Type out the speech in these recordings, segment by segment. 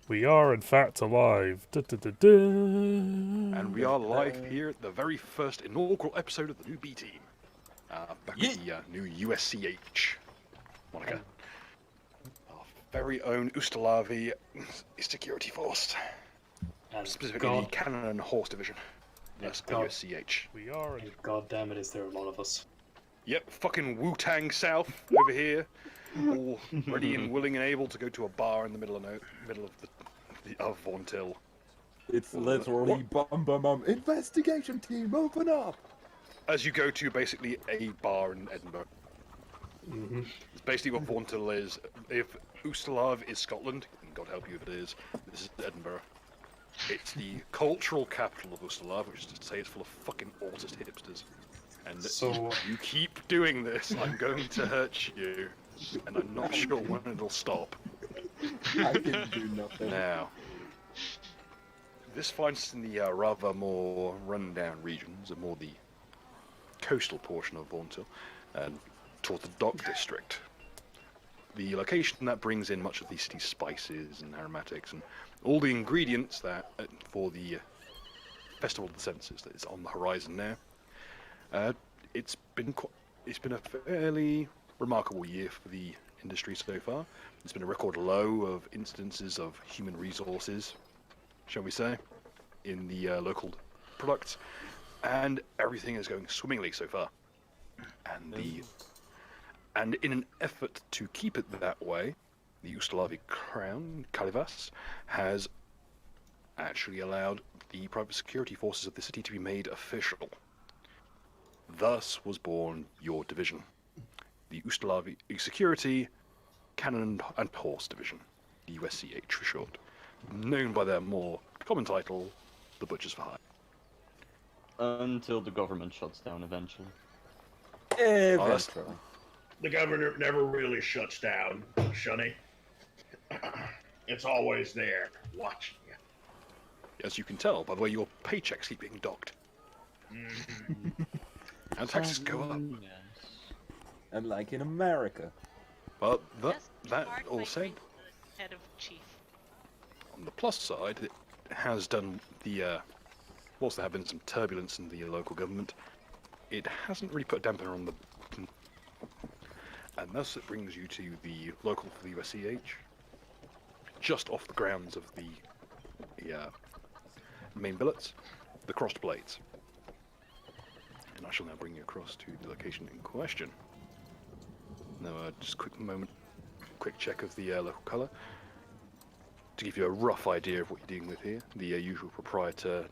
We are, in fact, alive. Da, da, da, da. And we are live here at the very first inaugural episode of the new B team. Back with the new U.S.C.H. Monica. Our very own Ustalavi security force. And Specifically the Cannon and Horse Division. That's the U.S.C.H. We are. And God damn it, is there a lot of us? Yep, fucking Wu-Tang South over here. All ready and willing and able to go to a bar in the middle of Vaughnhill. It's literally bum bum bum. Investigation team, open up! As you go to basically a bar in Edinburgh. It's basically what Vaughnhill is. If Ustalav is Scotland, and God help you if it is, this is Edinburgh. It's the cultural capital of Ustalav, which is to say it's full of fucking autist hipsters. And So you keep doing this, I'm going to hurt you. And I'm not sure when it'll stop. I didn't do nothing. Now, this finds us in the rather more run-down regions, and more the coastal portion of Vaughnhill, and towards the dock district. The location that brings in much of the city's spices and aromatics and all the ingredients that for the Festival of the Senses that is on the horizon now. It's been a fairly remarkable year for the industry so far. There's been a record low of instances of human resources, shall we say, in the local products, and everything is going swimmingly so far. And in an effort to keep it that way, the Ustalavi Crown, Kalivas, has actually allowed the private security forces of the city to be made official. Thus was born your division, the Ustalavi Security Cannon and Horse Division, the U.S.C.H for short, known by their more common title, the Butchers for Hire. Until the government shuts down eventually. Eventually. The governor never really shuts down, Shunny. It's always there, watching you. As you can tell by the way your paychecks keep being docked. And taxes go up. Yes. And like in America. But Just that hard all my said, way to the head of chief. on the plus side, it has done the, whilst there have been some turbulence in the local government, it hasn't really put a dampener on the... And thus it brings you to the local for the U.S.C.H, just off the grounds of the main billets, the crossed blades. And I shall now bring you across to the location in question. Now, just a quick check of the local colour. To give you a rough idea of what you're dealing with here, the usual proprietor,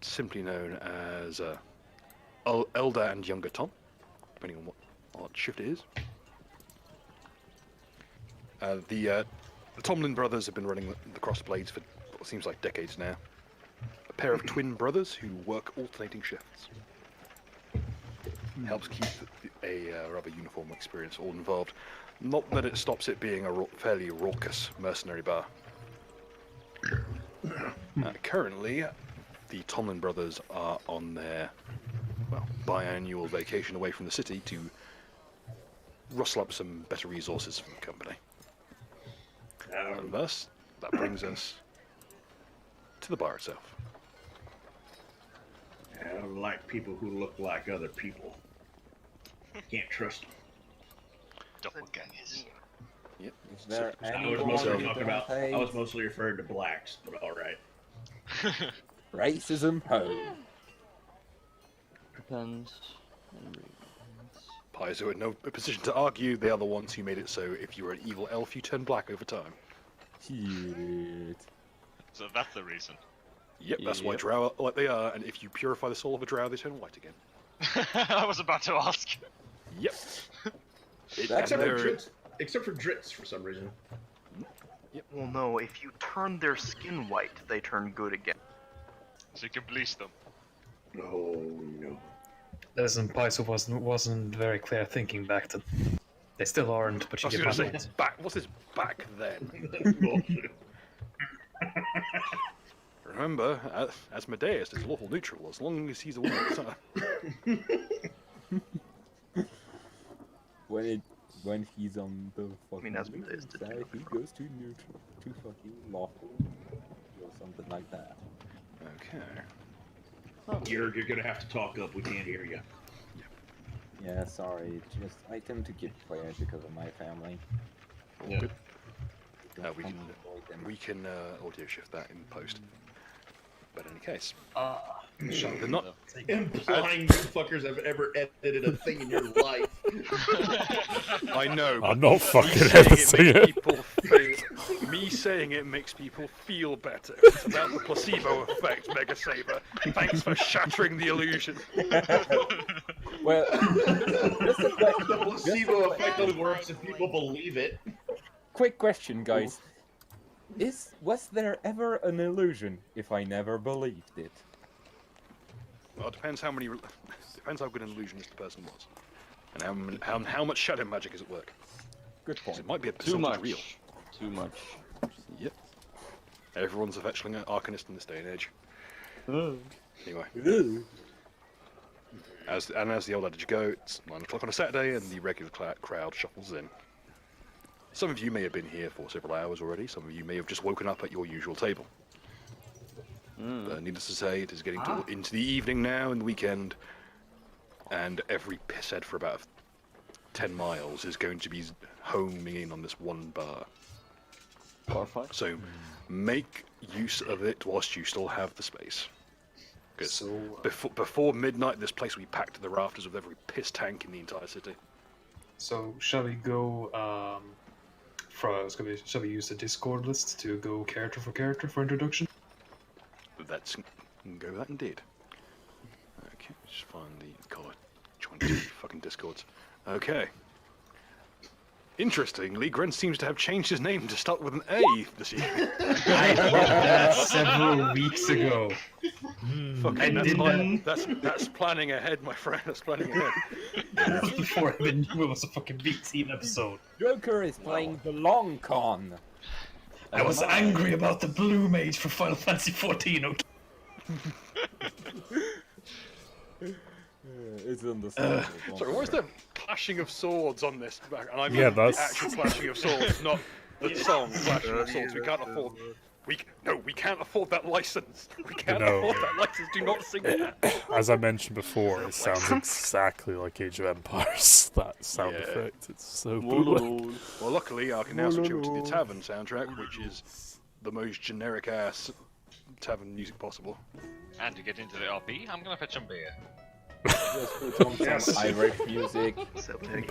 simply known as Elder and Younger Tom, depending on what shift it is. The Tomlin brothers have been running the cross blades for what seems like decades now. A pair of twin brothers who work alternating shifts. Helps keep a rather uniform experience all involved. Not that it stops it being a fairly raucous mercenary bar. Currently, the Tomlin brothers are on their biannual vacation away from the city to rustle up some better resources from the company. And thus, that brings us to the bar itself. I don't like people who look like other people. Can't trust them. Doppelgangers. Yep. Is there I any was mostly one talking about. that I was mostly referring to blacks, but all right. racism home? Depends. Pies are in no position to argue, they are the ones who made it so if you were an evil elf, you turn black over time. Shit. So that's the reason. Yep, that's why Yep. drow are like they are, and if you purify the soul of a drow, they turn white again. I was about to ask. Yep. Except for Drits for some reason. Well, no, if you turn their skin white, they turn good again. So you can bleach them. Oh no. Listen, Paisu wasn't very clear thinking back then. They still aren't, but I you was get going to say, what's this back then? Bullshit. Remember, as Medeus is lawful neutral as long as he's a woman at the time. When it when he's on the fucking that's neutral tasted side, he too. goes to neutral, to fucking lawful, or something like that. Okay. You're gonna have to talk up. We can't hear you. Yeah, sorry, just I tend to keep quiet because of my family. Yeah. Good. Don't We want can to avoid them. we can audio shift that in post. But in any case, Shall they're not. Implying you fuckers have ever edited a thing in your life. I know. I'm but not fucking me saying editing it makes people me saying it makes people feel better. It's about the placebo effect, Mega Saber. Thanks for shattering the illusion. Well, just a question. The placebo effect only works if people believe it. Quick question, guys. Was there ever an illusion if I never believed it? Well, it depends how good an illusionist the person was, and how much shadow magic is at work. Good 'Cause point. it might be a Too percentage much. real. Too much. Yep. Everyone's a fetchling arcanist in this day and age. Anyway. As the old adage go, it's 9 o'clock on a Saturday and the regular crowd shuffles in. Some of you may have been here for several hours already, some of you may have just woken up at your usual table. But needless to say, it is getting into the evening now and the weekend, and every pisshead for about 10 miles is going to be homing in on this one bar. Bar fight. So make use of it whilst you still have the space. Because So, before midnight, this place will be packed to the rafters with every piss tank in the entire city. so shall we go? Shall we use the Discord list to go character for introduction? Let's go with that indeed. Okay, just find the God, join two fucking discords. Okay. Interestingly, Gren seems to have changed his name to start with an A this year. I did that several weeks ago. Fucking, I did that's planning ahead, my friend. That's planning ahead. Before I even knew it was a fucking V-Team episode. Joker is playing the long con. I was angry about the blue mage for Final Fantasy XIV, okay? It's understandable. Sorry, what is the clashing of swords on this? And I mean Yeah, the that's- actual clashing of swords, not the song clashing of swords. We can't afford. We can't afford that license. We can't No. afford that license. Do not sing that. As I mentioned before, it sounds exactly like Age of Empires. That sound Yeah. effect. It's so bootleg. Well, luckily, I can now switch over to the tavern soundtrack, which is the most generic ass tavern music possible. And to get into the RP, I'm gonna fetch some beer. Just put on some Irish music.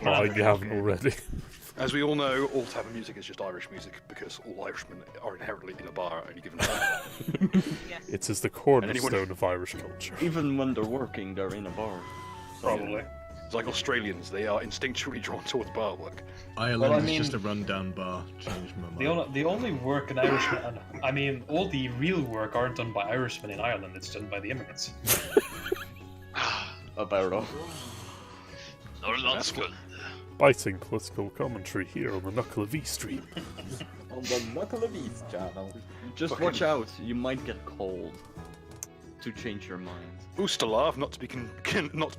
Oh, you haven't already. As we all know, all tavern music is just Irish music because all Irishmen are inherently in a bar at any given time. It is the cornerstone of Irish culture. Even when they're working, they're in a bar. So, Probably. It's like Australians, they are instinctually drawn towards bar work. Ireland Well, I is mean- just a rundown bar. Changed my mind. The only work an Irishman, I mean, all the real work aren't done by Irishmen in Ireland, it's done by the immigrants. about all. Norrlandskull. Biting political commentary here on the Knuckle of E stream. On the Knuckle of East channel. Just watch out, you might get cold. To change your mind. Ulsterlav, not to be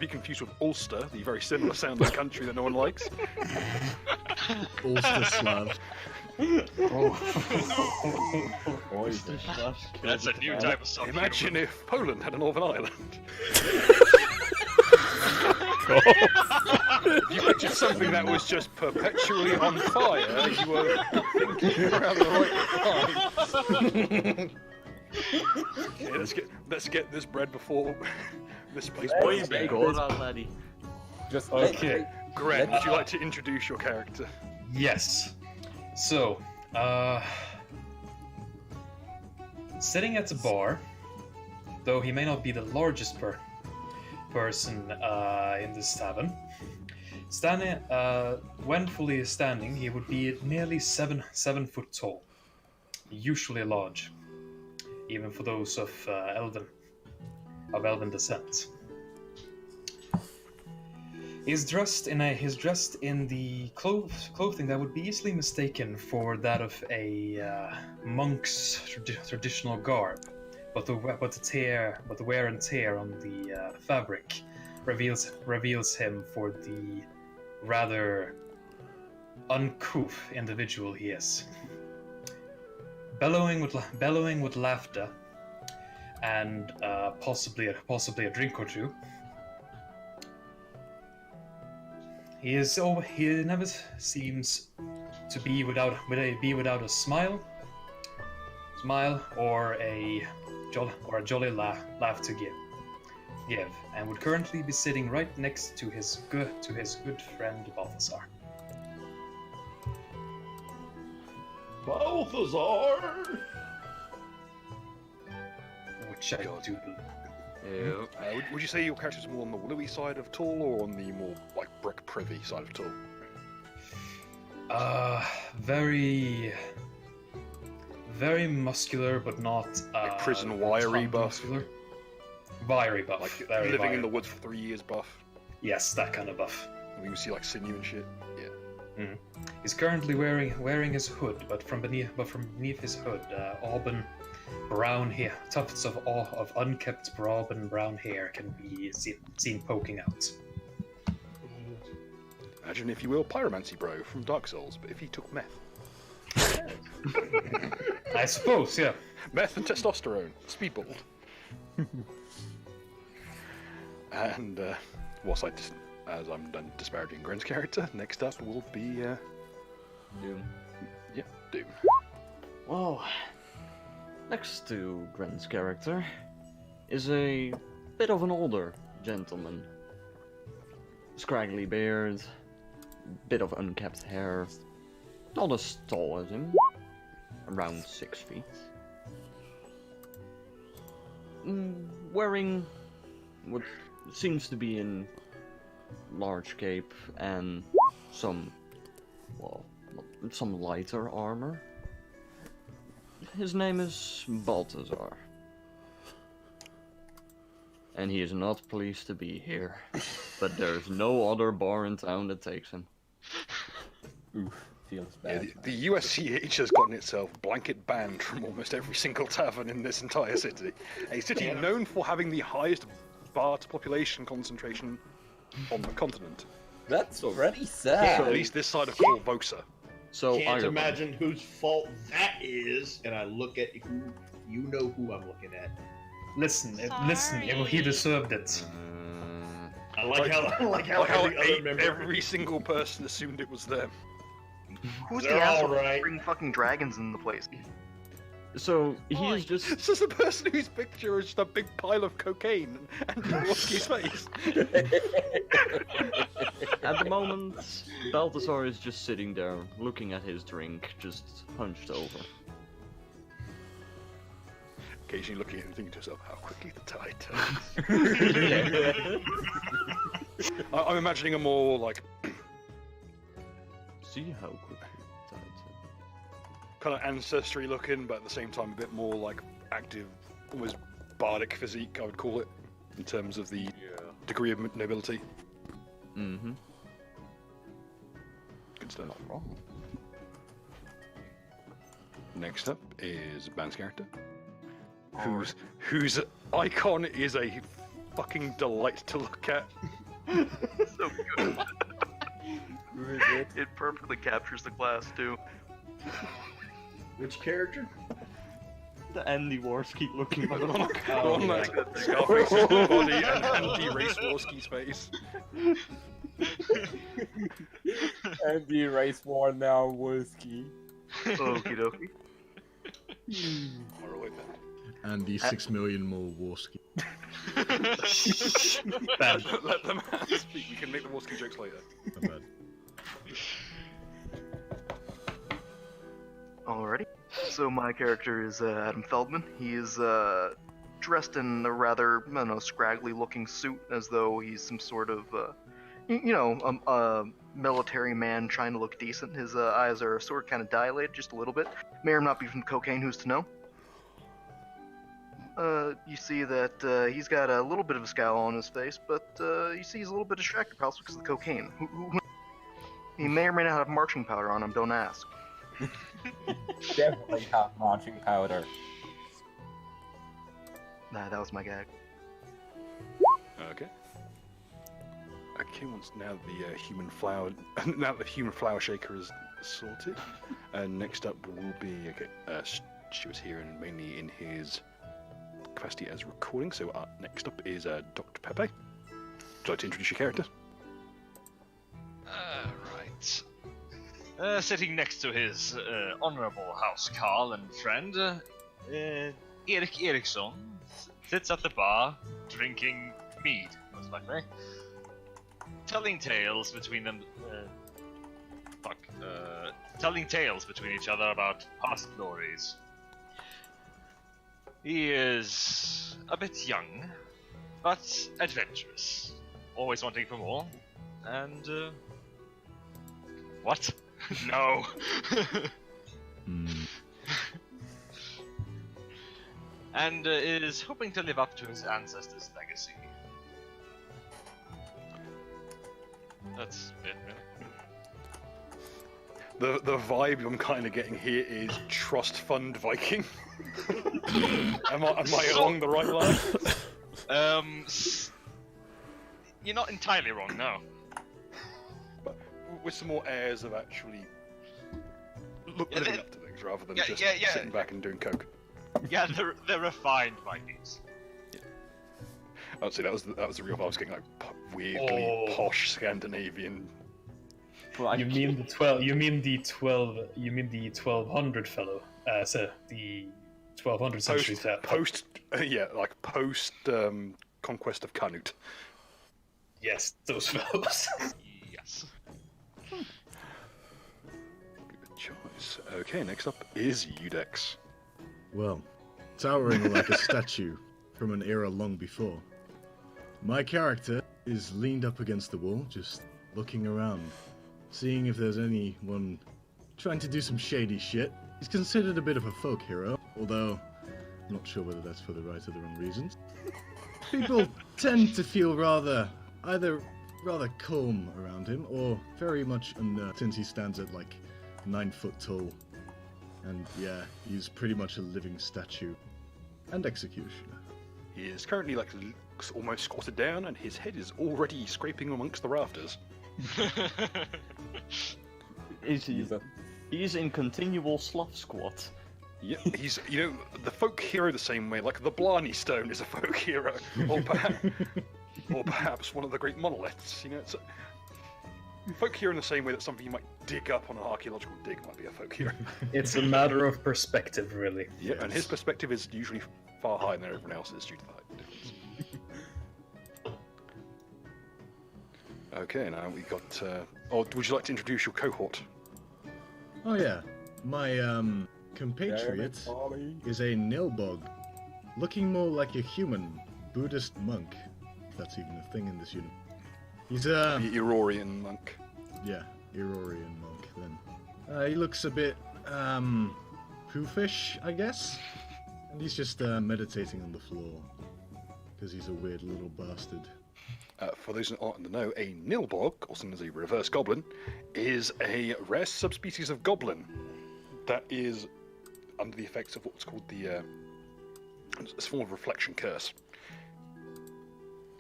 confused with Ulster, the very similar sounding country that no one likes. Ulster Slav. That's a new type of song. Imagine if Poland had a Northern Ireland. If you pictured something that was just perpetually on fire, you were thinking around the right time. Okay, let's get this bread before this place burns down. God, laddie. Just Okay. Gren, would you like to introduce your character? Yes. So, sitting at the bar, though he may not be the largest person in this tavern, standing, when fully standing, he would be nearly 7 foot tall, usually large, even for those of elven descent. He's dressed in the clothing that would be easily mistaken for that of a monk's traditional garb, but the wear and tear on the fabric reveals him for the rather uncouth individual he is. Bellowing with laughter, and possibly a drink or two. He never seems to be without a smile or a jolly laugh to give, and would currently be sitting right next to his good friend Balthazar. Balthazar! Which I do. Would you say your character's more on the willowy side of tall, or on the more like brick privy side of tall? Very muscular, but not Like prison wiry buff? muscular. Wiry buff. Like very living wiry in the buff. woods for 3 years buff? Yes, that kind of buff. You can see like sinew and shit. Yeah. He's currently wearing his hood, but from beneath his hood, auburn brown hair, tufts of unkept auburn brown hair can be seen poking out. Imagine, if you will, pyromancy bro from Dark Souls, but if he took meth. I suppose, yeah. Meth and testosterone. Speedball. And as I'm done disparaging Gren's character, next up will be Doom. yeah, Doom. Well, next to Gren's character is a bit of an older gentleman. Scraggly beard, bit of unkept hair, not as tall as him, around 6 feet. Wearing what seems to be in large cape and some lighter armor. His name is Balthazar. And he is not pleased to be here. But there's no other bar in town that takes him. Oof, feels Yeah, bad. the U.S.C.H has gotten itself blanket banned from almost every single tavern in this entire city. A city known for having the highest bar to population concentration on the continent. That's already So sad. at least this side of Corvosa. So Can't Ireland. imagine whose fault that is, and I look at who, you know who I'm looking at. Listen, he deserved it. I like how every other member. Every single person assumed it was them. Who's They're the asshole all right. to bring fucking dragons in the place? So he is just This is the person whose picture is just a big pile of cocaine and Jaworski's face. at the moment. Balthazar is just sitting there, looking at his drink, just hunched over. Occasionally looking at it and thinking to yourself, how quickly the tide turns. I'm imagining a more like See how quickly it died. kind of ancestry looking, but at the same time a bit more like active, almost bardic physique, I would call it, in terms of the degree of nobility. Mm-hmm. Good stuff. Not wrong. Next up is Ban's character, whose icon is a fucking delight to look at. So good. Who is it? It perfectly captures the class too. Which character? The Andy Warski looking on yeah. that Scarface's body and anti-race Warski's face. Andy Race War now whiskey. Okie dokie. Alright then. And the 6 million more Warski. Let the man speak. We can make the Warski jokes later. My bad. Alrighty. So my character is Adam Feldman. He is dressed in a rather, I don't know, scraggly-looking suit, as though he's some sort of, a military man trying to look decent. His eyes are sort of kind of dilated, just a little bit. May or not be from cocaine, who's to know? You see that he's got a little bit of a scowl on his face, but you see he's a little bit distracted, perhaps because of the cocaine. He may or may not have marching powder on him, don't ask. Definitely have marching powder. Nah, that was my gag. Okay. Okay, once now the human flower, now the human flower shaker is sorted, and next up will be Stuart's here and mainly in his capacity as recording. So next up is Dr. Pepe. Would you like to introduce your character? Right. Sitting next to his honorable house Carl and friend, Erik Eriksson sits at the bar drinking mead, most likely. Telling tales between them. Telling tales between each other about past glories. He is a bit young, but adventurous, always wanting for more. And what? No. And is hoping to live up to his ancestors' legacy. That's it, really. The vibe I'm kind of getting here is trust fund Viking. am I along the right line? You're not entirely wrong, no. But with some more airs of actually living up to things rather than just sitting back and doing coke. Yeah, they're refined Vikings. I would say that was the real vibe. I was getting like weirdly posh Scandinavian. You mean the 1200 fellow? So the 1200 century post conquest of Canute. Yes, those fellows. Yes. Good choice. Okay, next up is Udex. Well, towering like a statue from an era long before. My character is leaned up against the wall, just looking around, seeing if there's anyone trying to do some shady shit. He's considered a bit of a folk hero, although I'm not sure whether that's for the right or the wrong reasons. People tend to feel either rather calm around him, or very much under, since he stands at like 9 foot tall. And yeah, he's pretty much a living statue. And executioner. He is currently almost squatted down, and his head is already scraping amongst the rafters. He's in continual sloth squat. Yeah, he's the folk hero the same way, like the Blarney Stone is a folk hero, or perhaps one of the great monoliths. It's a folk hero in the same way that something you might dig up on an archaeological dig might be a folk hero. It's a matter of perspective, really. Yeah, and his perspective is usually far higher than everyone else's due to the height difference. Okay, now we got. Would you like to introduce your cohort? Oh yeah, my compatriot is a Nilbog, looking more like a human Buddhist monk, if that's even a thing in this unit. He's the Aurorian monk. Yeah, Aurorian monk. Then he looks a bit poofish, I guess, and he's just meditating on the floor because he's a weird little bastard. For those who aren't in the know, a Nilbog, also known as a reverse goblin, is a rare subspecies of goblin that is under the effects of what's called the it's a form of reflection curse.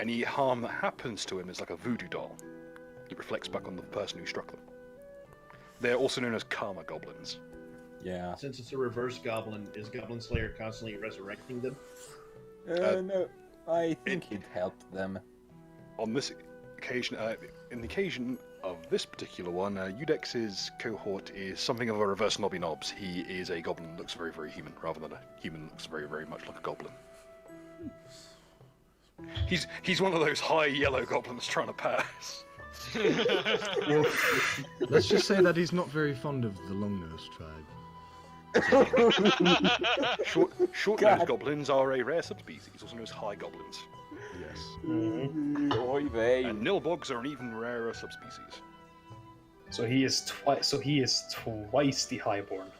Any harm that happens to him is like a voodoo doll. It reflects back on the person who struck them. They're also known as karma goblins. Yeah. Since it's a reverse goblin, is Goblin Slayer constantly resurrecting them? No, I think it helped them. On this occasion, in the occasion of this particular one, Udex's cohort is something of a reverse Nobby Nobs. He is a goblin that looks very, very human, rather than a human that looks very, very much like a goblin. He's one of those high yellow goblins trying to pass. Let's just say that he's not very fond of the Longnose tribe. Short-nosed goblins are a rare subspecies, also known as high goblins. Yes. Oy vey. And Nilbogs are an even rarer subspecies. So he is twice the highborn.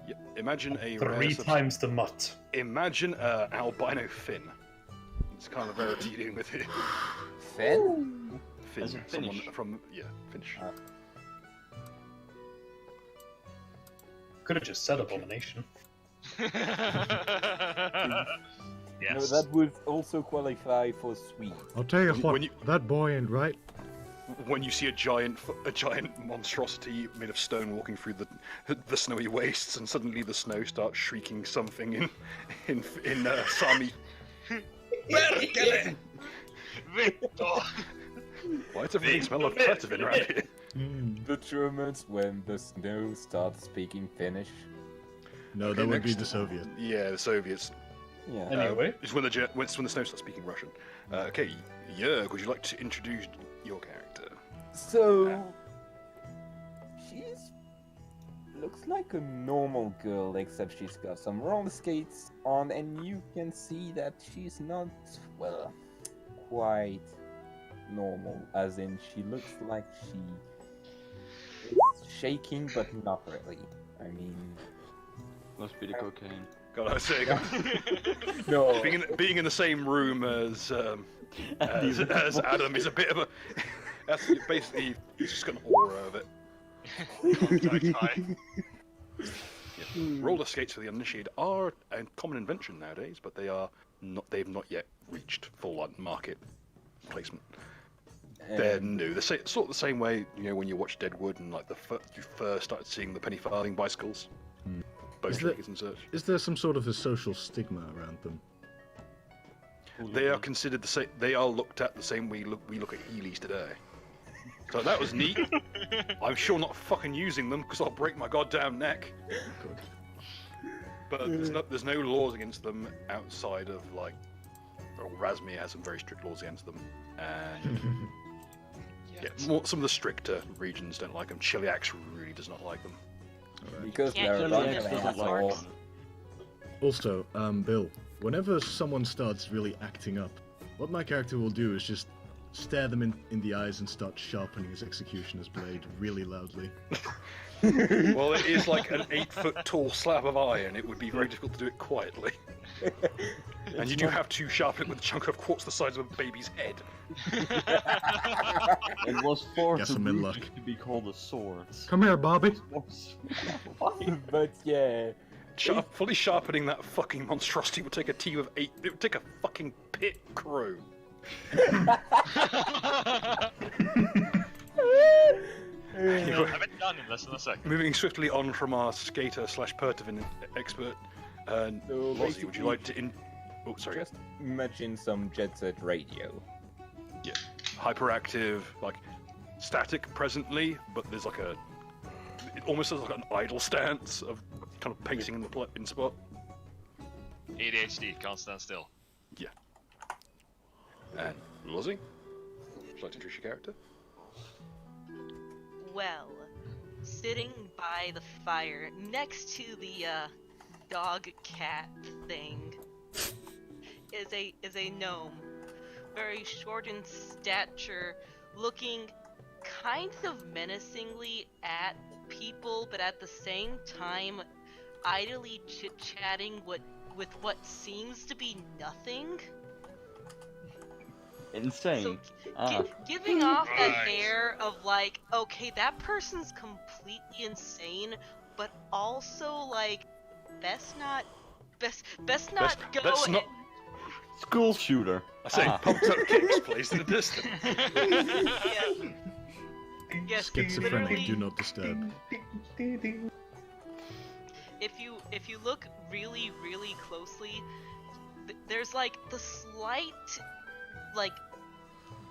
Yeah, imagine a 3 times the mutt. Imagine albino Finn. It's the kind of rarity you're dealing with here. Finn? As Finn, in someone Finnish. from Finnish. Could have just said abomination. Yes. No, that would also qualify for Swede. I'll tell you what, that boy ain't right. when you see a giant monstrosity made of stone walking through the snowy wastes, and suddenly the snow starts shrieking something in Sami. Victor! Why does everything smell like Pertivin around here? The Germans, when the snow starts speaking Finnish. No, Okay, that would be next. the Soviets. Yeah, the Soviets. Yeah. Anyway, It's when the snow starts speaking Russian. Okay, Jörg, would you like to introduce your character? So she's looks like a normal girl, except she's got some roller skates on, and you can see that she's not, well, quite normal. As in, she looks like she is shaking, but not really. I mean, Must be the cocaine. God, I was saying, no. being in the same room as Adam is a bit of a. That's basically, he's just got an aura of it. Contact high. Roller skates for the uninitiated are a common invention nowadays, but they've not yet reached full market placement. They're new. They're sort of the same way, when you watch Deadwood and like you first started seeing the penny farthing bicycles. Both and such. Is there some sort of a social stigma around them? They are considered the same. They are looked at the same way we look at Heelys today. So that was neat. I'm sure not fucking using them because I'll break my goddamn neck. Good. But there's no laws against them outside of like. Well, Razmir has some very strict laws against them, and some of the stricter regions don't like them. Chiliax really does not like them. Because Can't they're use running them as around forks. all. Also, Bill, whenever someone starts really acting up, what my character will do is just stare them in the eyes and start sharpening his executioner's blade really loudly. Well, it is like an 8-foot tall slab of iron. It would be very difficult to do it quietly. And you do have to sharpen it with a chunk of quartz the size of a baby's head. It was forced Guess I'm in luck. to be called a sword. Come here, Bobby. But yeah. Fully sharpening that fucking monstrosity would take a team of 8. It would take a fucking pit crew. Have it done in less than a second. Moving swiftly on from our skater/Pertivin expert, So Lozzie, would you like to Oh, sorry. Just imagine some jet set radio. Yeah. Hyperactive, like static presently, but there's like it almost has like an idle stance of kind of pacing in spot. ADHD, can't stand still. Yeah. And Lozzie, would you like to introduce your character? Well, sitting by the fire next to the dog cat thing is a gnome, very short in stature, looking kind of menacingly at people, but at the same time idly chit-chatting with what seems to be nothing. Insane. So, giving off that Right. air of like, okay, that person's completely insane, but also like, best not go. Best and- not- School shooter. I say pumped up kicks placed in the distance. Yes, Schizophrenic, literally, do not disturb. if you look really closely, there's like the slight like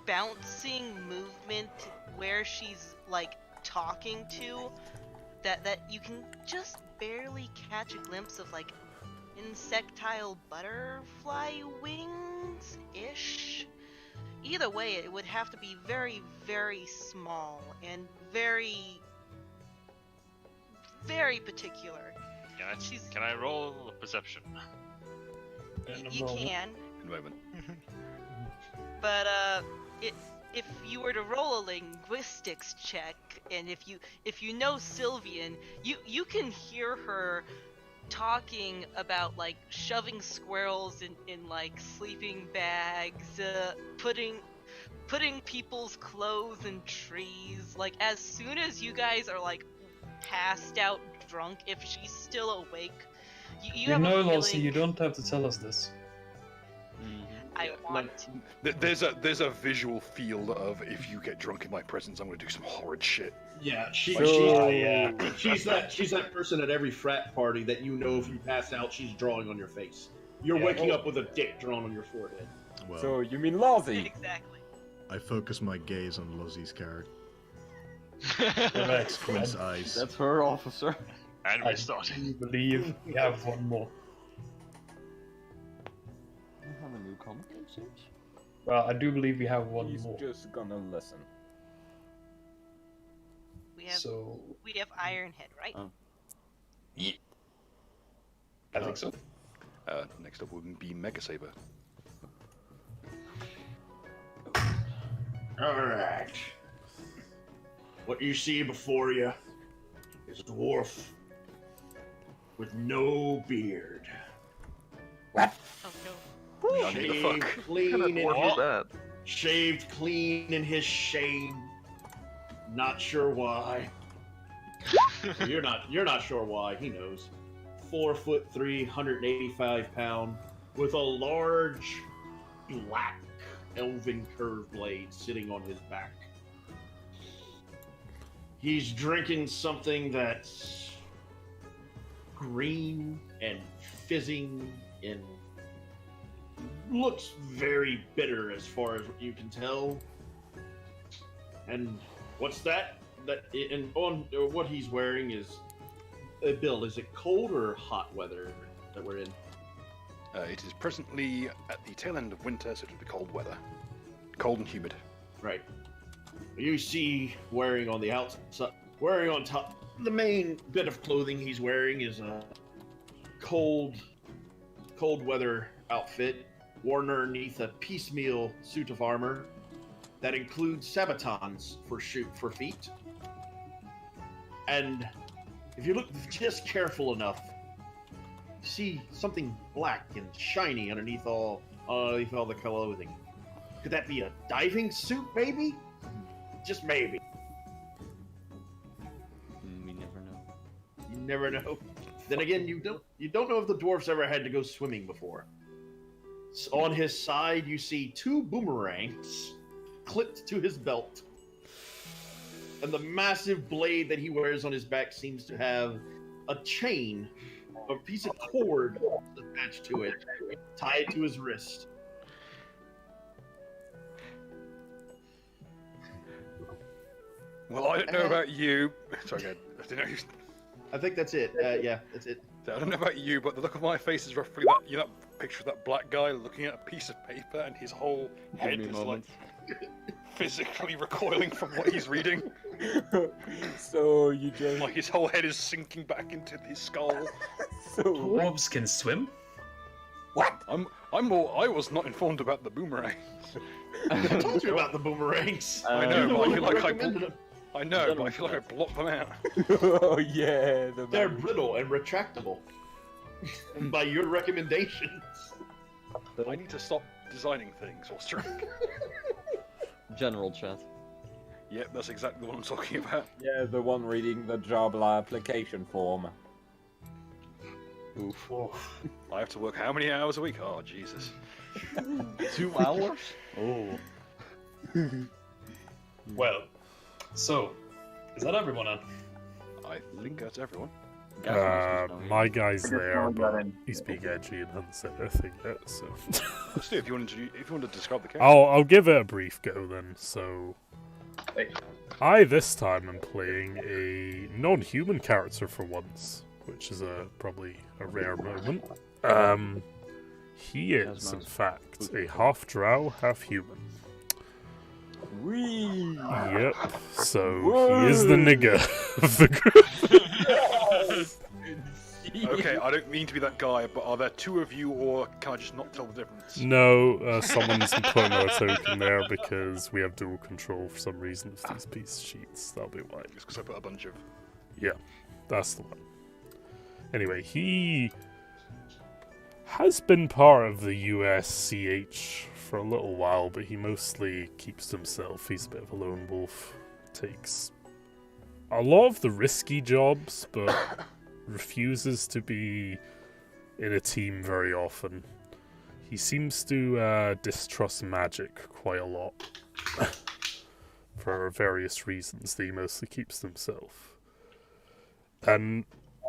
bouncing movement where she's like talking to that you can just barely catch a glimpse of, like insectile butterfly wings ish. Either way, it would have to be very small and very particular. Can I roll a perception? You can, In a moment. but if you were to roll a linguistics check, and if you know Sylvian, you can hear her talking about like shoving squirrels in like sleeping bags, putting people's clothes in trees. Like as soon as you guys are like passed out drunk, if she's still awake, you have a know, feeling. Lossie, you don't have to tell us this. I want to. There's a visual field of if you get drunk in my presence, I'm gonna do some horrid shit. Yeah, she's that person at every frat party that you know if you pass out, she's drawing on your face. You're waking up with a dick drawn on your forehead. Well, So you mean Lozzie? Exactly. I focus my gaze on Lozzie's character. Correct. Squint's eyes. That's her, officer. And I we started. do believe we have one more. You have a new comic, U.S.C.H? Well, I do believe we have one He's more. just gonna listen. We have So Ironhead, right? Oh. I think so. Next up would be Mega Saber. Alright. What you see before you is a dwarf with no beard. Oh no. I need the Shaved fuck. clean in What his, was that? shaved clean in his shame. Not sure why. you're not sure why. He knows. 4'3", 185 pound, with a large black elven curved blade sitting on his back. He's drinking something that's green and fizzing and looks very bitter as far as you can tell. And what's that? And on what he's wearing is Bill, is it cold or hot weather that we're in? It is presently at the tail end of winter, so it'll be cold weather. Cold and humid. Right. You see wearing on the outside, wearing on top, the main bit of clothing he's wearing is a cold weather outfit worn underneath a piecemeal suit of armor that includes sabatons for feet. And if you look just careful enough, you see something black and shiny underneath all the clothing. Could that be a diving suit, maybe? Just maybe. We never know. You never know. Then again, you don't know if the dwarf's ever had to go swimming before. On his side, you see 2 boomerangs clipped to his belt. And the massive blade that he wears on his back seems to have a chain, a piece of cord attached to it, tied to his wrist. Well, I don't know about you. Sorry, go ahead. I don't know. I think that's it. Yeah, that's it. I don't know about you, but the look of my face is roughly that. You know, that picture of that black guy looking at a piece of paper, and his whole head is like physically recoiling from what he's reading. So you just Like his whole head is sinking back into his skull. so Dwarves can swim? what? I was not informed about the boomerang. I told you about the boomerangs. I know, You're the but I one feel who like recommended them. I know, but I feel like I blocked them out. Oh yeah, the They're brittle and retractable. By your recommendations. I need to stop designing things or strike. General chat. Yep, that's exactly what I'm talking about. yeah the one reading the job application form. Oof. I have to work how many hours a week? Oh, Jesus. 2 hours? Oh. Well, so, is that everyone then? I think that's everyone. My guy's there, but he's being edgy and hasn't said anything yet, so... Steve, if you want to describe the character. I'll give it a brief go then, so... I, this time, am playing a non-human character for once, which is probably a rare moment. He is, in fact, a half-drow, half-human. Wee. Yep, so he is the nigger of the group. Okay, I don't mean to be that guy, but are there 2 of you, or can I just not tell the difference? No, someone's putting a token there because we have dual control for some reason of these piece sheets. That'll be why. Just because I put a bunch of... Yeah, that's the one. Anyway, he has been part of the U.S.C.H. for a little while, but he mostly keeps to himself. He's a bit of a lone wolf. Takes a lot of the risky jobs, but refuses to be in a team very often. he seems to distrust magic quite a lot for various reasons that he mostly keeps to himself. And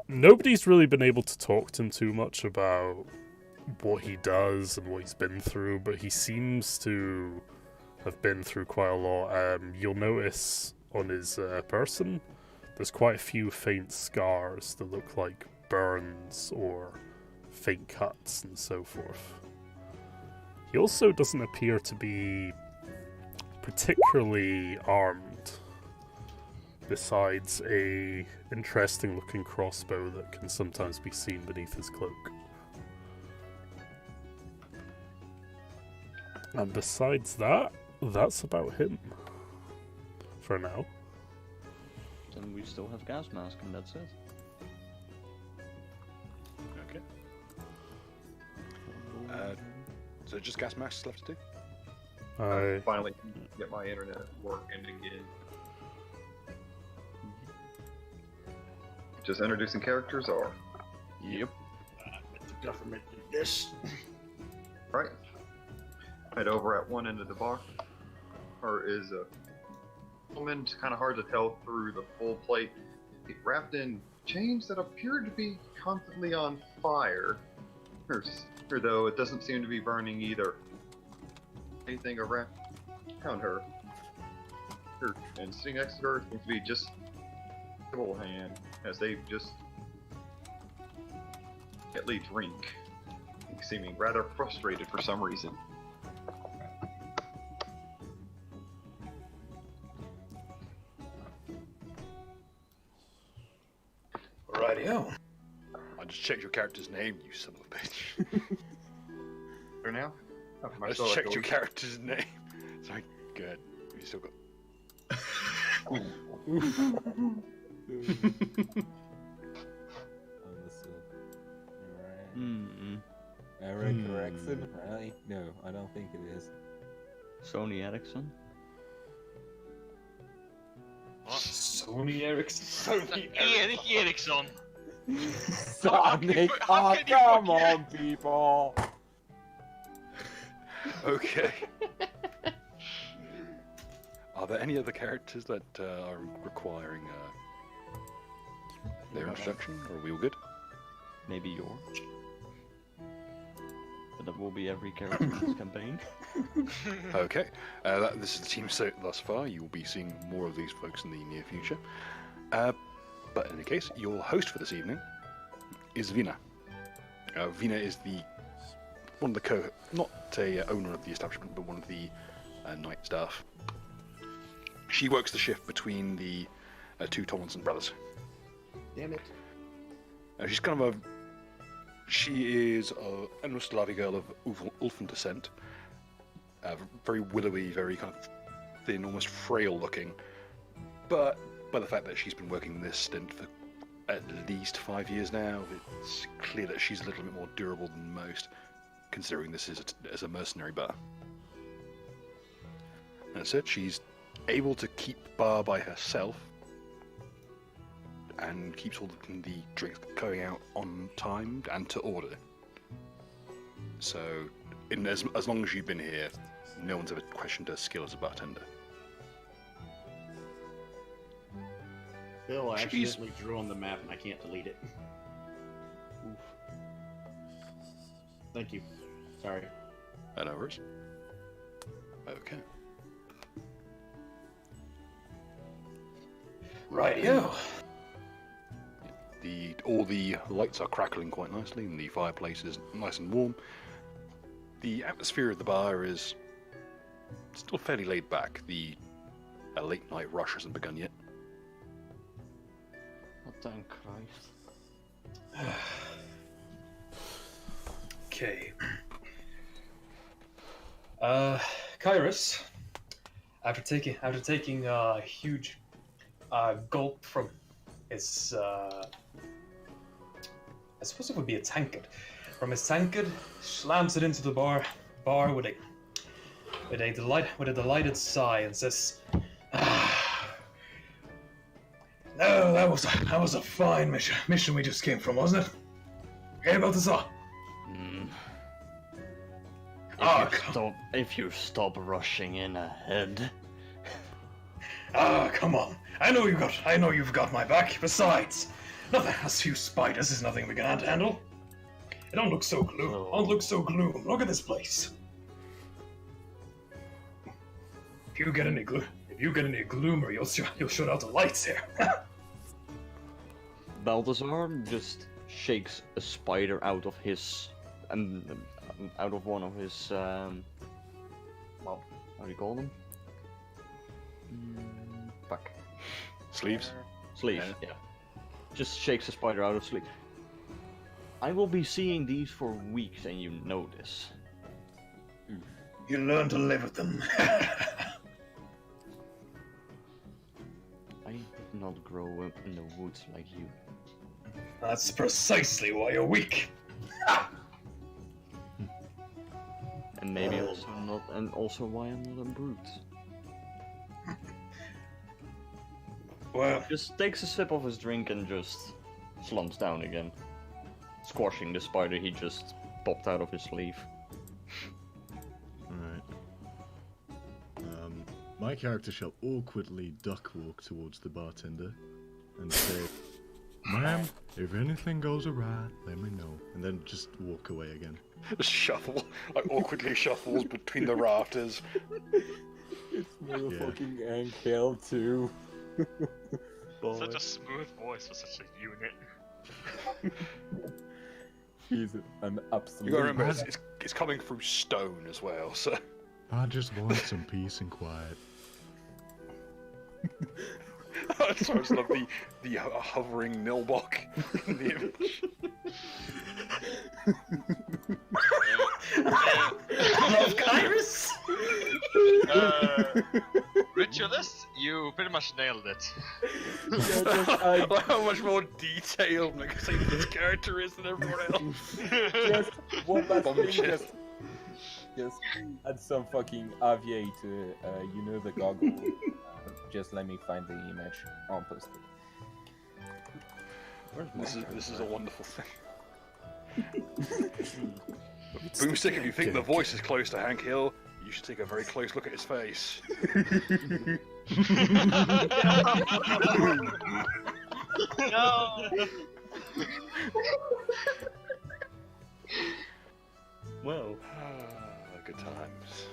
nobody's really been able to talk to him too much about what he does and what he's been through, but he seems to have been through quite a lot. You'll notice on his person, there's quite a few faint scars that look like burns or faint cuts and so forth. He also doesn't appear to be particularly armed, besides a interesting looking crossbow that can sometimes be seen beneath his cloak. And besides that, that's about him. For now. Then we still have gas mask, and that's it. Okay. So just gas masks left to do? I Finally get my internet working again. Just introducing characters, or Yep. The government did this. right? Head over at one end of the bar, or is a woman kind of hard to tell through the full plate, wrapped in chains that appear to be constantly on fire, or though it doesn't seem to be burning either. Anything around her, and sitting next to her seems to be just a little hand, as they just gently drink, seeming rather frustrated for some reason. Rightio. I just checked your character's name, you son of a bitch. For now, I just checked your character's name. Sorry, good. You still got. Eric Erickson? Really? No, I don't think it is. Sony Ericsson. Sony Ericsson. Ian Eriksson. Sonic! how Oh, can you come forget? on, people! Okay. Are there any other characters that are requiring their introduction, or are we all good? Maybe yours. But that will be every character in this campaign. Okay. This is the team so thus far. You will be seeing more of these folks in the near future. But in any case, your host for this evening is Vina. Vina is one of the not a owner of the establishment, but one of the night staff. She works the shift between the two Tomlinson brothers. Damn it. She's kind of she is an Ustalavi girl of Ulfan descent. Very willowy, very kind of thin, almost frail looking. But by the fact that she's been working this stint for at least 5 years now, it's clear that she's a little bit more durable than most, considering this is as a mercenary bar. And so she's able to keep bar by herself and keeps all the drinks going out on time and to order. So, as long as you've been here, no one's ever questioned her skill as a bartender. Bill, I She's- accidentally drew on the map and I can't delete it. Oof. Thank you. Sorry. No worries. Okay. Rightio. All the lights are crackling quite nicely, and the fireplace is nice and warm. The atmosphere of the bar is still fairly laid back. The late night rush hasn't begun yet. Oh, thank Christ. Okay. Kairos, after taking a huge gulp from his, I suppose it would be a tankard. From his tankard, slams it into the bar with a delighted sigh and says, "No, that was a fine mission we just came from, wasn't it? Hey, Balthazar." If you stop rushing in ahead. Come on. I know you've got my back. Besides, nothing. As few spiders is nothing we can't handle. Don't look so gloom. Don't look so gloom. Look at this place. If you get any gloomer, you'll shut out the lights here. Balthazar just shakes a spider out of his, out of one of his, well, how do you call them? Fuck. Sleeves? Sleeves, yeah. Just shakes a spider out of sleep. I will be seeing these for weeks, and you know this. You learn to live with them. I did not grow up in the woods like you. That's precisely why you're weak. And maybe also why I'm not a brute. Well, just takes a sip of his drink and just slumps down again, squashing the spider he just popped out of his sleeve. Alright. My character shall awkwardly duck walk towards the bartender and say, "Ma'am, if anything goes awry, let me know." And then just walk away again. Just shuffle, like awkwardly shuffles between the rafters. It's motherfucking Ankel too. Such a smooth voice for such a unit. He's an absolute. You gotta remember, it's coming through stone as well, so. I just want some peace and quiet. I just love the hovering Nilbok in the image. Love Kyrus! Ritualist, you pretty much nailed it. I like how much more detailed this character is than everyone else. Just one last thing, just add some fucking aviator, you know, the goggle. Just let me find the image. I'll post it. This is a wonderful thing. Boomstick, if you think the voice is close to Hank Hill, you should take a very close look at his face. No! Well, good times.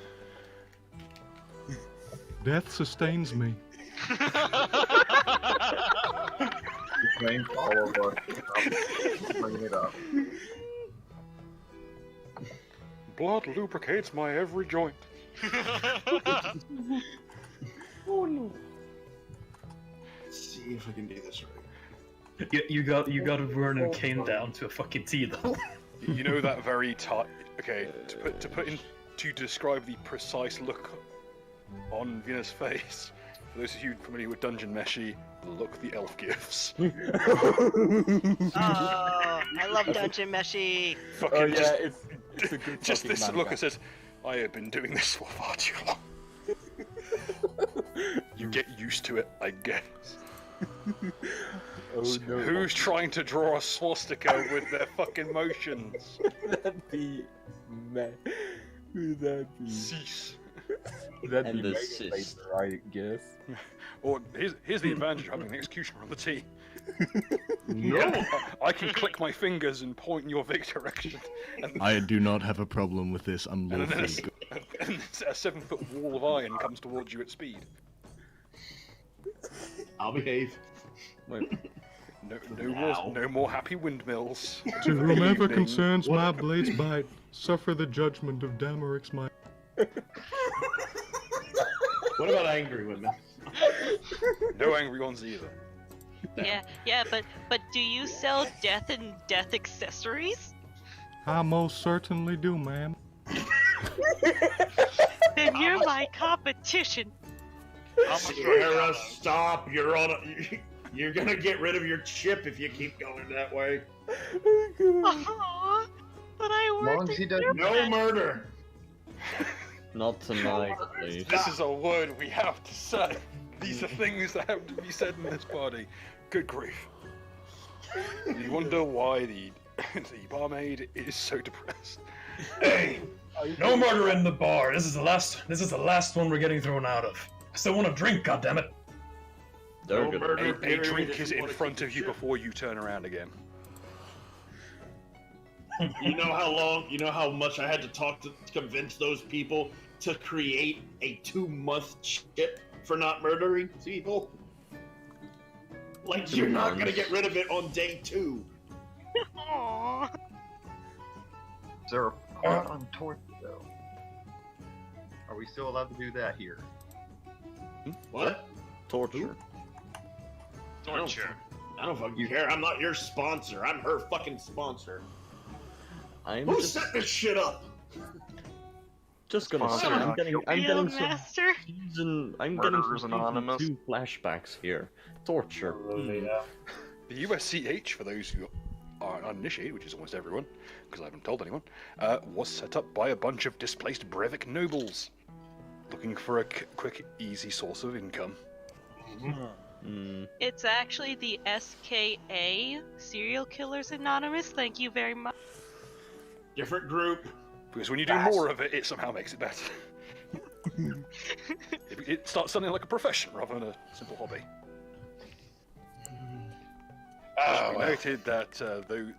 Death sustains me. Name follow us. Bringing it up. Blood lubricates my every joint. Oh no. Let's see if I can do this right. You got Vernon Kane down to a fucking T though. You know that very tight. Okay, to describe the precise look on Venus' face. For those of you familiar with Dungeon Meshi, the look the elf gives. Oh, I love Dungeon Meshi. Fucking it's a good just fucking this manga. look that says, "I have been doing this for far too long." You get used to it, I guess. Oh, no. Who's trying to draw a swastika with their fucking motions? That'd be mad. Who'd that be? Cease. That'd And be the Mega sis. Laser, I guess. Or here's the advantage of having an executioner on the team. No! I can click my fingers and point in your Vic direction. And I do not have a problem with this. I'm and then lawfully good. a 7-foot wall of iron comes towards you at speed. I'll behave. wait. No more happy windmills. To whomever Evening. concerns my blade's bite, suffer the judgment of Damaric's might. What about angry women? No angry ones either. Yeah, but do you sell death and death accessories? I most certainly do, ma'am. Then you're my competition. Sarah, stop! You're gonna get rid of your chip if you keep going that way. Aw, but I As long worked as he at doesn't your No murder! Not tonight, please. This is a word we have to say. These are things that have to be said in this party. Good grief. You wonder why the barmaid is so depressed. Hey, no murder in the bar. This is the last one we're getting thrown out of. I still want to drink, goddammit. They're No good. murder, A period, drink if is you in wanna front keep of you it before you turn around again. You know how much I had to talk to convince those people to create a 2-month chip for not murdering people? Like, you're not gonna get rid of it on day 2. Aww. Is there a pot on torture though? Are we still allowed to do that here? What? Torture. Torture. I don't fucking care. I'm not your sponsor. I'm her fucking sponsor. I'm Who just, set this shit up? just gonna say, Sponsor, I'm getting Real some master. Murderers Anonymous. Season 2 flashbacks here. Torture. The U.S.C.H, for those who are uninitiated, which is almost everyone, because I haven't told anyone, was set up by a bunch of displaced Brevik nobles, looking for a quick, easy source of income. It's actually the SKA, Serial Killers Anonymous. Thank you very much. Different group. Because when you do more of it, it somehow makes it better. it starts sounding like a profession rather than a simple hobby. We noted that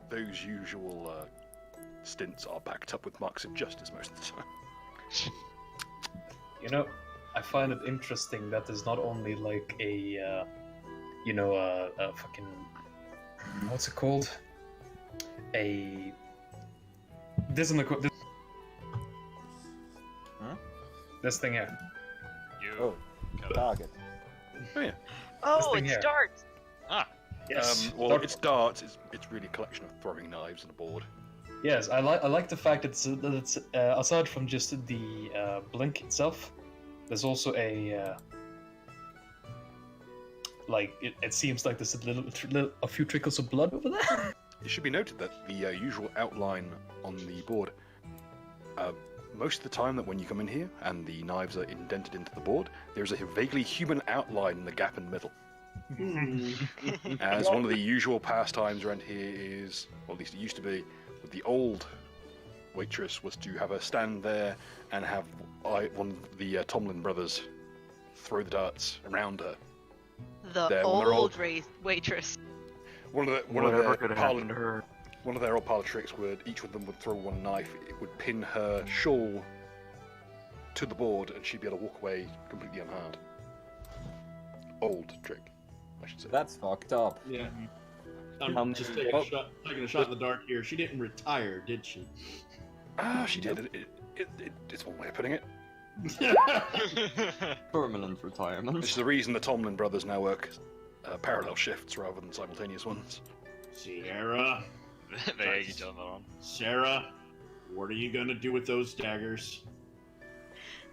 those usual stints are backed up with marks of justice most of the time. You know, I find it interesting that there's not only like a fucking, what's it called? This in the this, this thing here. Oh, target. Oh yeah. Oh, thing it's here. darts. Yes. Well, Dart- it's darts. It's really a collection of throwing knives on a board. Yes, I like the fact that it's aside from just the blink itself, there's also a like it seems like there's a few trickles of blood over there. It should be noted that the usual outline on the board, most of the time that when you come in here and the knives are indented into the board, there's a vaguely human outline in the gap in the middle. As one of the usual pastimes around here is, or at least it used to be, with the old waitress, was to have her stand there and have one of the Tomlin brothers throw the darts around her. The There, when they're all- old waitress. One of Whatever their could parlor- happen to her. One of their old parlor tricks would each of them would throw one knife. It would pin her shawl to the board, and she'd be able to walk away completely unharmed. Old trick, I should say. That's fucked up. Yeah. I'm just taking a shot in the dark here. She didn't retire, did she? She did. It's one way of putting it. Permanent retirement. Which is the reason the Tomlin brothers now work parallel shifts rather than simultaneous ones. Sierra. They egg each other on. Sarah, what are you gonna do with those daggers?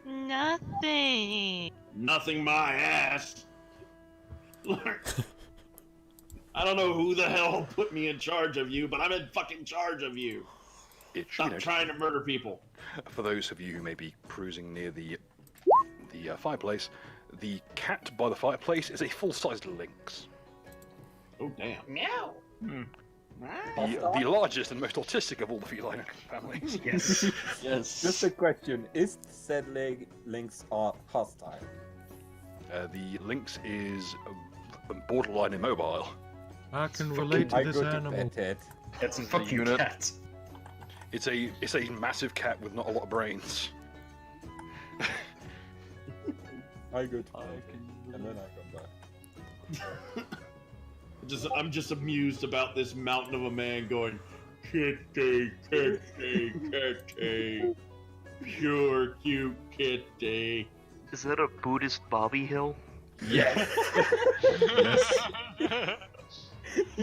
Nothing. Nothing, my ass. Look, I don't know who the hell put me in charge of you, but I'm in fucking charge of you. It should be Stop noted, trying to murder people. for those of you who may be cruising near the fireplace, the cat by the fireplace is a full-sized lynx. Oh damn. Meow. The largest and most autistic of all the feline families. Yes. Yes. Just a question: is said lynx are hostile? The lynx is borderline immobile. I can relate to I this go to animal. pet it. It's a fucking unit. cat. It's a massive cat with not a lot of brains. I go to pet it, and then I come back. I'm just amused about this mountain of a man going, kitty, kitty, kitty, pure cute kitty. Is that a Buddhist Bobby Hill? Yes.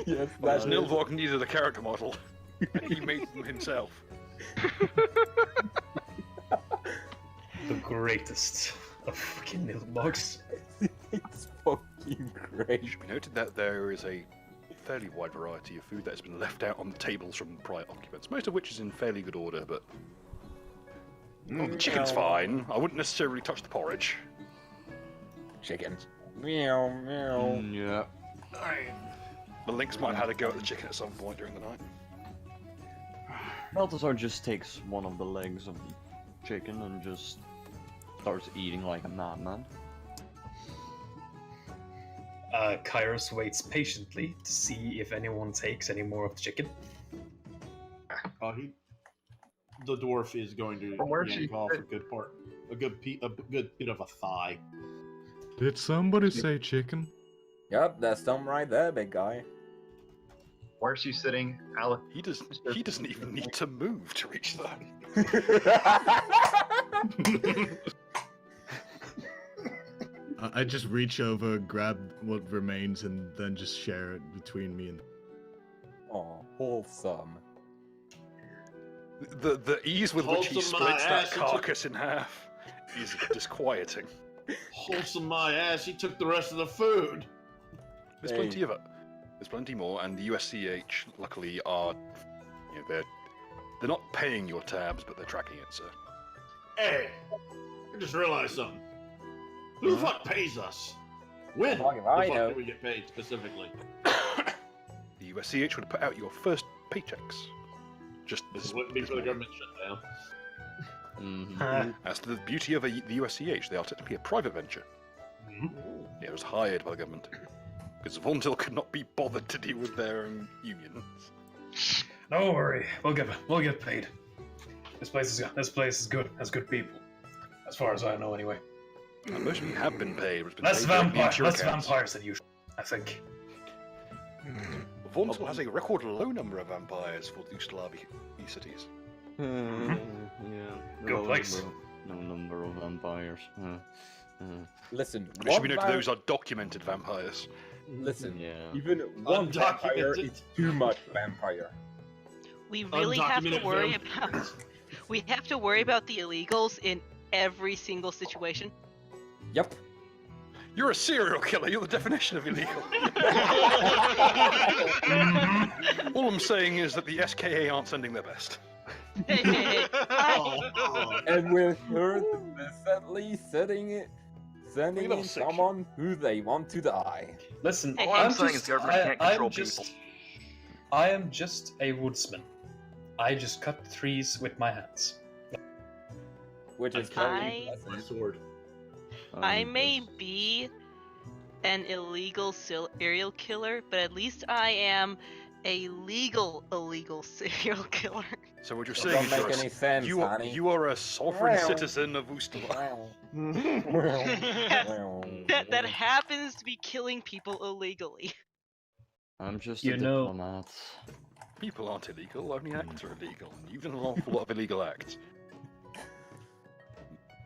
Yes, As that's Nilvog needed a character model, and he made them himself. The greatest of fucking nilbogs. it's fucking great. It should be noted that there is a fairly wide variety of food that has been left out on the tables from prior occupants, most of which is in fairly good order, but the chicken's fine. I wouldn't necessarily touch the porridge. Chicken. Meow meow. Yeah. The lynx might have had a go at the chicken at some point during the night. Balthazar just takes one of the legs of the chicken and just starts eating like a madman. Kairos waits patiently to see if anyone takes any more of the chicken. The dwarf is going to From where yank she off fit- a good bit of a thigh. Did somebody say chicken? Yep, that's them right there, big guy. Where she's sitting, Alec. He doesn't even need to move to reach that. I just reach over, grab what remains, and then just share it between me and. Oh, wholesome. The ease with which he Wholesome my splits that ass, he took- carcass in half is disquieting. Wholesome my ass, he took the rest of the food. There's plenty of it. There's plenty more, and the U.S.C.H. luckily are, they're not paying your tabs, but they're tracking it. So Hey, I just realized something. Who the fuck pays us? When the Fuck if I fuck know. do we get paid specifically? the U.S.C.H. would put out your first paychecks. Just This wouldn't be for the government shutdown. Mm-hmm. As to the beauty of the U.S.C.H., they are technically a private venture. It was hired by the government because Vauntil could not be bothered to deal with their own unions. Don't worry, we'll get paid. This place is good. Has good people, as far as I know, anyway. And most of you have been paid. It's been Less paid directly into your accounts. vampires than usual, I think. Vauntil has a record low number of vampires for the Ustalabi cities. Yeah. Good no place. No number of vampires. Listen, It should be one noted those are documented vampires. Listen, Yeah. even one vampire Undocumented. is too much vampire. We really have to Undocumented worry vampires. about. We have to worry about the illegals in every single situation. Yep. You're a serial killer. You're the definition of illegal. All I'm saying is that the SKA aren't sending their best. And with her decently sending Level in 6. someone who they want to die. Listen, All I'm saying is the government can't control I am just a woodsman. I just cut trees with my hands. Which is I- very My pleasant. sword. I may be an illegal serial killer, but at least I am a legal illegal serial killer. So what you're It saying don't is make any sense, honey. you are a sovereign Well. citizen of Ustala. that happens to be killing people illegally. I'm just You a know- diplomat. People aren't illegal, only acts are illegal. You've done an awful lot of illegal acts.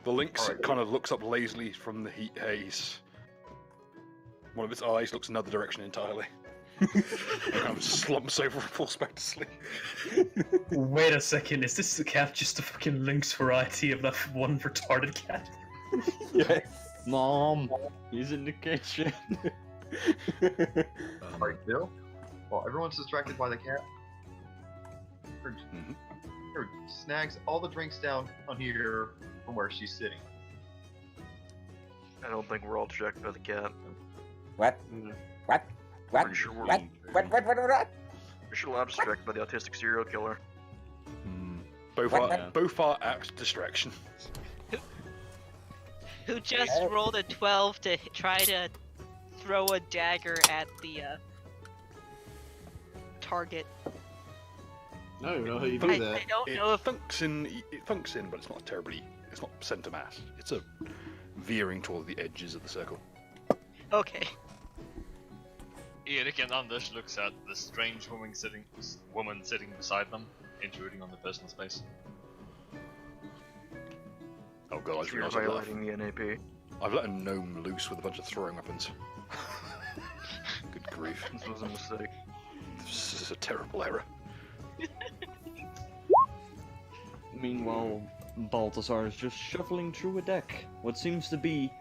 The lynx kind of looks up lazily from the heat haze. One of its eyes looks another direction entirely. It kind of slumps over and falls back to sleep. Wait a second, is this the cat just a fucking lynx variety of that one retarded cat? Yes. Mom, he's in the kitchen. Alright, Bill. While everyone's distracted by the cat, her snags all the drinks down on here from where she's sitting. I don't think we're all distracted by the cat. What? What? What? Pretty sure we're, What? pretty sure I'm distracted by the autistic serial killer. Both What? are both are apt distractions. Who just rolled a 12 to try to throw a dagger at the target. I don't even know how you do I that. don't It know if thunks in, but it's not it's not center mass. It's a veering toward the edges of the circle. okay. Erik and Anders looks at the strange woman sitting beside them, intruding on the personal space. Oh god, I just You're realised I've violating the NAP. let a gnome loose with a bunch of throwing weapons. Good grief. This was a mistake. This is a terrible error. Meanwhile, Balthazar is just shuffling through a deck. What seems to be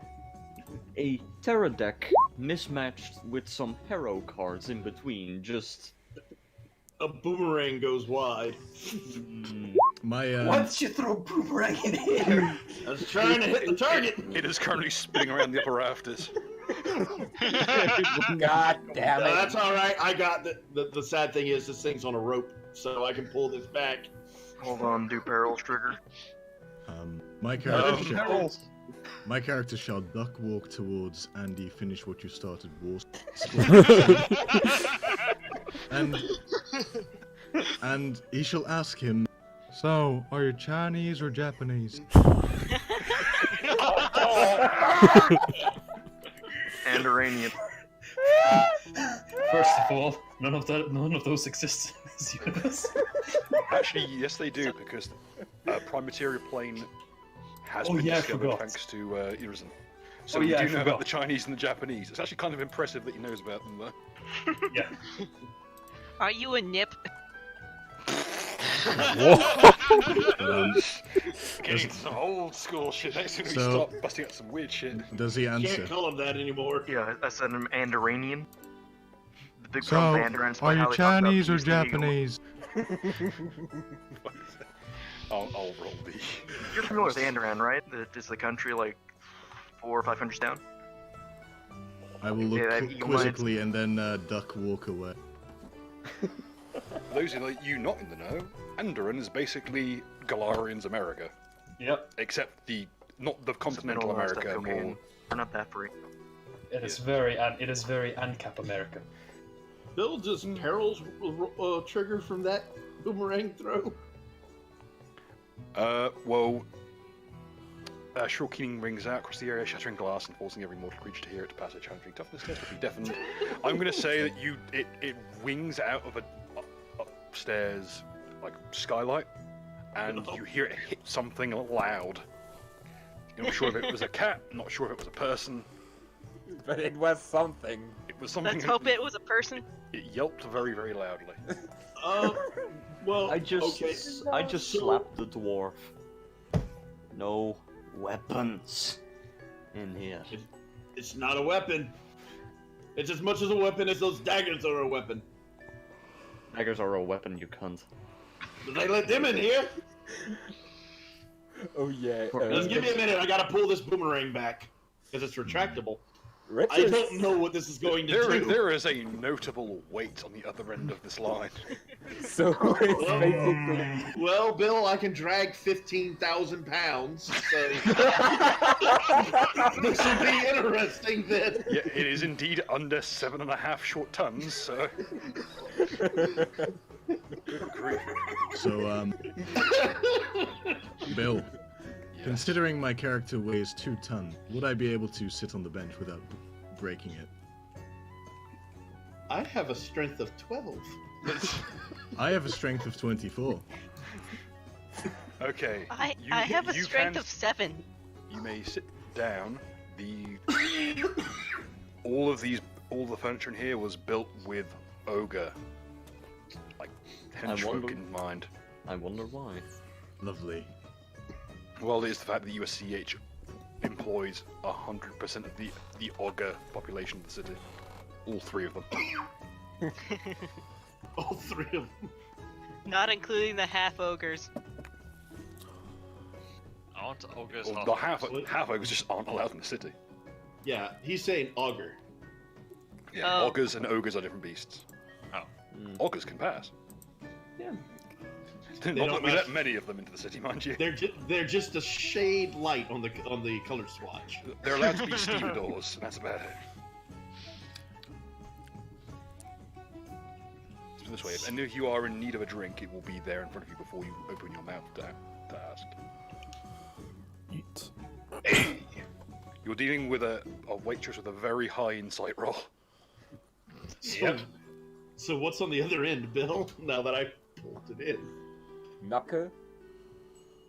a Terra deck mismatched with some hero cards in between. Just A boomerang goes wide. My Once you throw boomerang in here! I was trying to hit the target. It is currently spinning around the upper rafters. God damn it. That's all right. I got the sad thing is this thing's on a rope. so I can pull this back. Hold on, do perils trigger. My character shall duck walk towards Andy, finish what you started, war and he shall ask him, so, are you Chinese or Japanese? And Iranian. First of all, none of those exist in this universe. Actually, yes, they do, because Prime Material Plane has Oh, been yeah, I discovered forgot. thanks to Irison. So Oh, we yeah, I do know about forgot. the Chinese and the Japanese. It's actually kind of impressive that he knows about them, though. Yeah. Are you a nip? Getting some old school shit. Next thing we So- start busting out some weird shit. Does he answer? Can't call him that anymore. Yeah, I said him and Iranian. The So, Mandarins by are how you they talk about Chinese or peace and eagle. Japanese? I'll roll the. You're familiar with Andoran, right? It's the country like 400 or 500 down. I will look Yeah, you might- quizzically and then duck walk away. For those of you not in the know, Andoran is basically Galarian's America, Yep. except not the continental Middle West America, cocaine. more. We're not that free. It is very ANCAP America. Bill, does perils trigger from that boomerang throw? Short keening rings out across the area, shattering glass and forcing every mortal creature to hear it to pass a challenging toughness test will be deafened. I'm going to say that it wings out of a upstairs like skylight, and you hear it hit something loud. You're not sure if it was a cat, not sure if it was a person. But it was something. It was something. Let's hope it was a person. It yelped very, very loudly. Well, I just okay. slapped the dwarf. No weapons in here. It's not a weapon. It's as much as a weapon as those daggers are a weapon. Daggers are a weapon, you cunt. Did they let them in here? Oh yeah. Just give me a minute. I gotta pull this boomerang back because it's retractable. I Richard- don't know what this is going to do. There is a notable weight on the other end of this line. So it's basically. Well, Bill, I can drag 15,000 pounds, so this will be interesting then. Yeah, it is indeed under 7.5 short tons, so. Good grief. So, Bill, considering my character weighs 2 tons, would I be able to sit on the bench without breaking it? I have a strength of 12. I have a strength of 24. Okay. I you- have a you strength can- of 7. You may sit down. All the furniture in here was built with ogre, like henchfolk in mind. I wonder why. Lovely. Well, it is the fact that U.S.C.H. employs 100% of the ogre population of the city. All 3 of them. All 3 of them. Not including the half ogres. Aren't ogres Well, half the half ogres just aren't allowed in the city. Yeah, he's saying auger. Yeah, Oh. ogres and ogres are different beasts. Ogres can pass. Yeah. Not don't that we matter. let many of them into the city, mind you. They're just a shade light on the color swatch. They're allowed to be stevedores, and that's about it. So this way, and if you are in need of a drink, it will be there in front of you before you open your mouth to ask. Eat. You're dealing with a waitress with a very high insight roll. So what's on the other end, Bill? Now that I pulled it in. Knocker?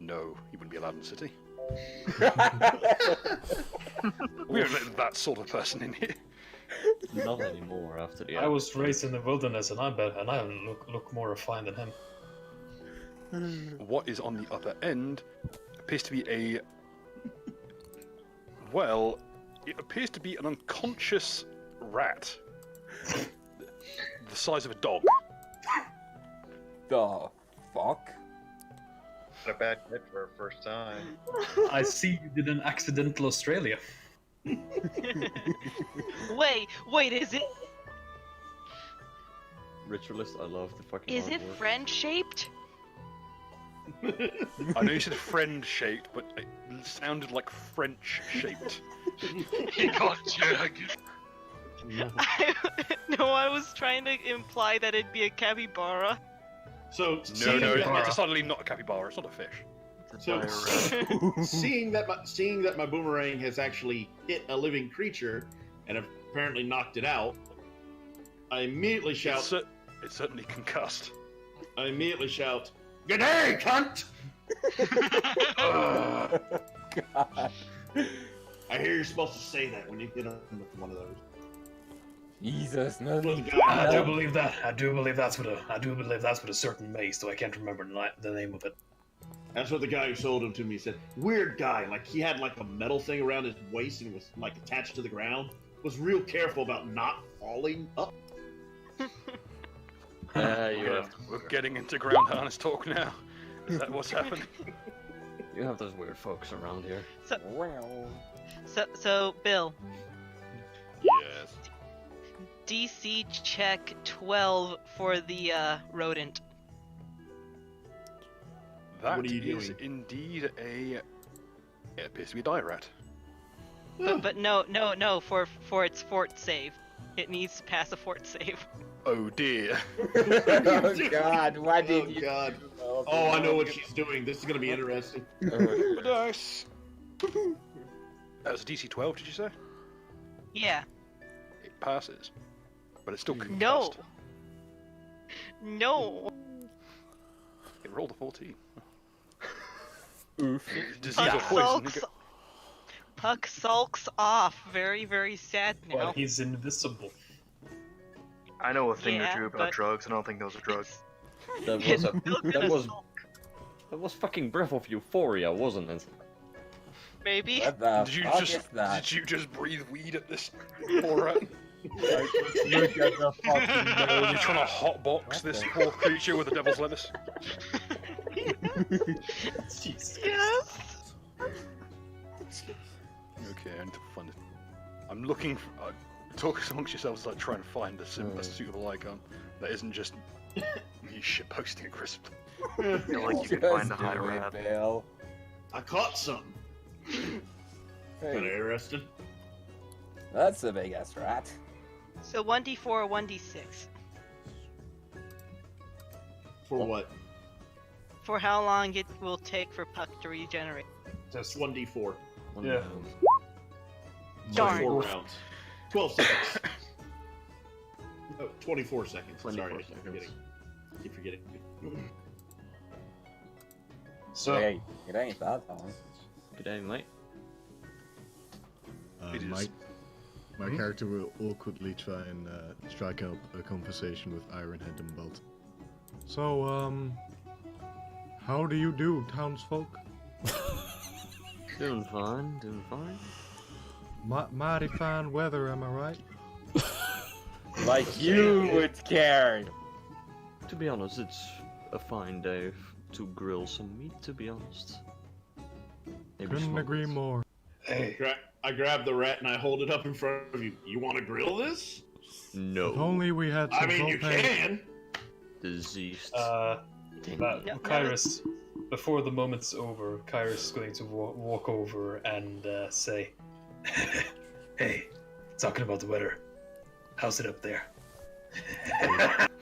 No, you wouldn't be allowed in the city. We don't let that sort of person in here. Not anymore after the. I was raised in the wilderness, and I look more refined than him. What is on the other end appears to be a... Well, it appears to be an unconscious rat. The size of a dog. The fuck? Not a bad hit for a first time. I see you did an accidental Australia. Wait, is it? Ritualist, I love the fucking Is it artwork. friend shaped? I know you said friend-shaped, but it sounded like French-shaped. He got jug. No, I was trying to imply that it'd be a capybara. So No, seeing no, that, it's suddenly not a capybara. It's not a fish. so seeing that my boomerang has actually hit a living creature and apparently knocked it out, I immediately shout. It's certainly concussed. I immediately shout, "G'day, cunt!" God. I hear you're supposed to say that when you hit him with one of those. Jesus, no. Well, the I guy- do believe that. I do believe that's with a certain mace, though I can't remember the name of it. That's what the guy who sold him to me said. Weird guy, like he had like a metal thing around his waist and was like attached to the ground. Was real careful about not falling up. We're getting into ground harness talk now. Is that what's happening? You have those weird folks around here. So Bill, Yes. DC check 12 for the rodent. That What are you is doing? indeed a. It appears to be a dire rat. But no, for its fort save. It needs to pass a fort save. Oh dear. Oh God, why did you? God. Oh, I know what she's doing. This is gonna be interesting. Dice. That was a DC 12, did you say? Yeah. It passes. But it's still concussed. No. No. It rolled a 14. Oof. Disease or Puck poison. sulks, Puck sulks off. Very, very sad now. Well, he's invisible. I know a thing or Yeah, two about but- drugs. I don't think those are drugs. That was It's a, still that gonna was sulk. that was fucking Breath of Euphoria, wasn't it? Maybe. What the Did you fuck just is that? did you just breathe weed at this poor rat? I just look at the fucking You're nose. trying to hotbox this poor creature with a devil's lettuce? Jesus. Yes. Okay, I need to find it. I'm looking for. Talk amongst yourselves as I try and find a suitable icon that isn't just you shit posting it, Chris. I feel like you could find a high Just do it, rat. Bill. I caught something. Kind of Hey, interesting. that's a big ass rat. So 1d4 or 1d6 For what? for how long it will take for Puck to regenerate. Just 1d4. One Yeah. round. Darn. 4 rounds. 12 seconds. Oh, 24 seconds. 24 Sorry, seconds. Keep forgetting. So, Hey, it ain't that long. Good day, mate. It is. My character will awkwardly try and strike up a conversation with Ironhead and Bolt. So, how do you do, townsfolk? Doing fine, doing fine. Mighty fine weather, am I right? Like you would care. To be honest, it's a fine day to grill some meat, to be honest. Maybe Couldn't smoke agree it. more. hey, I grab the rat and I hold it up in front of you. You want to grill this? No. If only we had some I mean, you propane. can. Diseased. but No, Kyrus, before the moment's over, Kyrus is going to walk over and say, "Hey, talking about the weather, how's it up there?"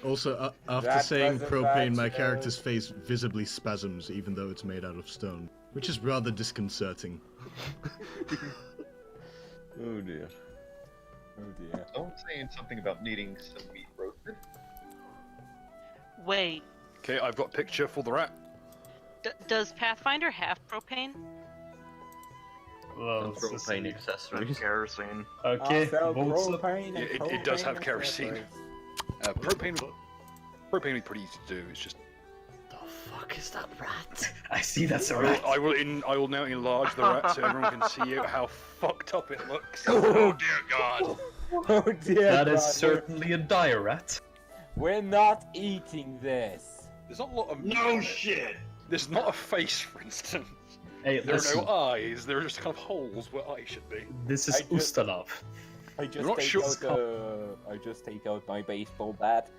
Also, after That saying was a propane, bad my joke. character's face visibly spasms, even though it's made out of stone, which is rather disconcerting. Oh dear. Oh dear. Someone saying something about needing some meat roasted. Wait, Okay, I've got a picture for the rat. does Pathfinder have propane? Well, And propane That's accessories. kerosene. okay, Also, bolts up. propane and It does have propane kerosene. accessories. Propane would be pretty easy to do. It's just The fuck is that rat? I see that's a I rat. will now enlarge the rat so everyone can see how fucked up it looks. Oh dear God. Oh dear. That is God. certainly a dire rat. We're not eating this. There's not a lot of No shit. There's not a face, for instance. Hey, There are listen, no eyes. There are just kind of holes where eyes should be. this is I just- Ustalov. I just not take sure- out I just take out my baseball bat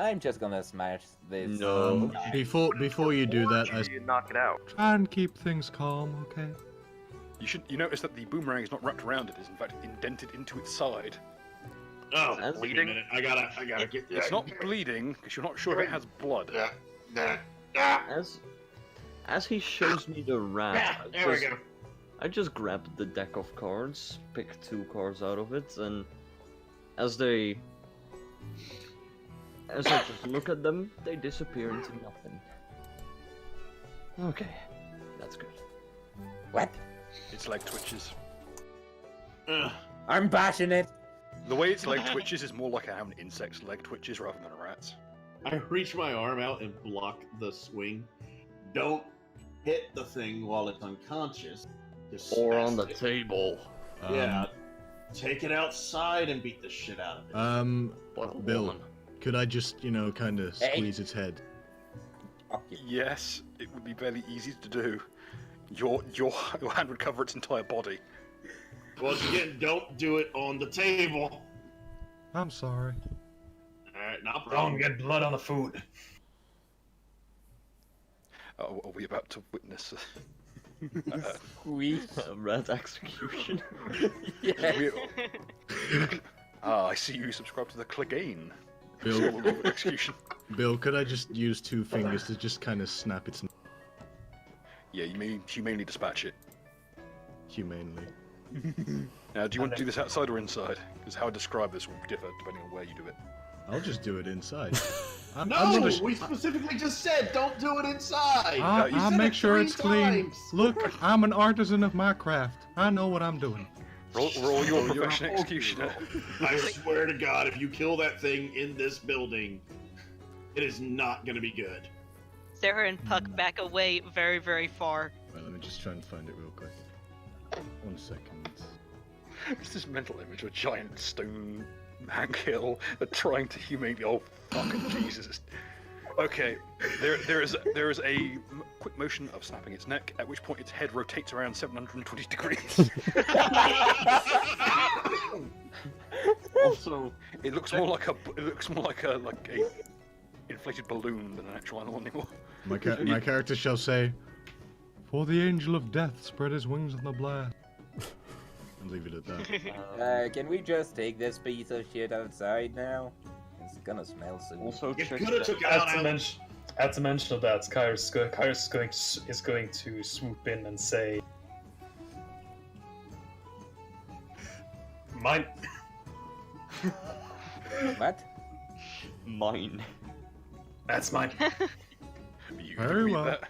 I'm just gonna smash this. No. Before you do that, I You knock it out. try and keep things calm, okay? You notice that the boomerang is not wrapped around it; is in fact indented into its side. Oh, That's wait a minute. I gotta get. It's not bleeding because you're not sure if it has blood. As he shows me the rat, There we go. I just grab the deck of cards, pick 2 cards out of it, and as I just look at them, they disappear into nothing. Okay, that's good. What? Its leg twitches. I'm bashing it. The way its leg twitches is more like how an insect's leg twitches rather than a rat's. I reach my arm out and block the swing. Don't hit the thing while it's unconscious. Just Or on smash the it. table. Yeah. Take it outside and beat the shit out of it. What a Bill, woman. could I just, kind of Hey. squeeze its head? Okay. Yes, it would be fairly easy to do. Your hand would cover its entire body. Once again, don't do it on the table. I'm sorry. Alright, no Don't problem. get blood on the food. Are we about to witness? Squeeze. Rat execution. Yes. I see you subscribe to the Clegane. Bill, Execution. Bill, could I just use 2 fingers to just kind of snap its neck Yeah, you may humanely dispatch it. humanely? Now, do you want to do this outside or inside? Because how I describe this will differ depending on where you do it. I'll just do it inside. I'm No, not a- we specifically just said don't do it inside. You I'll said make it sure 3 it's clean. times. Look, I'm an artisan of my craft. I know what I'm doing. Roll your profession executioner. I swear to God, if you kill that thing in this building, it is not going to be good. Sarah and Puck back away very, very far. Right, let me just try and find it real quick. 1 second. It's this mental image of a giant stone anthill trying to humanely. Oh, fucking Jesus. Okay, there is a quick motion of snapping its neck, at which point its head rotates around 720 degrees. Also, It looks more like a inflated balloon than an actual animal anymore. My character shall say, "For the angel of death spread his wings in the blast." And leave it at that. Can we just take this piece of shit outside now? It's gonna smell soon. also You check could have the- took it out. At the mention of that, Kyrus is going to swoop in and say, "Mine." What? mine. That's mine. You Very read well. that.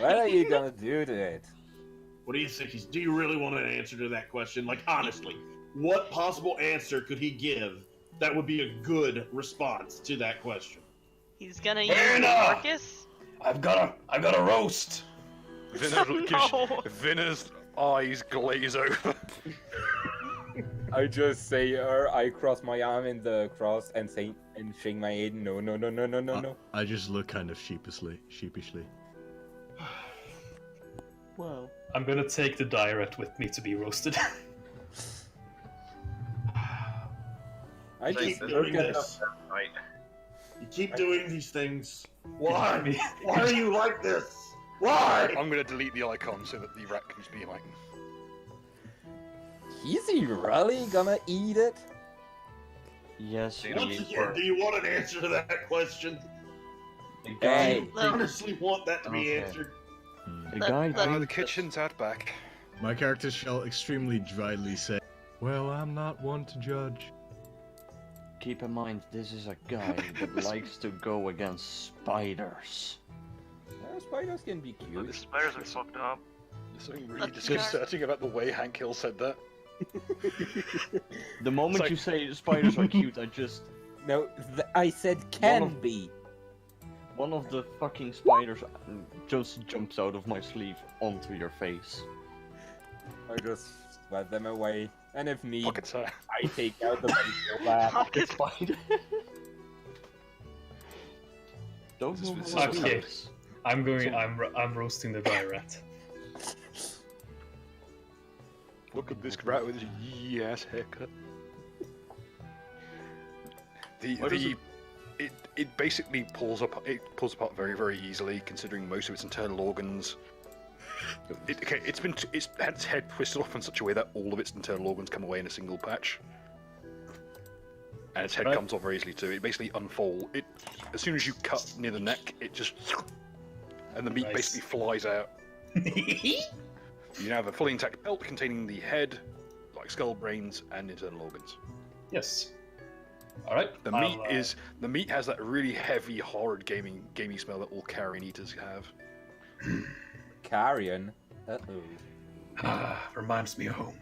What are you gonna do to it? What do you think? Do you really want an answer to that question? Like, honestly, what possible answer could he give that would be a good response to that question? He's gonna Fair use the enough. carcass. I've got a roast. Vinner's eyes glaze over. I just say, I cross my arm in the cross and say, and shake my head. No, no, no, no, no, no, no. I just look kind of sheepishly. Well, I'm gonna take the direct with me to be roasted. I Keep just doing look at this. Right. You keep doing these things. Why? Why are you like this? Why? I'm going to delete the icon so that the rat can just be like. Is he really gonna eat it? yes, Once again, do you want an answer to that question? Hey, I honestly want that to be Okay. answered. the guy Look, Oh, the thinks kitchen's out back. My character shall extremely dryly say, "Well, I'm not one to judge." Keep in mind, this is a guy that likes to go against spiders. Spiders can be The cute. spiders are fucked up. There's something really Let's disconcerting about the way Hank Hill said that. The moment It's like- you say spiders are cute, I just... No, I said can of- be. One of the fucking spiders just jumps out of my sleeve onto your face. I just let them away, and if need, Pocket side. I take out the baseball bat. Pocket- Spider. Don't This move is- away. Okay. I'm roasting the direct. Look at this rat with his yee-ass haircut. What is The it? it basically pulls apart very, very easily, considering most of its internal organs. It's had its head twisted off in such a way that all of its internal organs come away in a single patch, and its head comes off very easily too. It basically unfolds. As soon as you cut near the neck, it just and the meat basically flies out. You have a fully intact belt containing the head, like skull, brains, and internal organs. Yes. All right. The meat has that really heavy, horrid gamey smell that all carrion eaters have. Carrion? Reminds me of home.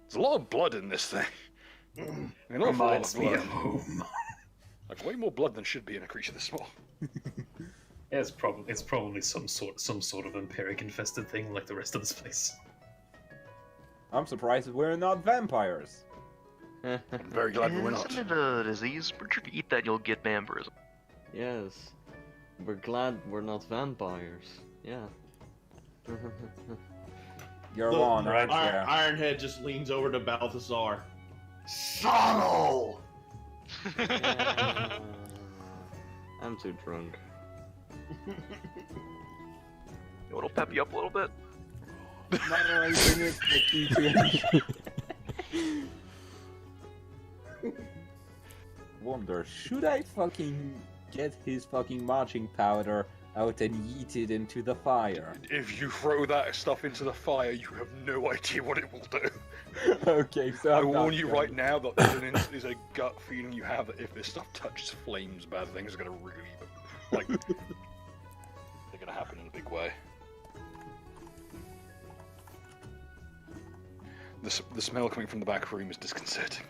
There's a lot of blood in this thing. Reminds me of home. Like way more blood than should be in a creature this small. Yeah, it's probably some sort of empiric infested thing like the rest of this place. I'm surprised we're not vampires. I'm very glad we're not. Isn't it a disease? But if you eat that, you'll get vampirism. Yes. We're glad we're not vampires. Yeah. You're on, right? Ironhead just leans over to Balthazar. Subtle! I'm too drunk. It'll pep you up a little bit. Wonder, should I fucking get his fucking marching powder out and yeet it into the fire? If you throw that stuff into the fire, you have no idea what it will do. Okay, so I warn you right now that there's a gut feeling you have that if this stuff touches flames, bad things are gonna really, like, they're gonna happen in a big way. The smell coming from the back room is disconcerting.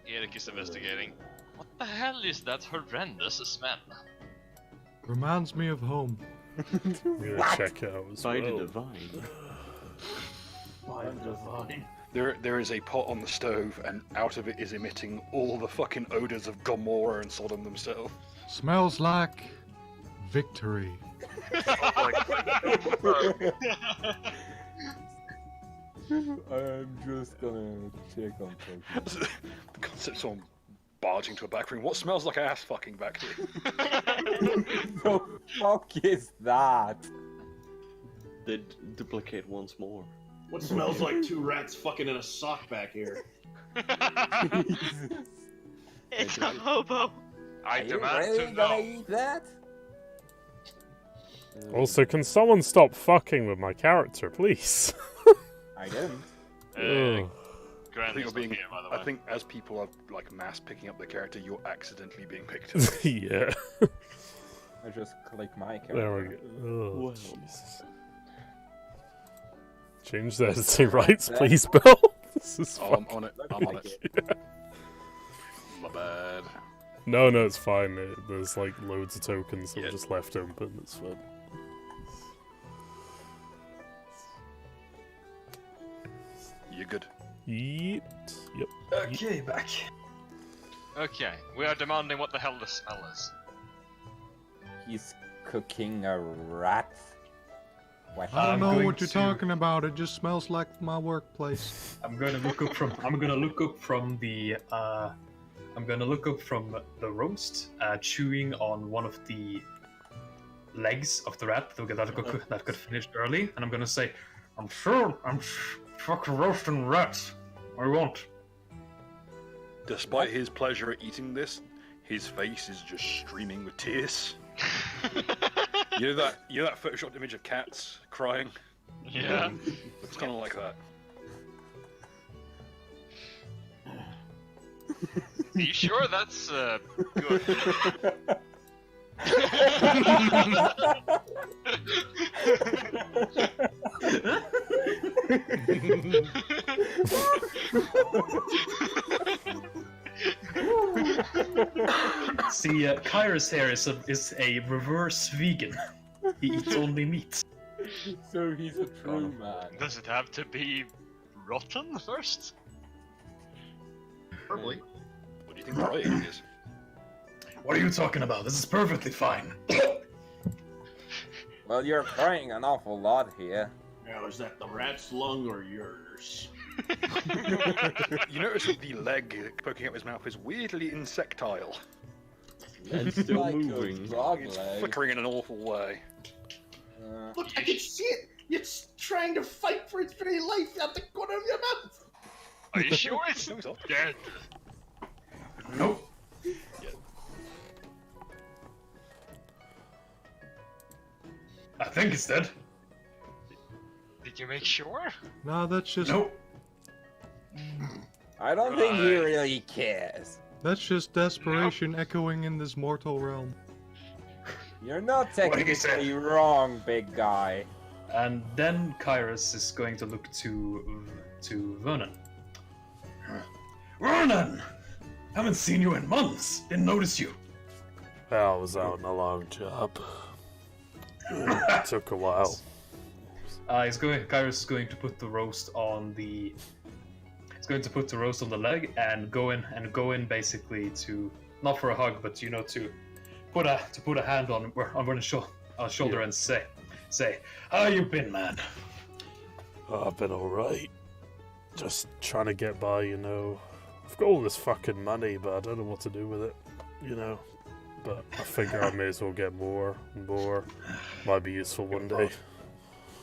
Eric is investigating. What the hell is that horrendous smell? Reminds me of home. I'm gonna check it out as By the well. divine. By the divine. There is a pot on the stove, and out of it is emitting all the fucking odors of Gomorrah and Sodom themselves. Smells like victory. I'm just gonna check on something. The concept of someone barging to a back room. What smells like ass fucking back here? The fuck is that? They duplicate once more. What smells like two rats fucking in a sock back here? It's a hobo. I Are you demand really to gonna know. eat that? Also, can someone stop fucking with my character, please? I didn't. Ugh. Grant is not here, by the way. I think as people are like mass picking up the character, you're accidentally being picked up. Yeah. I just click my character. There we go. Oh, Well. Jesus. Change the editing rights, please, Bill. This is Oh, I'm fucking... on it. I'm on it. My bad. No, it's fine. There's like loads of tokens that Yeah. were just left open. It's fine. You're good. Yeet. Yep. Okay, back. Okay, we are demanding what the hell the smell is. He's cooking a rat. What? I don't I'm know going what you're to- talking about. It just smells like my workplace. I'm gonna look up from the roast, chewing on one of the legs of the rat that got finished early, and I'm gonna say, I'm fucking roasting rats. I want. Despite his pleasure at eating this, his face is just streaming with tears. You know that photoshopped image of cats crying? Yeah. It's kind of like that. Are you sure that's good? See, Kairos here is a reverse vegan. He eats only meat. So he's a true man. Does it have to be rotten first? Probably. What do you think the rating is? What are you talking about? This is perfectly fine. Well, you're crying an awful lot here. Now, is that the rat's lung or yours? You notice that the leg poking out his mouth is weirdly insectile. And still Like a moving. dog It's leg. flickering in an awful way. Look, I can see it. It's trying to fight for its very life out the corner of your mouth. Are you sure it's No, it's not. dead? Nope. I think it's dead. Did you make sure? Nah, that's just Nope. I don't think he Right. really cares. that's just desperation echoing in this mortal realm. You're not What did he say? technically wrong, big guy. And then Kyrus is going to look to Vernon. Vernon! Haven't seen you in months. Didn't notice you. I was out on a long job. It took a while. Kyrus is going to put the roast on the. He's going to put the roast on the leg and go in basically to, not for a hug, but to put a hand on Vernon's shoulder and say, how you been, man? Oh, I've been alright. Just trying to get by, I've got all this fucking money, but I don't know what to do with it, But I figure I may as well get more and more. Might be useful one day.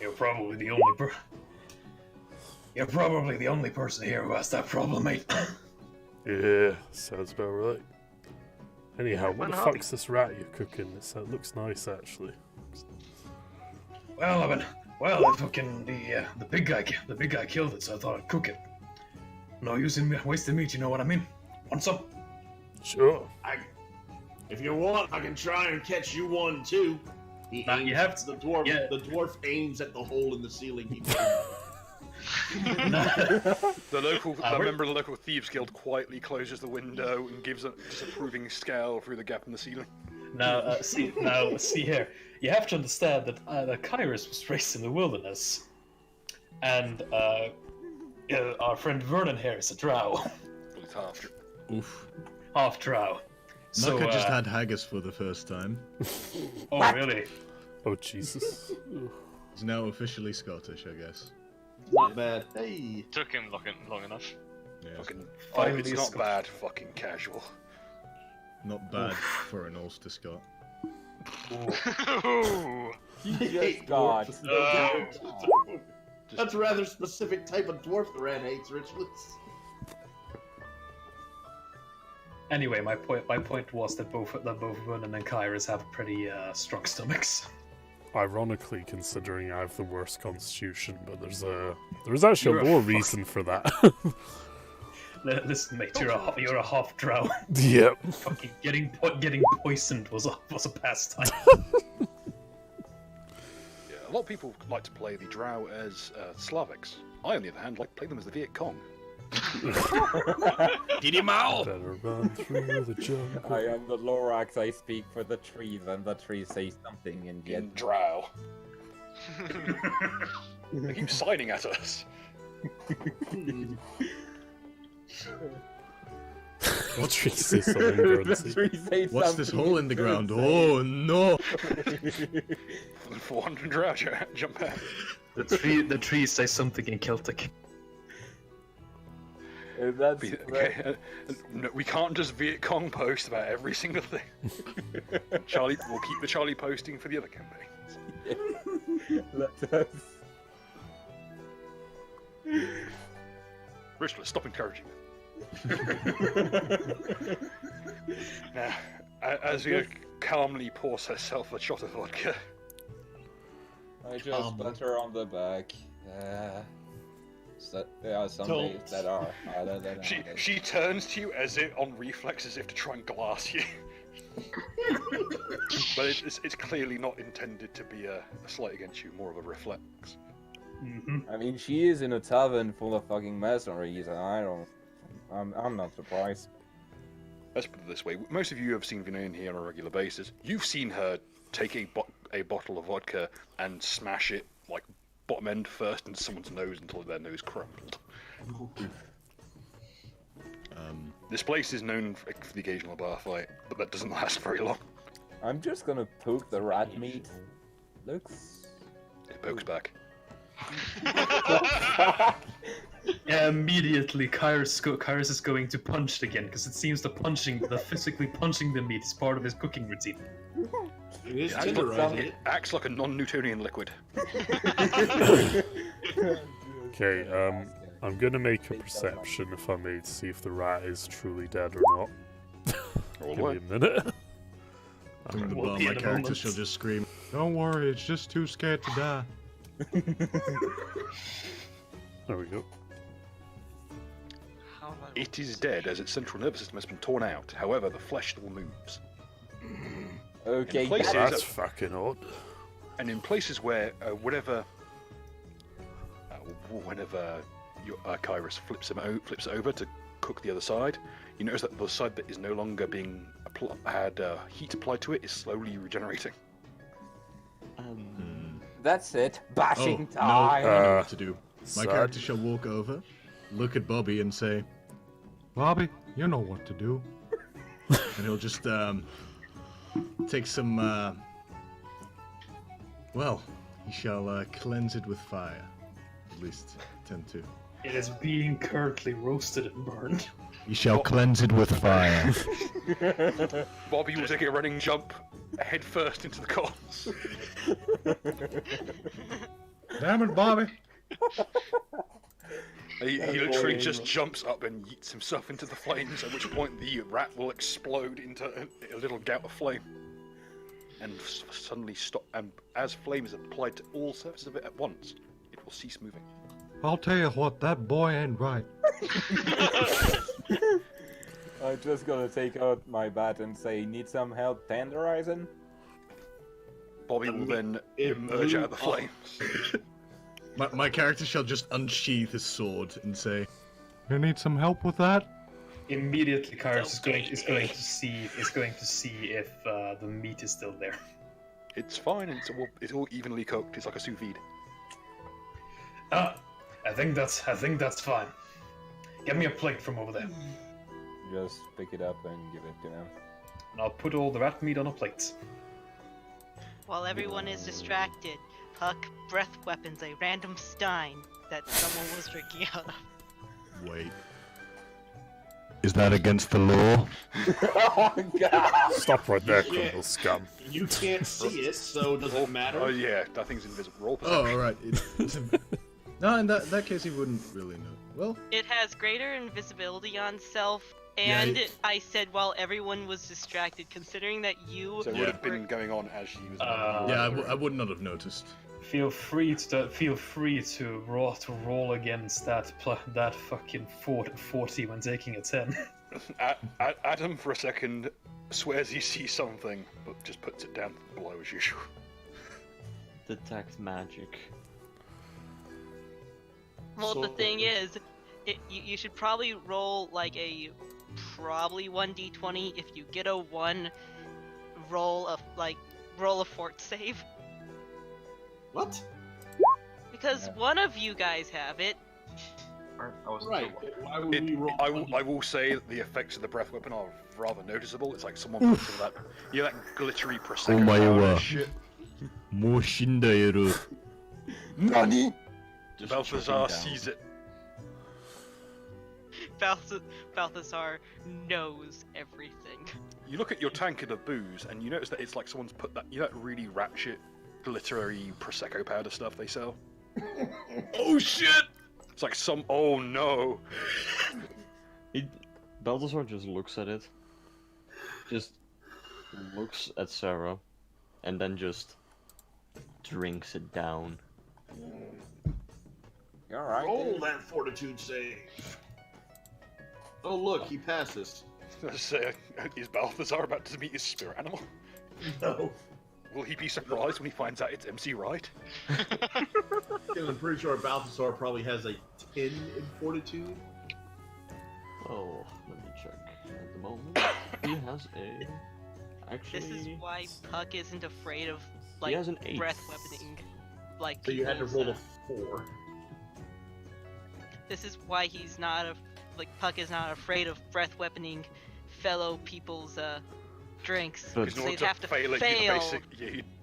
You're probably the only person here who has that problem, mate. Yeah, sounds about right. Anyhow, what Fun the hobby. fuck's this rat you're cooking? It looks nice, actually. Well, the big guy killed it, so I thought I'd cook it. No use in wasting meat, you know what I mean? Want some? Sure. If you want, I can try and catch you one too. He Nah, you have the dwarf. yeah. The dwarf aims at the hole in the ceiling. He A member of the local thieves guild quietly closes the window and gives a disapproving scowl through the gap in the ceiling. Now, see here. You have to understand that Kyrus was raised in the wilderness, and our friend Vernon here is a drow, Well, it's half. Oof. half drow. So, Nuka just had haggis for the first time. oh really? Oh, Jesus. He's now officially Scottish, I guess. Not bad. Hey. Took him long enough. Yeah. Fucking. Finally it's a not Scot- bad. Fucking casual. Not bad for an Ulster Scot. Ooh. He Hate just got. dwarfs. Oh. That's a rather specific type of dwarf the rat hates, Richless. Anyway, my point was that both Vernon and Kyrus have pretty strong stomachs. Ironically, considering I have the worst constitution, but there's actually You're a more fuck- reason for that. Listen, mate, you're a half drow. Yep. Fucking getting poisoned was a pastime. Yeah, a lot of people like to play the Drow as Slavics. I, on the other hand, like to play them as the Viet Cong. Get him out! Better run through the jungle. I am the Lorax, I speak for the trees, and the trees say something in yet. In Drow. They keep signing at us. What tree says something currency? The trees say What's this something hole in the in ground? currency. Oh no! 400 Drow jump out. The trees say something in Celtic. That's Okay, no, we can't just Viet Cong post about every single thing. Charlie, we'll keep the Charlie posting for the other campaigns. let us. Richard, stop encouraging them. Now, as we calmly pours herself a shot of vodka, I just pat her on the back. So there are some days Don't. that are harder than others. she turns to you as if on reflex, as if to try and glass you. But it's clearly not intended to be a slight against you, more of a reflex. Mm-hmm. I mean, she is in a tavern full of fucking mercenaries, and I'm not surprised. Let's put it this way: most of you have seen Vinay here on a regular basis. You've seen her take a bottle of vodka and smash it like bottom end first into someone's nose until their nose crumbled. This place is known for the occasional bar fight, but that doesn't last very long. I'm just gonna poke the rat meat. Looks. It pokes back. Immediately, Kyrus is going to punch again because it seems the physically punching the meat is part of his cooking routine. It is It tenderizing it it. acts like a non-Newtonian liquid. Okay, I'm gonna make a perception, if I may, to see if the rat is truly dead or not. Roll Give me away. a minute. From the We'll bar, be my in a character moment. shall just scream, "Don't worry, it's just too scared to die." There we go. How about It is dead as its central nervous system has been torn out. However, the flesh still moves. Okay, In places- Well, Is that's it- fucking odd. And in places where whenever your Kyrus flips it over to cook the other side, you notice that the side that is no longer being had heat applied to it is slowly regenerating. that's it. Oh, Bashing no, I time. know what to do. My Son. character shall walk over, look at Bobby, and say, "Bobby, you know what to do." And he'll just take some. Well, he shall cleanse it with fire. At least tend to. It is being currently roasted and burned. He shall cleanse it with fire. Bobby will take a running jump head first into the coals. Damn it, Bobby! He literally just jumps up and yeets himself into the flames, at which point the rat will explode into a little gout of flame. And suddenly stop, and as flame is applied to all surfaces of it at once, it will cease moving. I'll tell you what, that boy ain't right. I'm just gonna take out my bat and say, need some help tenderizing? Bobby will then it emerge out of the blew up. flames. My character shall just unsheath his sword and say, "You need some help with that?" Immediately, Kyrus is going to see if the meat is still there. It's fine, it's all evenly cooked, it's like a sous vide. I think that's fine. Get me a plate from over there, Just pick it up and give it to him. and I'll put all the rat meat on a plate. While everyone is distracted, Puck breath weapons a random stein that someone was drinking out of. Wait. Is that against the law? Oh god! Stop right there, Yeah. criminal scum. You can't see it, so does it matter? Oh yeah, that thing's invisible. Roll Oh, perception. alright. No, in that case he wouldn't really know. Well, It has greater invisibility on self, Yeah, and it- I said while everyone was distracted, considering that you So it would have been going on as she was. yeah, I would not have noticed. Feel free to roll against that fucking 40 when taking a 10. Adam, for a second, swears he sees something, but just puts it down below as usual. Detect magic. Well, the So- thing is, you should probably roll like a probably 1d20. If you get a 1, roll a fort save. What? Because one of you guys have it. I wasn't Right. sure. Why would we roll? I will say that the effects of the breath weapon are rather noticeable. It's like someone put some of that, that glittery prosecco powder shit. Nani? Just Balthazar choking down. sees it. Balthazar knows everything. You look at your tankard of booze, and you notice that it's like someone's put that, that really ratchet, glittery prosecco powder stuff they sell. Oh shit! It's like some. Oh no! Balthazar just looks at it, just looks at Sarah, and then just drinks it down. You alright? Roll that fortitude save. Oh look, he passes. Is Balthazar about to meet his spirit animal? No. Will he be surprised when he finds out it's MC Right? Because I'm pretty sure Balthazar probably has a 10 in fortitude. Oh, let me check. At the moment, he has a. Actually, This is why Puck isn't afraid of he like has an 8. breath weaponing. Like So you had to people's, roll a 4. This is why he's not Puck is not afraid of breath weaponing fellow people's drinks. But- Because in So order you'd to have to fail it, fail.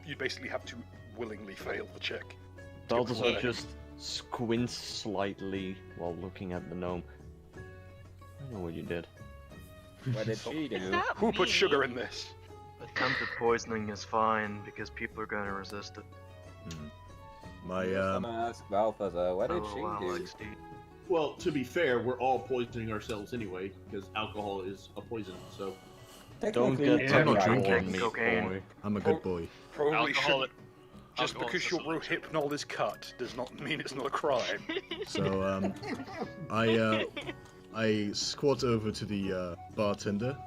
you'd basically have to willingly fail the check. Balthazar Correct. just squints slightly while looking at the gnome. I know what you did. What did she It's do? not Who put me. sugar in this? Attempted poisoning is fine because people are gonna resist it. My I'm gonna ask Balthazar, what did she LOL, do? XD. Well, to be fair, we're all poisoning ourselves anyway because alcohol is a poison. So Don't Technically, get I'm not technical drinking. on me, Cocaine. boy. I'm a good boy. Probably Alcohol. shouldn't. Just alcohol because is your a solution. rohypnol is cut does not mean it's not a crime. So I squat over to the bartender,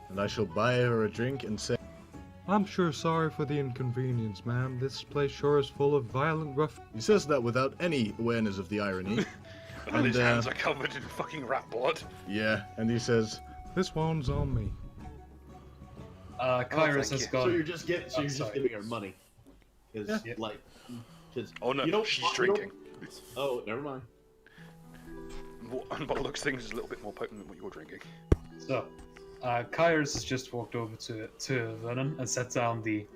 and I shall buy her a drink and say, "I'm sure sorry for the inconvenience, ma'am. This place sure is full of violent rough." He says that without any awareness of the irony. And his And, hands are covered in fucking rat blood. Yeah, and he says, "This one's on me." Kyrus thank has you. so gone. you're just I'm sorry. giving her money. Because Yeah. like, because Oh no, you don't, she's you don't- drinking. Oh, never mind. And by the looks of things, is a little bit more potent than what you're drinking. So, Kyrus has just walked over to Vernon and set down the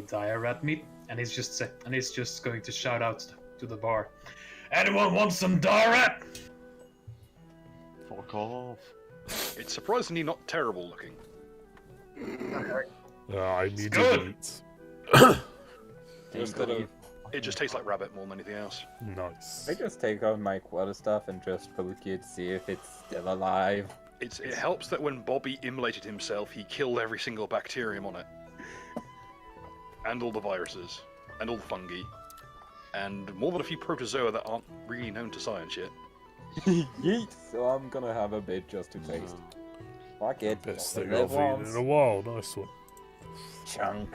dire rat meat, and he's just going to shout out to the bar, "Anyone want some dire rat?" Fuck off. It's surprisingly not terrible looking. I need good. to eat. Instead of, It just tastes like rabbit more than anything else. Nice. I just take out my quota stuff and just poke it, see if it's still alive. It helps that when Bobby immolated himself, he killed every single bacterium on it. And all the viruses. And all the fungi. And more than a few protozoa that aren't really known to science yet. Yeet! So I'm gonna have a bit just to taste. Fuck it. Best only thing I've live eaten once. in a while. Nice one. Chunk.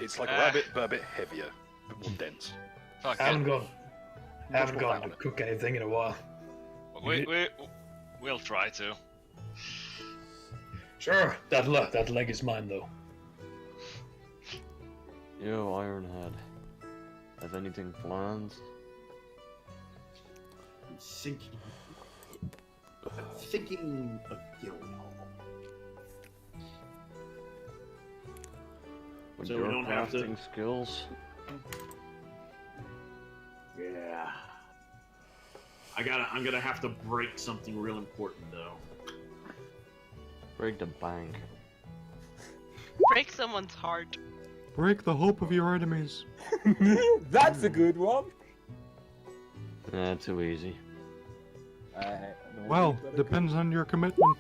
It's like rabbit, but a bit heavier. A bit more dense. Fuck Haven't it. gone. Haven't more gone fat to on cook anything in a while. We'll try to. Sure, that leg is mine though. Yo, Ironhead. Have anything planned? I'm thinking of Guildhall. With So we your don't have to- crafting skills? Yeah. I'm gonna have to break something real important though. Break the bank. Break someone's heart. Break the hope of your enemies. That's a good one. Too easy. Well, depends on your commitment.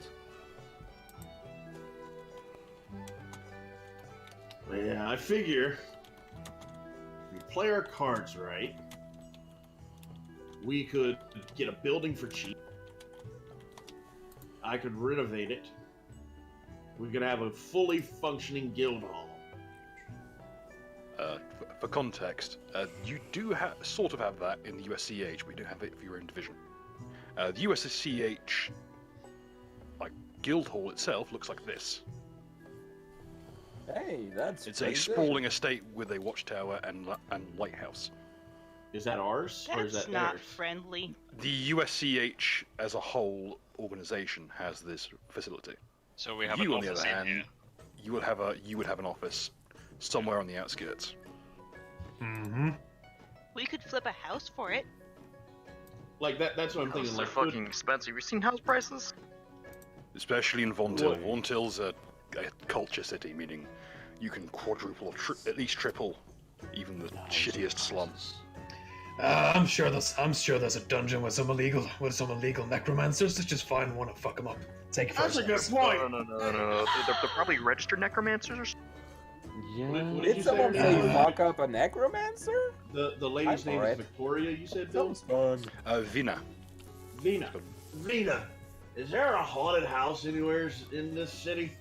Yeah, I figure if we play our cards right, we could get a building for cheap. I could renovate it. We could have a fully functioning guild hall. For context, you do sort of have that in the U.S.C.H. We don't have it for your own division. The U.S.C.H. like guild hall itself looks like this. Hey, that's It's a pretty good. sprawling estate with a watchtower and lighthouse. Is that ours, or is That's that not theirs? friendly. The U.S.C.H. as a whole organization has this facility. So we have You, an on the office other in hand, here. you would have an office somewhere on the outskirts. Mm-hmm. We could flip a house for it. Like that's what I'm thinking. Houses are Like, fucking expensive. You seen house prices? Especially in Vontil. What? Vontil's a culture city, meaning you can quadruple or at least triple even the shittiest slum. I'm sure there's a dungeon with some illegal necromancers. Let's just find one and fuck them up. Take it That's a first. good point. No. They're probably registered necromancers or something. Yeah. What Did you someone say? say fuck up a necromancer? The lady's I'm name for is it. Victoria. You said, Bill? Sounds fun. Vina. Vina. Vina, is there a haunted house anywhere in this city?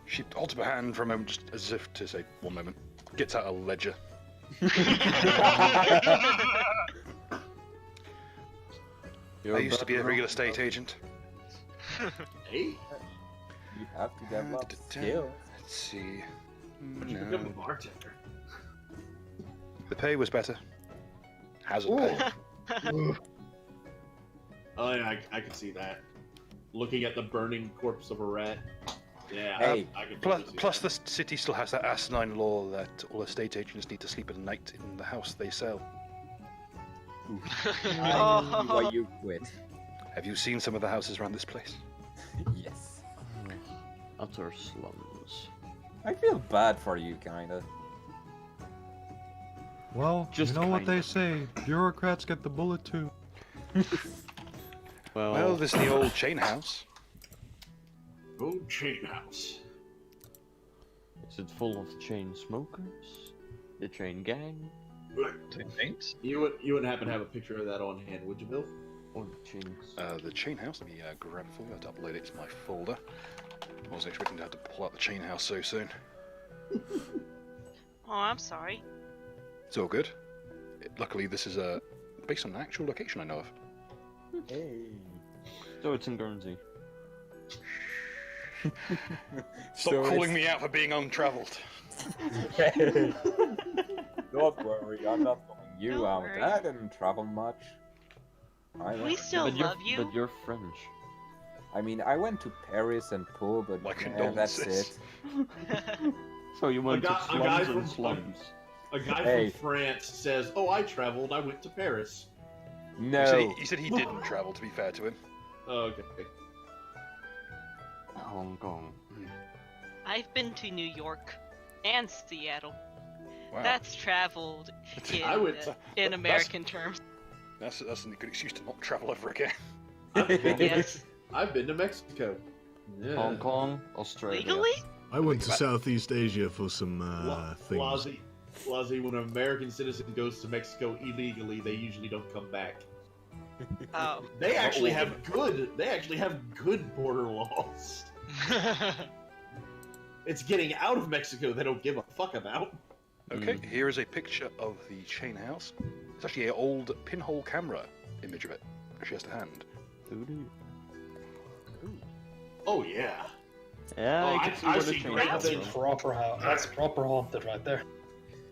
She holds up her hand for a moment, just as if to say, one moment. Gets out a ledger. I used to be a real estate agent. Hey, You have to develop skill. Let's see. but you become a bartender. The pay was better. Hazard pay. Oh yeah, I can see that. Looking at the burning corpse of a rat Yeah, Hey, I can Plus, totally see plus that. the city still has that asinine law that all estate agents need to sleep at night in the house they sell. I see why you quit. Have you seen some of the houses around this place? Yes. Utter slums. I feel bad for you, kinda. Well, Just you know what kinda. they say. Bureaucrats get the bullet too. Well, there's the old chain house. Old chain house. Is it full of chain smokers? The chain gang? Thanks. You wouldn't happen to have a picture of that on hand, would you, Bill? Or the chains? The chain house. Let me grab it for you. I have to upload it to my folder. I wasn't expecting to have to pull out the chain house so soon. Oh, I'm sorry. It's all good. Luckily, this is based on an actual location I know of. Hey. So it's in Guernsey. Stop calling me out for being untravelled. Don't worry, I'm not calling you Don't out. worry. I didn't travel much. We still but you're, love you. But you're French. I mean, I went to Paris and Pau, but My that's condolences. it. So you went to a guy slums and from- slums. A guy Hey. from France says, "Oh, I traveled. I went to Paris." No. He said he didn't travel, to be fair to him. Oh, okay. Hong Kong. I've been to New York and Seattle. Wow. That's traveled in, I would- in American terms. That's a good excuse to not travel ever again. Yes. I've been to Mexico. Yeah. Hong Kong, Australia. Legally? I went to Southeast Asia for some things. Lazi, when an American citizen goes to Mexico illegally, they usually don't come back. Oh. They actually have good border laws. It's getting out of Mexico they don't give a fuck about. Okay, here is a picture of the chain house. It's actually an old pinhole camera image of it. She has to hand. Oh yeah. Yeah, Oh, I can see I where the see chain great comes things. from. That's proper haunted right there.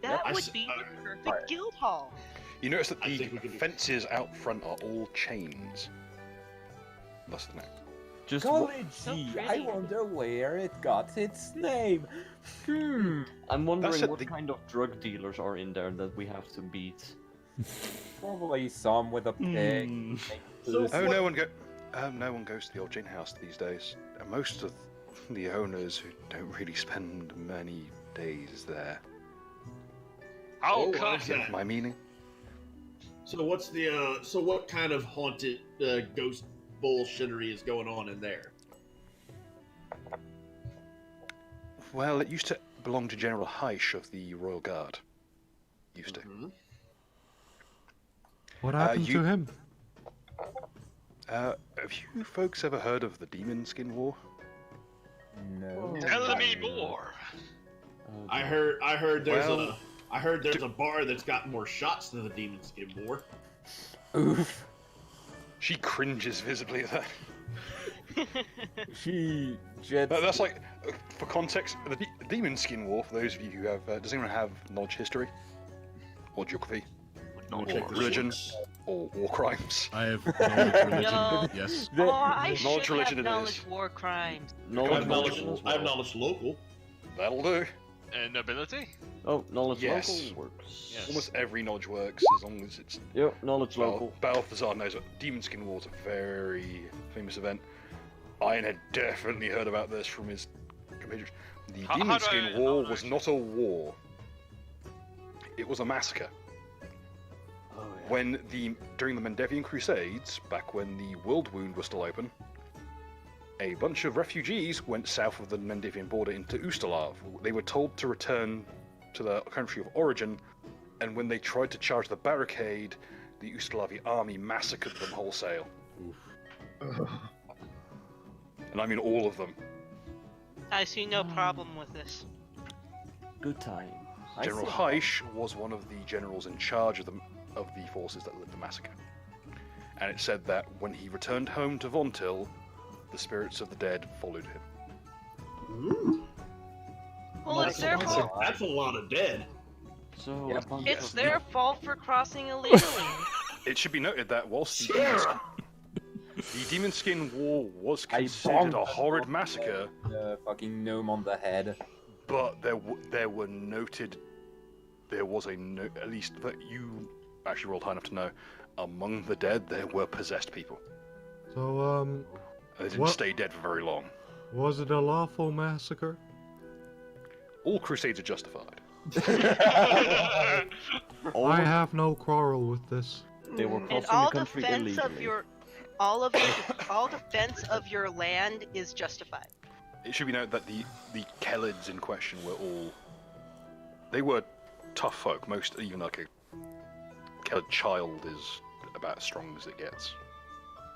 That I would s- be the perfect guild hall. You notice that I the think we can do- fences out front are all chains. Thus the name. Just Golly So gee, I pretty. wonder where it got its name. I'm wondering That's what the- kind of drug dealers are in there that we have to beat. Probably some with a pig. So- Oh, no one goes to the old chain house these days. And most of the owners who don't really spend many days there. How Oh, come? what's that? My meaning? So what's the so what kind of haunted ghost bullshittery is going on in there? Well, it used to belong to General Heish of the Royal Guard. Used to. Mhm. What happened you- to him? Have you folks ever heard of the Demon Skin War? No. Tell me more. I heard there's Well, a bar that's got more shots than the Demon Skin War. Oof. She cringes visibly at that. She just. That's like, for context, the Demon Skin War, for those of you who have, does anyone have knowledge history? Or geography? Let me check the Religion? source. Or war crimes? I have knowledge religion. No. Yes. Oh, I Knowledge should religion have it knowledge is. war crimes. I Knowledge have knowledge. religion as I have well. knowledge local. That'll do. Nobility? Oh, knowledge Yes. local works. Yes. Almost every knowledge works as long as it's. Yep, knowledge local. Balthazar knows it. Demon Skin War is a very famous event. Iron had definitely heard about this from his compatriots. The How Demon do I Skin know War that was actually? not a war. It was a massacre. Oh, yeah. When during the Mendevian Crusades, back when the World Wound was still open, a bunch of refugees went south of the Mendevian border into Ustalav. They were told to return to their country of origin, and when they tried to charge the barricade, the Ustalavi army massacred them wholesale. And I mean all of them. I see no problem with this. Good time. General Heish was one of the generals in charge of the forces that led the massacre. And it said that when he returned home to Vontil, the spirits of the dead followed him. Well, it's their fault. That's a lot of dead. So, Yeah, a bunch It's of their fault for crossing illegally. It should be noted that whilst the Sarah! The Demon Skin War was I considered a bonked horrid massacre, the fucking gnome on the head. but there were noted. There was at least that you actually rolled high enough to know. Among the dead, there were possessed people. So, And they didn't What? stay dead for very long. was it a lawful massacre? All crusades are justified. I have no quarrel with this. They were And crossing all the country defense of illegally. your, all defense of your land is justified. It should be noted that the Kellids in question they were tough folk. Most, even like a Kellid child is about as strong as it gets.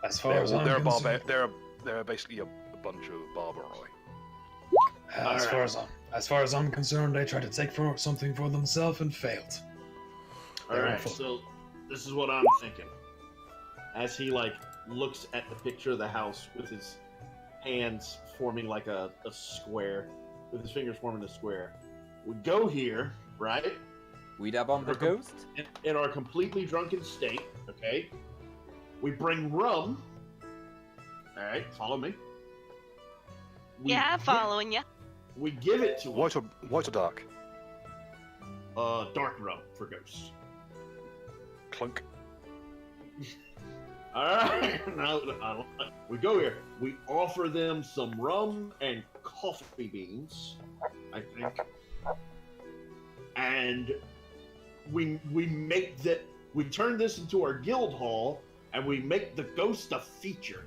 As far as I'm concerned, They're basically a bunch of barbaroi. as far as I'm concerned, they tried to take something for themselves and failed. Alright, so this is what I'm thinking. As he looks at the picture of the house with his hands forming like a square, with his fingers forming a square. We go here, right? We dab on the ghost? In our completely drunken state, okay? We bring rum. Alright, follow me. Yeah, I'm following you. We give it to him. White or dark? Dark rum for ghosts. Clunk. Alright, now we go here. We offer them some rum and coffee beans, I think. And we make that, we turn this into our guild hall, and we make the ghost a feature.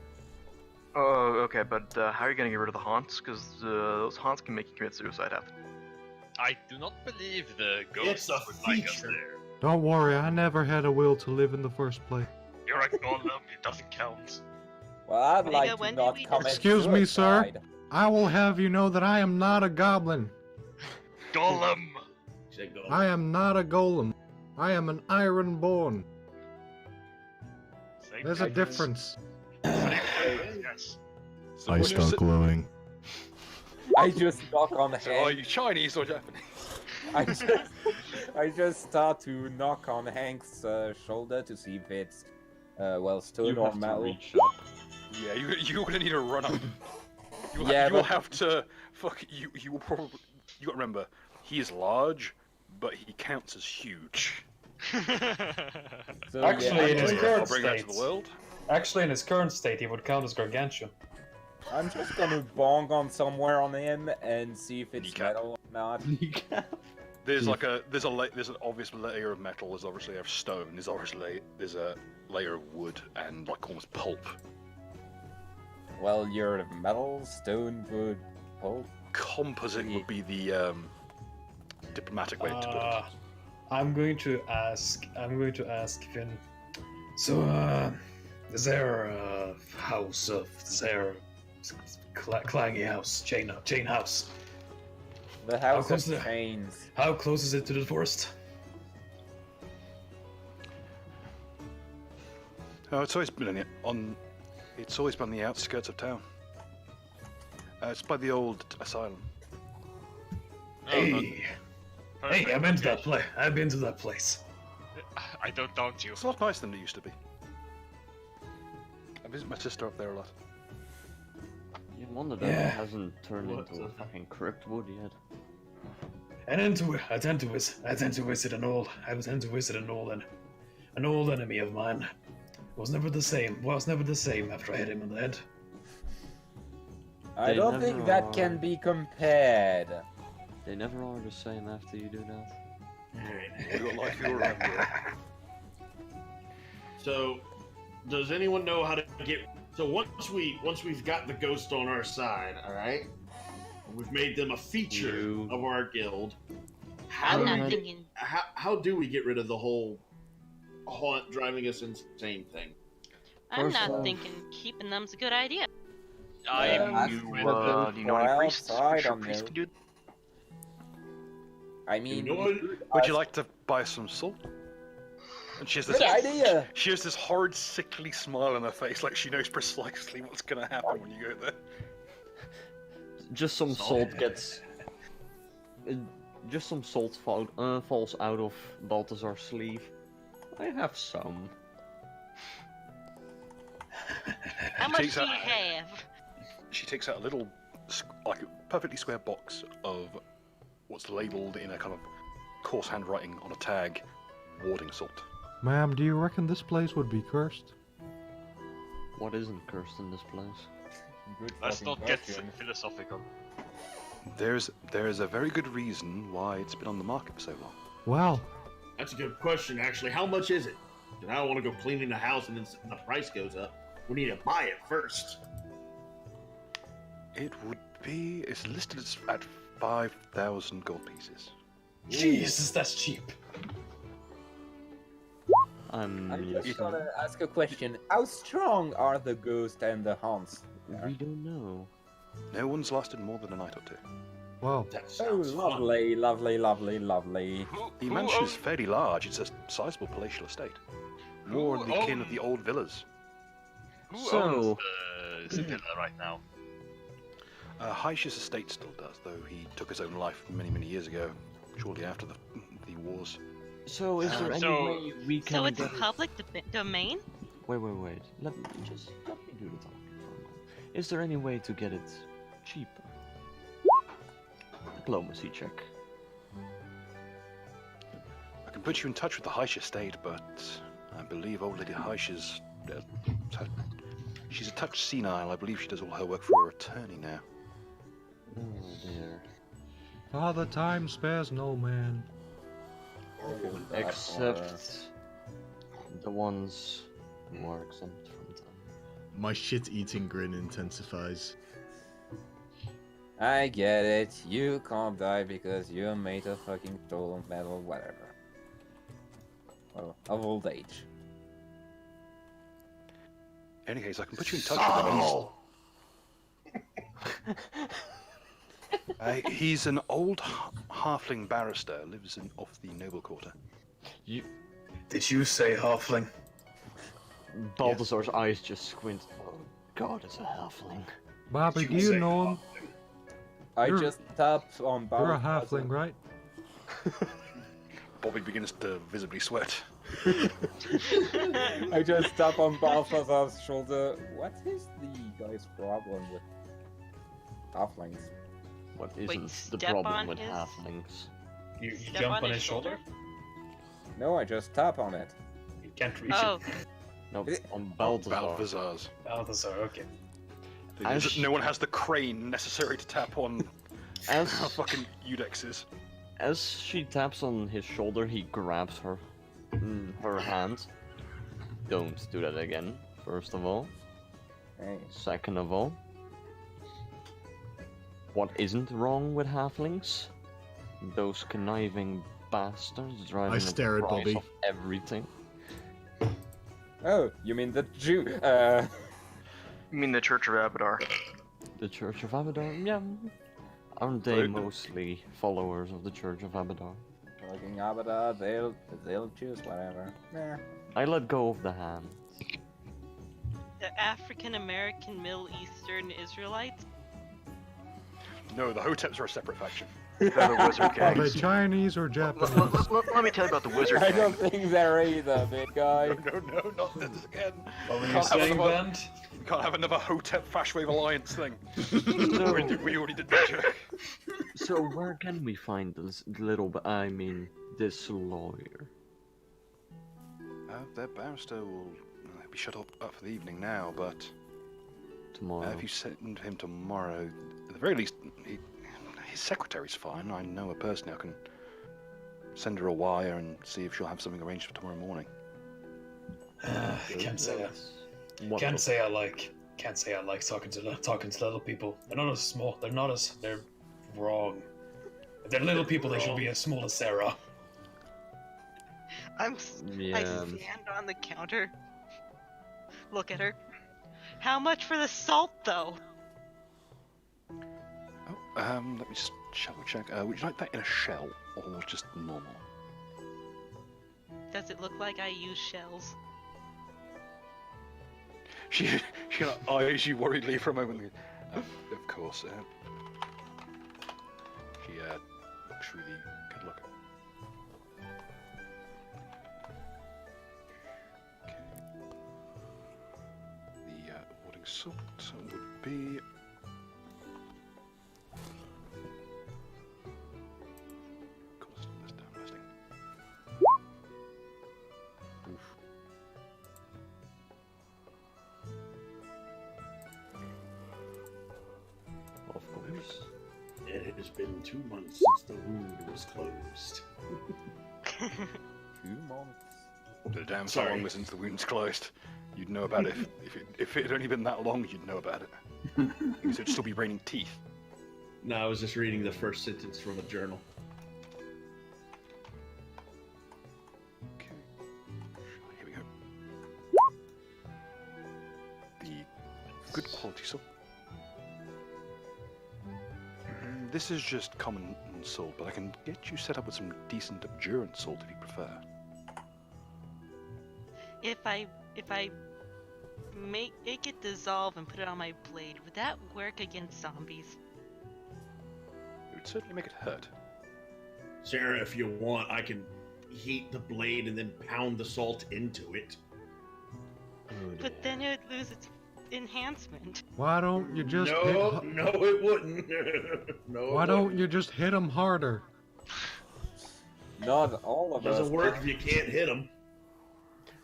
Oh, okay, but how are you gonna get rid of the haunts? Because those haunts can make you commit suicide after. I do not believe the It's ghosts a would like us feature. there. Don't worry, I never had a will to live in the first place. You're a golem, it doesn't count. Well, I'd Nigga, like to when did not we commit Excuse me, sir. suicide. I will have you know that I am not a goblin. Golem! He said go. I am not a golem. I am an ironborn. Same There's a thing. difference. Yes. So when you're glowing. I just knock on So are Hank. you Chinese or Japanese? I just start to knock on Hank's shoulder to see if it's stone You or have to metal. reach up. Yeah, you're gonna need to run up. You Yeah, will but- have to. You will probably. You gotta remember, he is large, but he counts as huge. So, Actually, in his I'll current bring that to state, the world. actually in his current state, he would count as gargantuan. I'm just gonna bong on somewhere on him and see if it's Kneecap. metal or not. There's an obvious layer of metal. There's obviously a stone. There's a layer of wood and almost pulp. Well, you're metal, stone, wood, pulp. Composite would be the diplomatic way to put it. I'm going to ask Finn. So, is there a house of? Is there clangy house, chain house? The house close of is it? chains. How close is it to the forest? Oh, it's always been It's always been on the outskirts of town. It's by the old asylum. Hey, I've been to that place. I've been to that place. I don't doubt you. It's a lot nicer than it used to be. I visit my sister up there a lot. You wonder that Yeah. it hasn't turned What into a the- fucking cryptwood yet. I tend to visit an old enemy of mine. Was never the same after I hit him on the head. I They don't think never that can are. be compared. They never are the same after you do that. You got life, you'll remember it. So, does anyone know how to get? So once we've got the ghost on our side, all right, we've made them a feature You- of our guild. How I'm do not we thinking. how do we get rid of the whole haunt driving us insane thing? I'm First not off- thinking keeping them's a good idea. Do you know any priests? I Sure don't priests know. can do it. I mean, You know what? Would you like to buy some salt? And she has this. Good idea. She has this horrid, sickly smile on her face, like she knows precisely what's gonna happen when you go there. Just some salt gets. Just some salt falls out of Balthazar's sleeve. I have some. much takes do out- you have? She takes out a little, like, perfectly square box of what's labelled in a kind of coarse handwriting on a tag, warding salt. Ma'am, do you reckon this place would be cursed? What isn't cursed in this place? Good Let's fucking not get question. philosophical. There's a very good reason why it's been on the market for so long. Well, That's a good question, actually. How much is it? 'Cause I don't want to go cleaning the house and then the price goes up. We need to buy it first. It would be. It's listed at 5,000 gold pieces. Jesus, that's cheap. I'm just listening. gonna ask a question. How strong are the ghosts and the haunts? We don't know. No one's lasted more than a night or two. well, That Oh, sounds fun. lovely, lovely, lovely, lovely. The mansion is fairly large. It's a sizable palatial estate. More in the kin of the old villas. Who So- owns the villa right now? Heish's estate still does, though he took his own life many, many years ago, shortly after the wars. So, is there any So- way we can So it's get it- public domain? Wait. Let me do the talking for a moment. Is there any way to get it cheaper? Diplomacy check. I can put you in touch with the Heish estate, but I believe old Lady Heish is... she's a touch senile. I believe she does all her work for her attorney now. Oh dear. Father Time spares no man. Except the ones who are exempt from time. My shit-eating grin intensifies. I get it. You can't die because you're made of fucking stolen metal, whatever. Well, of old age. In any case, I can put you in touch with him. He's an old halfling barrister, lives off the noble quarter. Did you say halfling? Balthazar's eyes just squint. Oh god, it's a halfling. Bobby, Did do you you say know him? I You're- just tap on You're a Balthazar. halfling, right? Bobby begins to visibly sweat. I just tap on Balthazar's shoulder. What is the guy's problem with halflings? What Wait, isn't the step problem on with his- halflings? You Step jump on on his his shoulder? No, I just tap on it. You can't reach Oh, it. No, on Balthazar. Balthazar. Balthazar's. Balthazar, okay. As- No one has the crane necessary to tap on As fucking Udexes. as she taps on his shoulder, he grabs her hand. Don't do that again. First of all. Hey. Second of all, what isn't wrong with halflings? Those conniving bastards driving up stare the at price Bobby. of everything. Oh, you mean the Jew? You mean the Church of Abadar? The Church of Abadar? Yeah. Aren't they mostly followers of the Church of Abadar? Fucking Abada, they'll choose whatever. Nah. I let go of the hand. the African American Middle Eastern Israelites? No, the Hoteps are a separate faction. They're the wizard Are they gangs. Chinese or Japanese? Let me tell you about the wizard I gang. don't think they're either, big guy. No, not this again. What were you Can't have saying, another- Band? We can't have another Hotep Fashwave Alliance thing. So, we already did that joke. so where can we find this this lawyer? Their barrister will be shut up for the evening now, but Tomorrow. if you send him tomorrow, at the very least, his secretary's fine. I know her personally. I can send her a wire and see if she'll have something arranged for tomorrow morning. Can't say it. What Can't the- say I like talking to little people. They're not as small. They're wrong. If they're little people, they should be as small as Sarah. I Yeah. stand on the counter. Look at her. How much for the salt, though? Oh, let me just double check. Would you like that in a shell or just normal? Does it look like I use shells? She kind of eyes you worriedly for a moment. Of course. She looks through the catalog. Okay. The warding salt would be. Constant downlisting. Oof. Of course. It has been 2 months since the wound was closed. 2 months. The damn so Sorry. long since the wound's closed. You'd know about it if it had only been that long. You'd know about it. Because it'd still be raining teeth. No, I was just reading the first sentence from a journal. Okay. Here we go. The good quality salt. This is just common salt, but I can get you set up with some decent endurance salt if you prefer. If I make it dissolve and put it on my blade, would that work against zombies? It would certainly make it hurt. Sarah, if you want, I can heat the blade and then pound the salt into it. But then it would lose its enhancement. Why don't you just hit... No, it wouldn't. No, Why it don't wouldn't. you just hit him harder? Not all of us. Doesn't work if you can't hit them.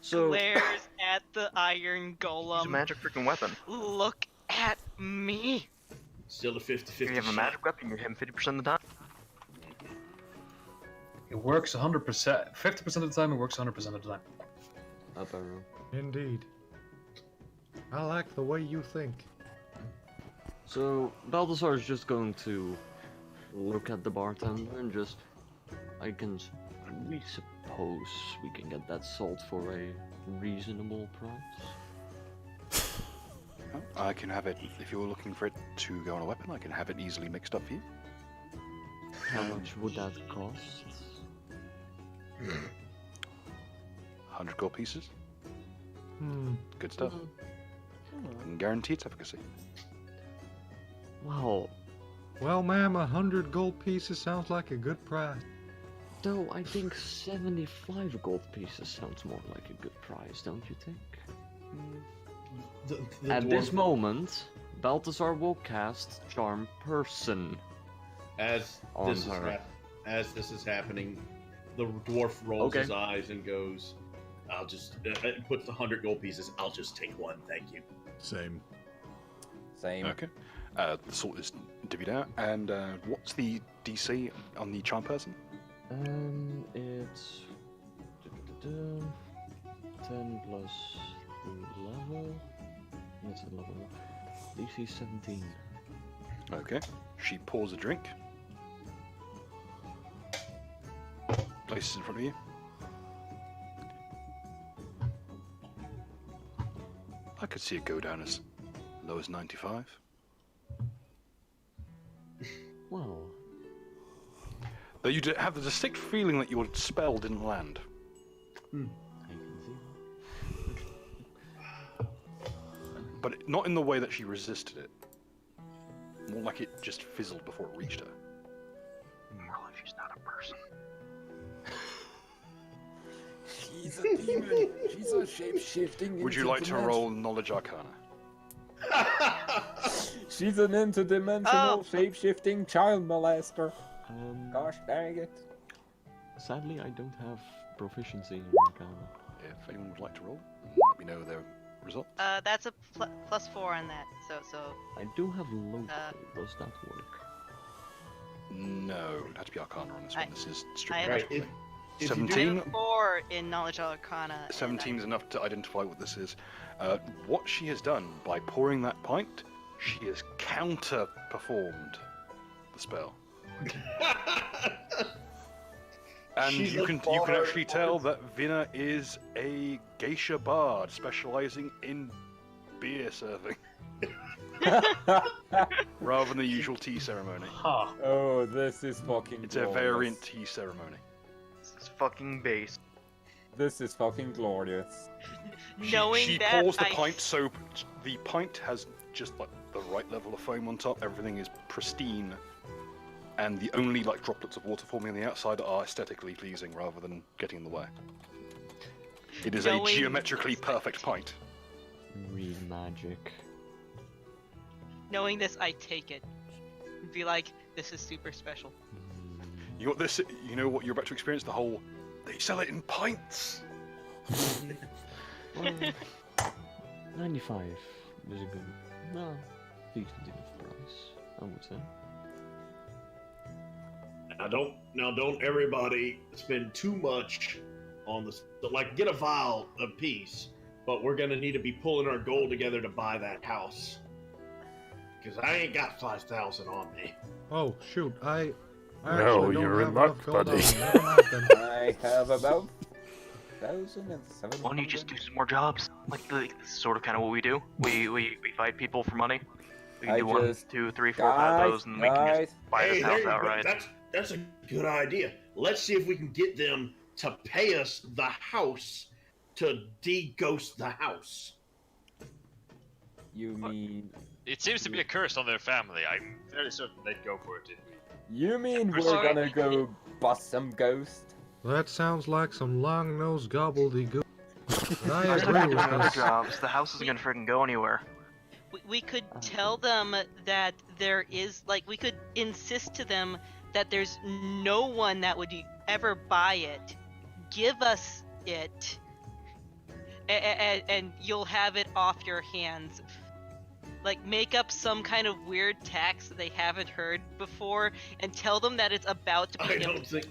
So, Glares at the iron It's a golem. magic freaking weapon. Look at me. Still a 50-50 If you have a shot. magic weapon, you hit him 50% of the time. It works 100%. 50% of the time, it works 100% of the time. up arrow. Indeed. I like the way you think. So, Balthazar is just going to look at the bartender and just... we suppose we can get that salt for a reasonable price. I can have it, if you're looking for it to go on a weapon, I can have it easily mixed up for you. How much would that cost? 100 gold pieces. Good stuff. I can guarantee its efficacy. Well, Well, ma'am, 100 gold pieces sounds like a good price. though I think 75 gold pieces sounds more like a good price, don't you think? The At this dwarf- moment, Balthazar will cast Charm Person. As on this is her. as this is happening, the dwarf rolls Okay. his eyes and goes, "I'll just puts the 100 gold pieces. I'll just take one, thank you." Same. Same. Okay. The salt is divvied out, and what's the DC on the charm person? It's 10 plus the level. What's the level? DC 17. Okay. She pours a drink. Places in front of you. I could see it go down as low as 95. Well, Though you have the distinct feeling that your spell didn't land. I can see that. But not in the way that she resisted it. More like it just fizzled before it reached her. More like she's not a person. She's a demon. She's a shape-shifting. Would you like to roll Knowledge Arcana? She's an interdimensional shape-shifting child molester. Gosh dang it. Sadly, I don't have proficiency in Arcana. If anyone would like to roll, let me know their result. That's a +4 on that. So I do have local. Does that work? No, it had to be Arcana on this one. This is I strictly have Right. magical. If you do- 17. 4 in Knowledge Arcana. and 17 is enough to identify what this is. What she has done by pouring that pint, she has counter-performed the spell. And She's you a can bard. actually tell that Vina is a geisha bard specializing in beer serving rather than the usual tea ceremony. Huh. Oh, this is fucking It's a glorious. variant tea ceremony. This is fucking base. This is fucking glorious. Knowing she that, pours the I- pint so the pint has just like the right level of foam on top. Everything is pristine, and the only like droplets of water forming on the outside are aesthetically pleasing rather than getting in the way. It is a Knowing- geometrically perfect pint. Real magic. knowing this, I take it. And be like, this is super special. You got this. You know what you're about to experience. The whole. They sell it in pints. 95 is a good, well, decent enough price, I would say. Now don't everybody spend too much on this. Like, get a vial apiece, but we're gonna need to be pulling our gold together to buy that house. Because I ain't got 5,000 on me. Oh shoot, I No, actually don't you're have in enough luck, gold buddy. on me. Never mind then. I have about 1,700. Why don't you just do some more jobs? Like, this is sort of kind of what we do. We fight people for money. We can I do 1, just- 2, 3, 4, 5 of those, and we can just buy this there house you go. outright. That's a good idea. Let's see if we can get them to pay us the house to de-ghost the house. You mean It seems to be a curse on their family. I'm fairly certain they'd go for it if we. you mean we're Sorry. gonna go bust some ghost? That sounds like some long-nosed gobbledygook. But I Let's agree look with at other this. jobs. The house isn't gonna freaking go anywhere. We could tell them that there is, like, we could insist to them that there's no one that would ever buy it. Give us it, and you'll have it off your hands. Like, make up some kind of weird tax that they haven't heard before, and tell them that it's about to be.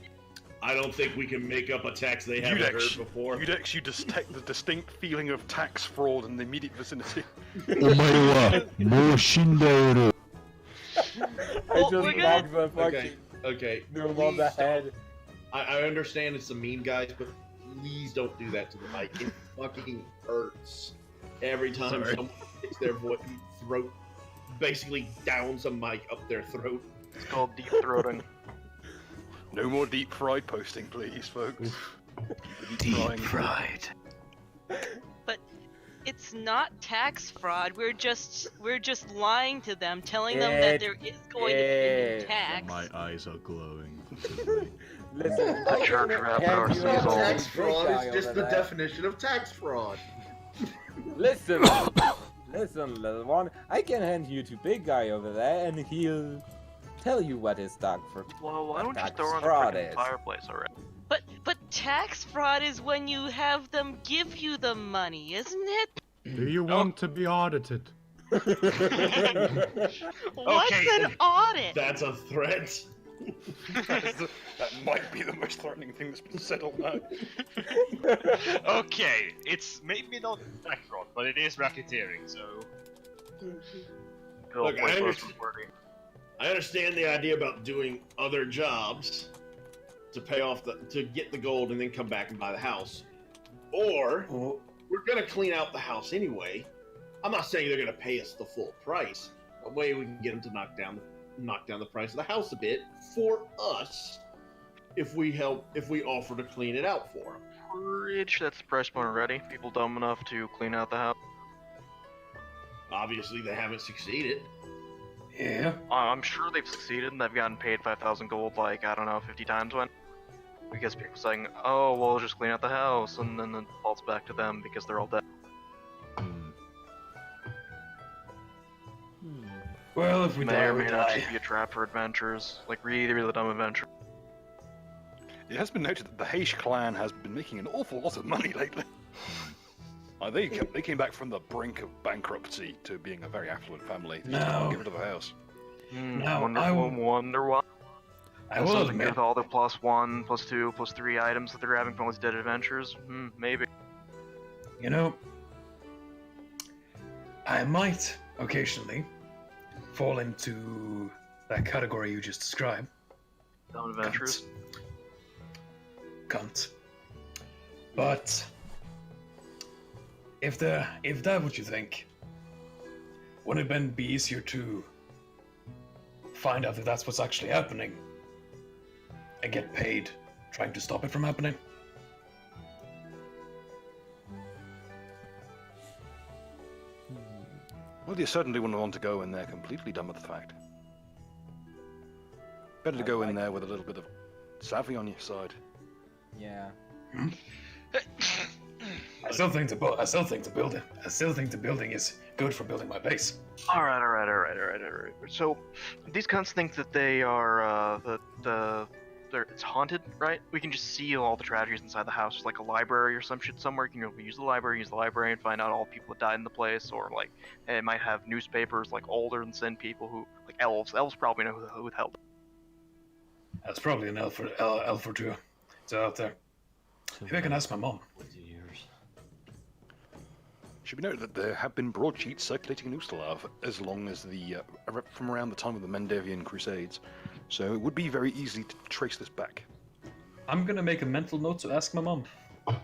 I don't think we can make up a tax they haven't heard before. Udex, you detect the distinct feeling of tax fraud in the immediate vicinity. I Well, just we're knocked the fucking Okay. gnome on the Please head. I understand it's the mean guys, but please don't do that to the mic. It fucking hurts every time Sorry. someone takes their throat, basically downs a mic up their throat. It's called deep throating. No more deep fried posting, please, folks. Deep frying. But it's not tax fraud. We're just lying to them, telling them that there is going to be a new tax. My eyes are glowing. Listen, The church rap hand you versus a Tax big fraud guy is just over the there. definition of tax fraud. Listen, listen, little one. I can hand you to big guy over there, and he'll tell you what his tax for. Well, why don't you tax throw her on the fraud freaking is. fireplace already? But tax fraud is when you have them give you the money, isn't it? Do you want to be audited? What's Okay. an audit? That's a threat. That might be the most threatening thing that's been said all night. Okay, it's maybe not tax fraud, but it is racketeering. So Look, I understand the idea about doing other jobs to pay off to get the gold and then come back and buy the house. Or we're gonna clean out the house anyway. I'm not saying they're gonna pay us the full price, but maybe we can get them to knock down the price of the house a bit for us if we offer to clean it out for them. Pretty sure that's the price point already. People dumb enough to clean out the house. Obviously, they haven't succeeded. Yeah. I'm sure they've succeeded and they've gotten paid 5,000 gold, like, I don't know, 50 times when. Because people saying, oh, well, just clean out the house, and then it falls back to them because they're all dead. Well, if we May die, or we may not die. just be a trap for adventures, like really dumb adventure. It has been noted that the H clan has been making an awful lot of money lately. They came back from the brink of bankruptcy to being a very affluent family. They just can't get rid of the house. Now, Wonder why. I will Something admit, with all the +1, +2, +3 items that they're grabbing from those dead adventures. Maybe. you know, I might occasionally fall into that category you just described. Dumb adventures. Cunt. But if that what you think, wouldn't it be easier to find out that that's what's actually happening and get paid trying to stop it from happening? Well, you certainly wouldn't want to go in there completely dumb at the fact. Better to go in there with a little bit of savvy on your side. Yeah. I still think the building is good for building my base. All right. So, these cunts think that they are it's haunted, right? We can just see all the tragedies inside the house, like a library or some shit somewhere. You can go use the library, and find out all the people that died in the place, or like it might have newspapers like older and send people who like elves. Elves probably know who the hell. That's probably an elf or two. It's out there. Maybe I can ask my mom. Should be noted that there have been broadsheets circulating in Ustalav as long as from around the time of the Mendevian Crusades, so it would be very easy to trace this back. I'm gonna make a mental note to ask my mom. I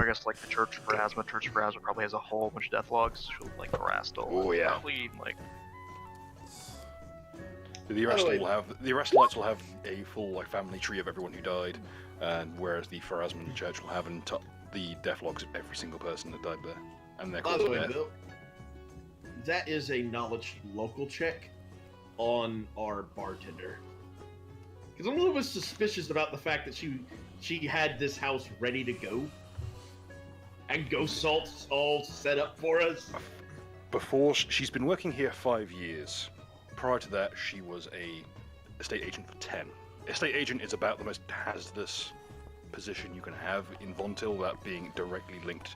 guess like the Church for Asthma probably has a whole bunch of death logs. She'll like Erastil. Oh yeah. Probably, like. The Erastolites will have a full like family tree of everyone who died, and whereas the Pharasman Church will have the death logs of every single person that died there, and their By cause the of way, death. Bill, that is a knowledge local check on our bartender. Because I'm a little bit suspicious about the fact that she had this house ready to go, and ghost salts all set up for us. Before she's been working here 5 years. Prior to that, she was a estate agent for 10. Estate agent is about the most hazardous position you can have in Vontil, that being directly linked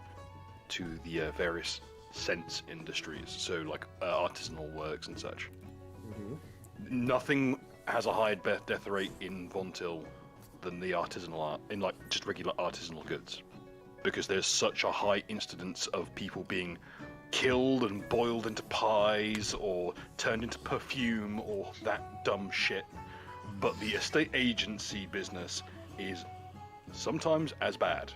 to the various sense industries, so like artisanal works and such. Mm-hmm. Nothing has a higher death rate in Vontil than the artisanal art, in like just regular artisanal goods, because there's such a high incidence of people being killed and boiled into pies or turned into perfume or that dumb shit. But the estate agency business is sometimes as bad.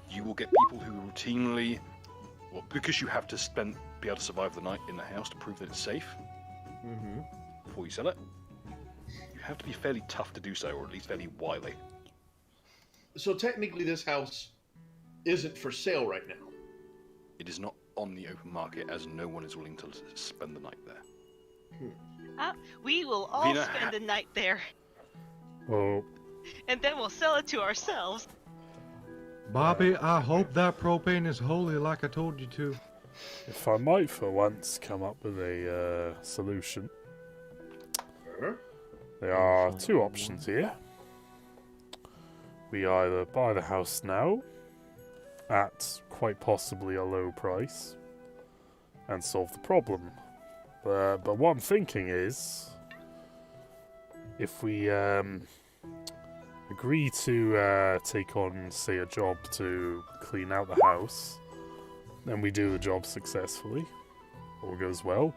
You will get people who routinely, well, because you have to be able to survive the night in the house to prove that it's safe before you sell it. You have to be fairly tough to do so, or at least fairly wily. So technically, this house isn't for sale right now. It is not on the open market, as no one is willing to spend the night there. We will all spend the night there, Well, and then we'll sell it to ourselves. Bobby, I hope that propane is holy like I told you to. if I might for once come up with a solution, there are two options here. We either buy the house now, at quite possibly a low price, and solve the problem. But what I'm thinking is, if we agree to take on, say, a job to clean out the house, then we do the job successfully, all goes well,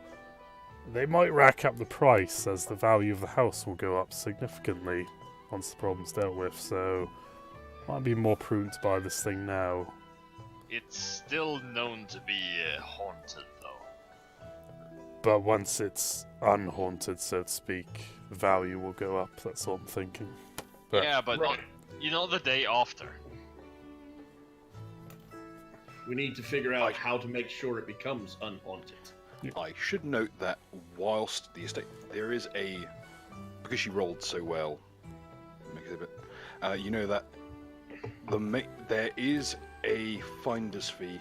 they might rack up the price, as the value of the house will go up significantly once the problem's dealt with, so might be more prudent to buy this thing now. It's still known to be haunted, though. But once it's unhaunted, so to speak, the value will go up, that's what I'm thinking. But Yeah, but Right. you know the day after. We need to figure out how to make sure it becomes unhaunted. I should note that whilst the estate, there is because you rolled so well, you know that there is a finder's fee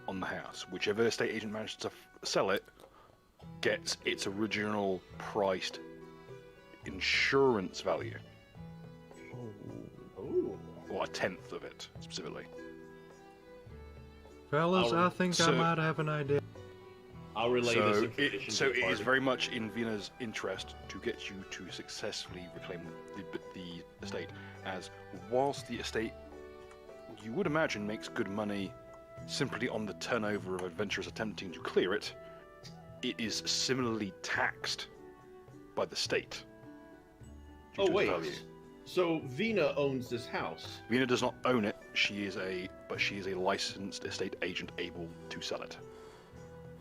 on the house. Whichever estate agent manages to sell it gets its original priced insurance value. Oh. Or a tenth of it, specifically. Fellas, I think I might have an idea. I'll relay this information. So to the it is party. very much in Vina's interest to get you to successfully reclaim the estate, as whilst the estate, you would imagine, makes good money simply on the turnover of adventurers attempting to clear it, it is similarly taxed by the state. due Oh to its wait. value. So Vina owns this house. Vina does not own it. She is a licensed estate agent able to sell it.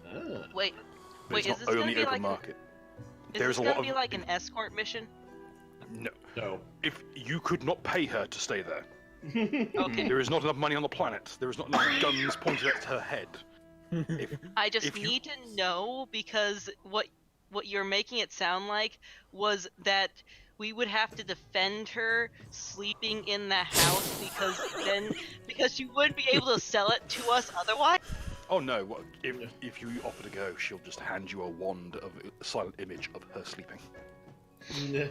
Ah. Wait, But it's is not this on gonna the be open like market. is There's this a lot gonna be of like an escort mission? no. No. If you could not pay her to stay there, Okay. there is not enough money on the planet. There is not enough guns pointed at her head. I just if you- need to know, because what you're making it sound like was that we would have to defend her sleeping in the house because she wouldn't be able to sell it to us otherwise. Oh no! What, if you offer to go, she'll just hand you a wand of a silent image of her sleeping. Wait,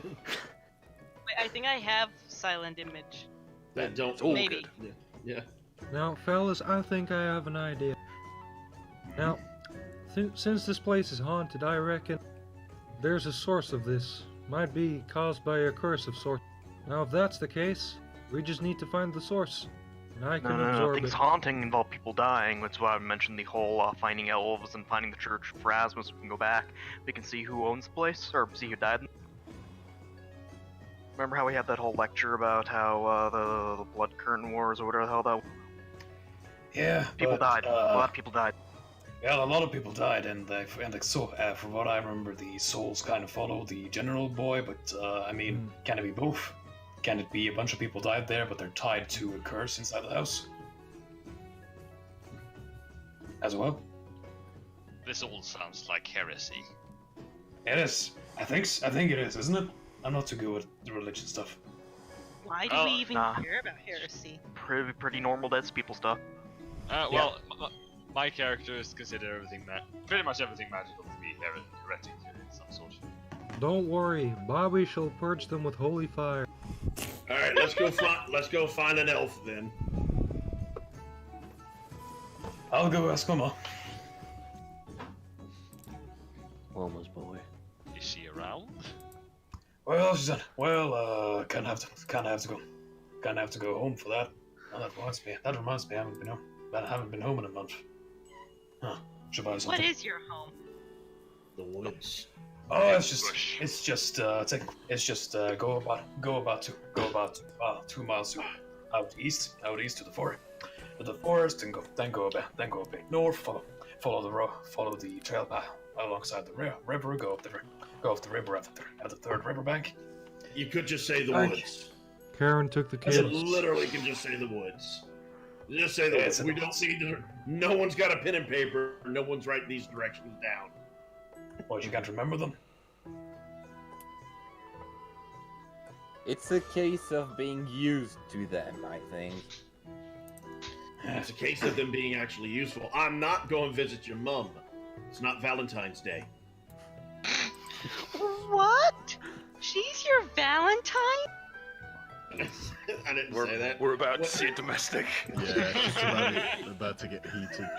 I think I have silent image. That don't. all Maybe. good. Yeah. Now, fellas, I think I have an idea. Now, since this place is haunted, I reckon there's a source of this. Might be caused by a curse of sorts. Now, if that's the case, we just need to find the source. And I can No, absorb things it. haunting involve people dying. That's why I mentioned the whole finding elves and finding the church for Asmus. We can go back. We can see who owns the place, or see who died. Remember how we had that whole lecture about how the blood curtain wars or whatever the hell that was? Yeah, People but, died. A lot of people died. Well, a lot of people died, and from what I remember, the souls kind of follow the general boy. But I mean, can it be both? Can it be a bunch of people died there, but they're tied to a curse inside the house as well? This all sounds like heresy. It is. I think it is, isn't it? I'm not too good with the religion stuff. Why do we even care about heresy? Pretty normal dead people stuff. Well, my character is considered pretty much everything magical to be heretic in some sort. Don't worry, Bobby shall purge them with holy fire. All right, let's go find an elf then. I'll go ask Mama. Mama's boy. Is she around? Well, she said, well, kind of have to go home for that. Oh, that reminds me, I haven't been home in a month. Huh? Should buy something. What is your home? The woods. Oh, it's just go about 2 miles out east to the forest, and then go a bit north. Follow the trail path alongside the river. Go off the river at the third river bank. You could just say the woods. Karen took the You kids. literally can just say the woods. Just say the woods. We don't need to. No one's got a pen and paper. No one's writing these directions down. What, you can't remember them? It's a case of being used to them, I think. It's a case of them being actually useful. I'm not going to visit your mum. It's not Valentine's Day. What? She's your Valentine? I didn't say that. We're about to see a domestic. Yeah, it's about to get heated.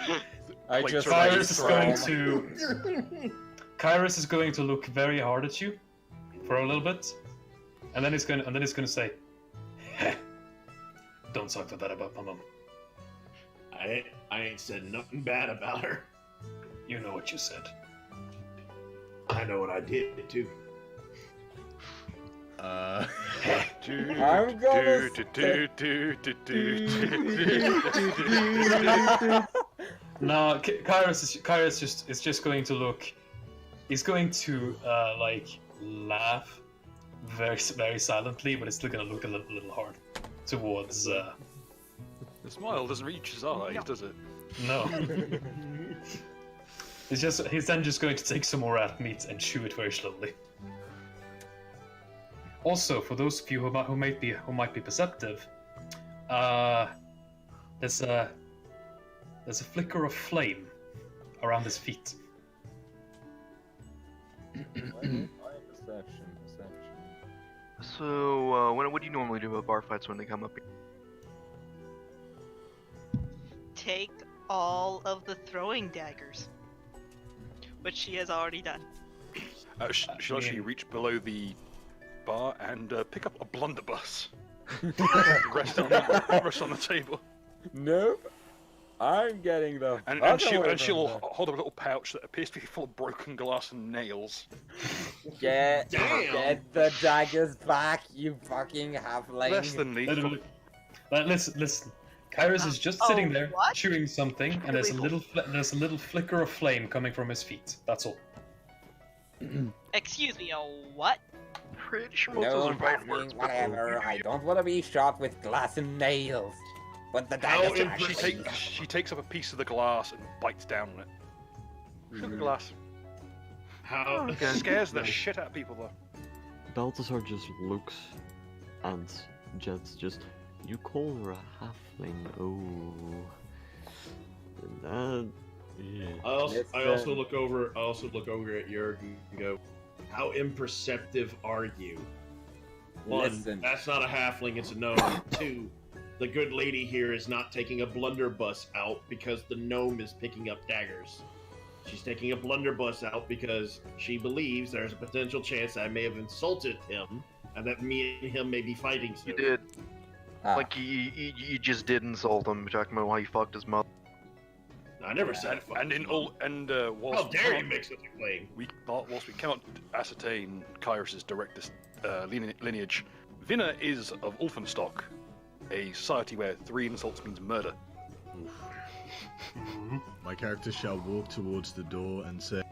Kairos is going to look very hard at you for a little bit, and then he's going to say, "Don't talk to that about my mom." I ain't said nothing bad about her. You know what you said. I know what I did too. I'm gonna No, Kairos is just going to look. He's going to laugh very very silently, but it's still going to look a little hard towards. The smile doesn't reach his eyes, does it? No. He's then just going to take some more rat meat and chew it very slowly. Also, for those of you who might be perceptive, there's a flicker of flame around his feet. Perception. So, what do you normally do about bar fights when they come up here? Take all of the throwing daggers, which she has already done. She'll actually reach below the bar and pick up a blunderbuss. rest on the table. Nope. I'm getting the. And she'll hold a little pouch that appears to be full of broken glass and nails. Get the daggers back, you fucking halfling. Less than lethal. Listen. Kairos is just sitting there chewing something, and there's a little flicker of flame coming from his feet. That's all. Excuse me, a what? Pretty sure No, whatever. I don't want to be shot with glass and nails. But the daggers She takes up a piece of the glass and bites down on it. Sugar glass. How scares the shit out of people though. Balthazar just looks and Jet's just, you call her a halfling, oh. That, yeah. I also look over at Jurg and go, how imperceptive are you? One, Listen. that's not a halfling, it's a gnome. Two, the good lady here is not taking a blunderbuss out because the gnome is picking up daggers. She's taking a blunderbuss out because she believes there's a potential chance I may have insulted him and that me and him may be fighting soon. You did. Like, you just did insult him, talking about how you fucked his mother. I never said fuck. And in all, and how whilst dare you make such a claim? Whilst we cannot ascertain Kyrus's direct lineage, Vinna is of Ulfen stock, a society where 3 insults means murder. My character shall walk towards the door and say,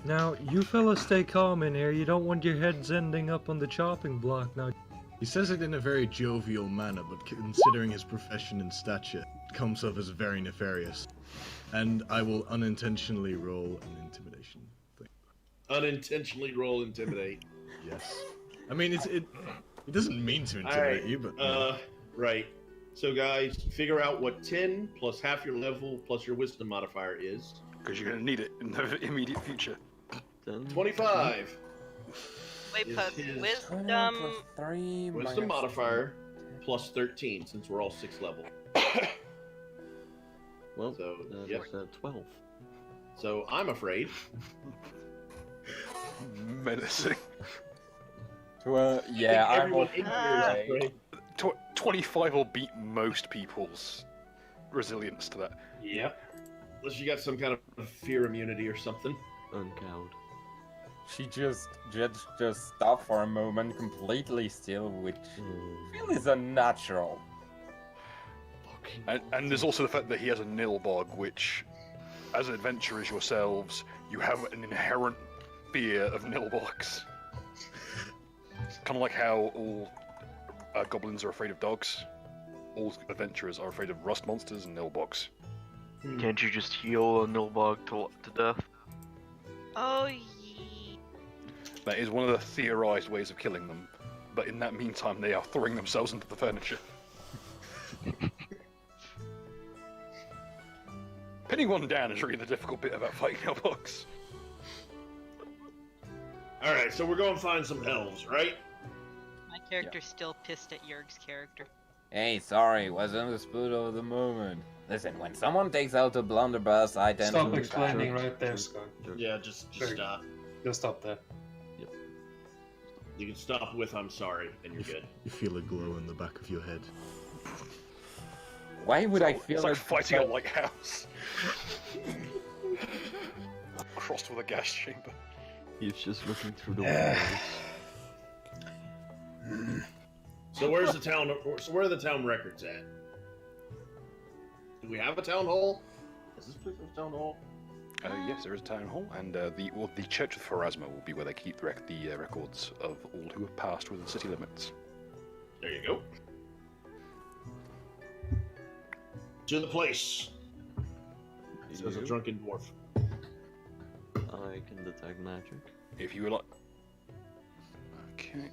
Now, you fellas stay calm in here. You don't want your heads ending up on the chopping block now. He says it in a very jovial manner, but considering his profession and stature, it comes off as very nefarious. And I will unintentionally roll an intimidation thing. Unintentionally roll intimidate. Yes. I mean, it doesn't mean to intimidate you, but... Right. So guys, figure out what 10 plus half your level plus your wisdom modifier is. Because you're going to need it in the immediate future. 25. Wait, Is but his- wisdom. Wisdom modifier plus 13 since we're all 6th level. Well, So, that yep. is 12. So I'm afraid. Menacing. Yeah, I'm Everyone in here is afraid. 25 will beat most people's resilience to that. Yep. Unless you got some kind of fear immunity or something. Uncowed. She just stopped for a moment, completely still, which I feel is unnatural. And there's also the fact that he has a nilbog, which, as adventurers yourselves, you have an inherent fear of nilbogs. Kind of like how all goblins are afraid of dogs. All adventurers are afraid of rust monsters and nilbogs. Can't you just heal a nilbog to death? Oh, That is one of the theorized ways of killing them, but in that meantime they are throwing themselves into the furniture. Pinning one down is really the difficult bit about fighting nilbogs. Alright, so we're going to find some elves, right? my character's still pissed at Jurg's character. Hey, sorry, was in the spirit of the moment. Listen, when someone takes out a blunderbuss, I tend Stop to... explaining right there, Scott. Yeah, just Sure. stop. Just stop there. You can stop with "I'm sorry" and you're good. You feel a glow in the back of your head. Why would I feel It's like it- fighting a lighthouse. Crossed with a gas chamber. He's just looking through the windows. So where's the town? So where are the town records at? Do we have a town hall? Is this place a town hall? Yes, there is a town hall, and the Church of Pharasma will be where they keep the records of all who have passed within the city limits. There you go. To the place. Says a drunken dwarf. I can detect magic. If you would like. Okay.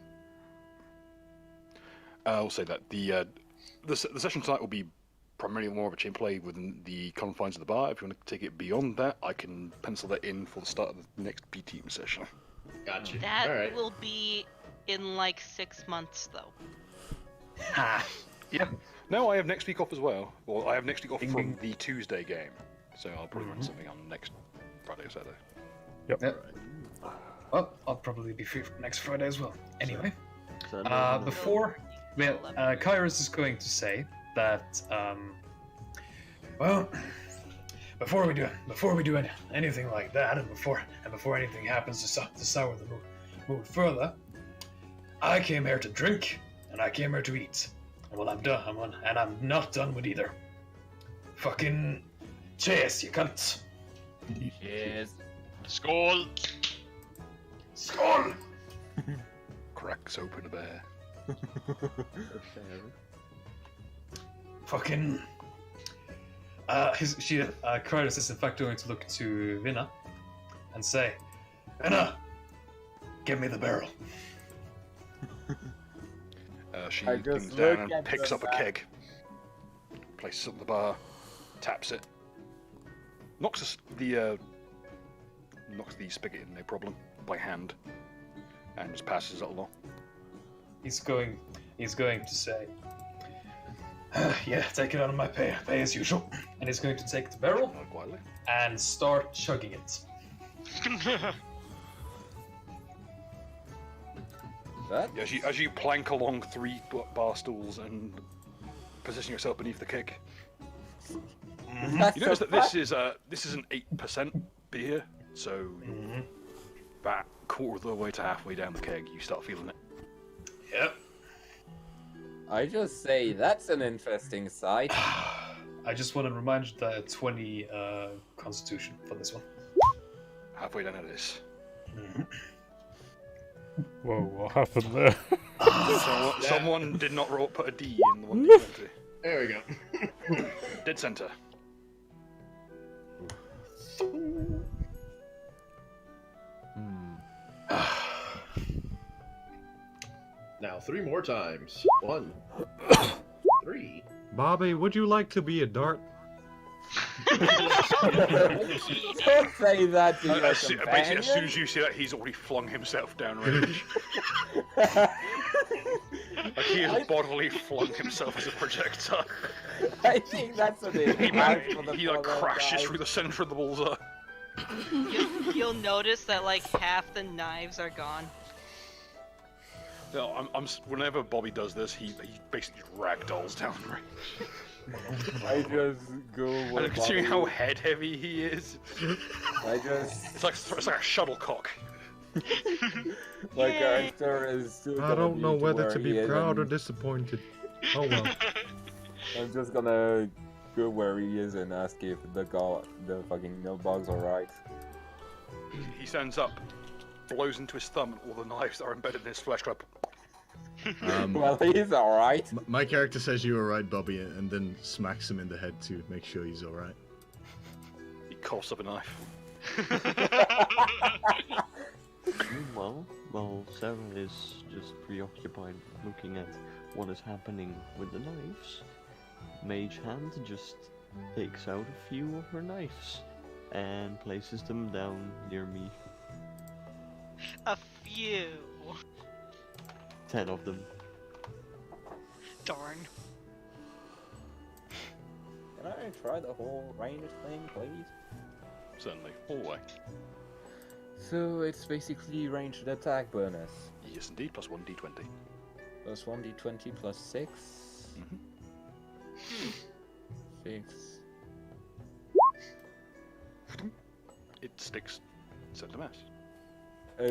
I'll say that the session tonight will be primarily more of a chain play within the confines of the bar. If you want to take it beyond that, I can pencil that in for the start of the next B team session. Gotcha. That All right. will be in like 6 months, though. Yeah. No, I have next week off as well. Well, I have next week off from the Tuesday game, so I'll probably run something on next Friday or Saturday. Yep. Well, I'll probably be free next Friday as well. Anyway, Saturday, before Kairos is going to say that, well, before we do anything like that, and before anything happens to sour the mood further, I came here to drink, and I came here to eat. And well, I'm done. And I'm not done with either. Fucking cheers, you cunt. Cheers. Skål! Skål! Cracks open a bear. Fucking. Kratos is in fact going to look to Vinna and say, Vinna, give me the barrel. She I just comes down look and at picks the up a map. keg, places it on the bar, taps it, knocks the spigot in, no problem, by hand, and just passes it along. He's going to say, yeah, take it out of my pay as usual. And he's going to take the barrel Not quietly. and start chugging it. That? As you plank along 3 bar stools and position yourself beneath the keg, That's you notice so that this is an 8% beer, so about quarter of the way to halfway down the keg, you start feeling it. Yep. I just say that's an interesting sight. I just want to remind you that 20 Constitution for this one. Halfway down it is. Whoa, what happened there? Someone did not put a D in the 1d20. There we go. Dead center. Now 3 more times. 1, 3. Bobby, would you like to be a dart? Don't say that to your Basically, companion. as soon as you see that, he's already flung himself down range. Like he has bodily flung himself as a projectile. I think that's what it is. He like crashes through the center of the bullseye. You'll notice that like half the knives are gone. No, whenever Bobby does this, he basically just ragdolls down range. I just go And with considering Bobby. how head heavy he is, it's like a shuttlecock. My character is still I don't know whether where to he be is, proud or and disappointed. Oh well. I'm just gonna go where he is and ask if the fucking mailbox alright. He stands up, blows into his thumb, and all the knives that are embedded in his flesh go up. Well, he's alright. My character says you're alright, Bobby, and then smacks him in the head to make sure he's alright. He coughs up a knife. Meanwhile, while Sarah is just preoccupied looking at what is happening with the knives, Mage Hand just takes out a few of her knives and places them down near me. A few. 10 of them. Darn. Can I try the whole range thing, please? Certainly. All the way. So it's basically ranged attack bonus. Yes, indeed. Plus 1d20. Plus 1d20 plus 6. 6. It sticks center mass.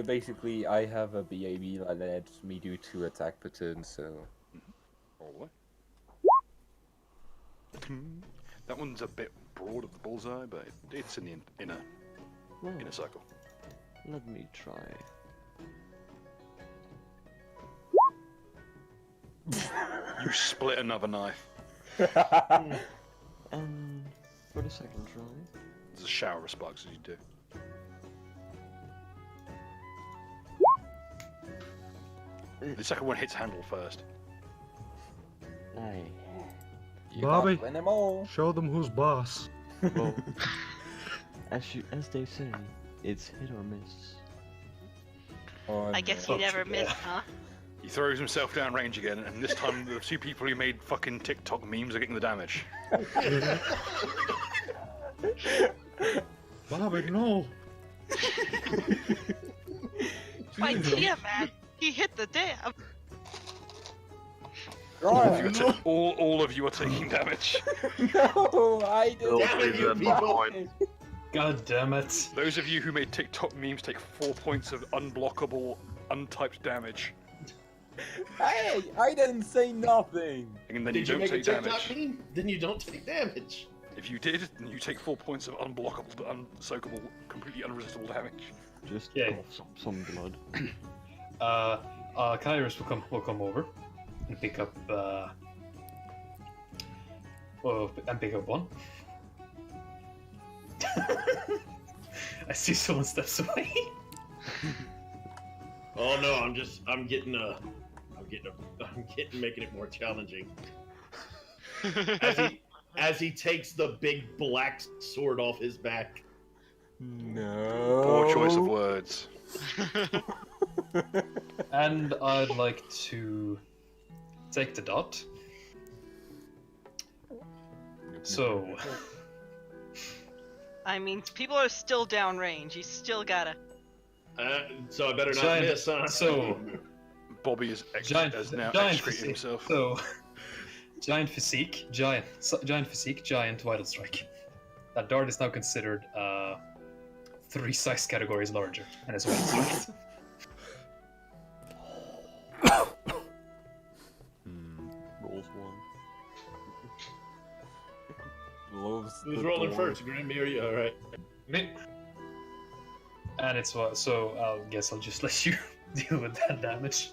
Basically, I have a BAB that lets me do 2 attack patterns, so... All the way. That one's a bit broad of the bullseye, but it's in the inner circle. Let me try. You split another knife. And for the second try. There's a shower of sparks as you do. The second one hits handle first. Aye. Bobby, win them all. show them who's boss. Well, as they say, it's hit or miss. Oh, I guess no. you never miss, huh? He throws himself down range again, and this time the 2 people who made fucking TikTok memes are getting the damage. Bobby, no. Idea, man. He hit the dam. All of you are taking damage. No, I Bill didn't. plays at that point. God damn it. Those of you who made TikTok memes take 4 points of unblockable, untyped damage. Hey, I didn't say nothing. And then Did you you don't make a take TikTok damage. meme? Then you don't take damage. If you did, then you take 4 points of unblockable, unsoakable, completely unresistible damage. Just Yeah. cough some blood. Kairos will come over and pick up one. I see someone steps away. Oh no, I'm getting making it more challenging. As he takes the big black sword off his back. No. Poor choice of words. And I'd like to take the dot. So, I mean, people are still downrange. You still gotta. So I better not giant, miss, huh? so Bobby is giant, has now giant excreted physique. himself. So, giant physique, giant physique, giant vital strike. That dart is now considered 3 size categories larger, and it's vital strike. Rolls 1. Loves Who's the rolling door. first? Grimby or you? All right. Me. And it's what? So I guess I'll just let you deal with that damage.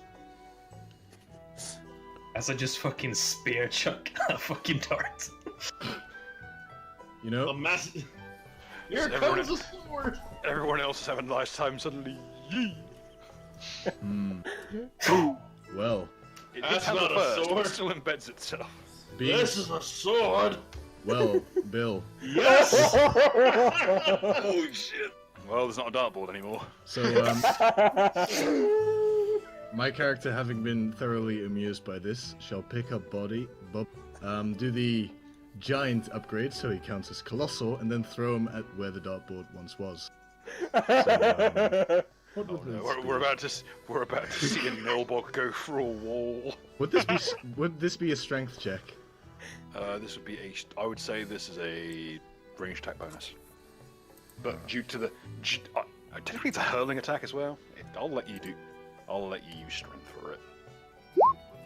As I just fucking spear chuck a fucking dart. You know, A massive. Here So comes the sword. Everyone else is having a nice time suddenly. Yee. well, It That's hits hammer not a first, sword. but still embeds itself. being This is a sword. well, Bill. Yes. Holy shit! Well, there's not a dartboard anymore. So, my character, having been thoroughly amused by this, shall pick up do the giant upgrade so he counts as colossal, and then throw him at where the dartboard once was. So, what would this be? We're about to see a Nilbog go through a wall. Would this be a strength check? This would be I would say this is a range attack bonus. But due to the technically it's a hurling attack as well. I'll let you use strength for it.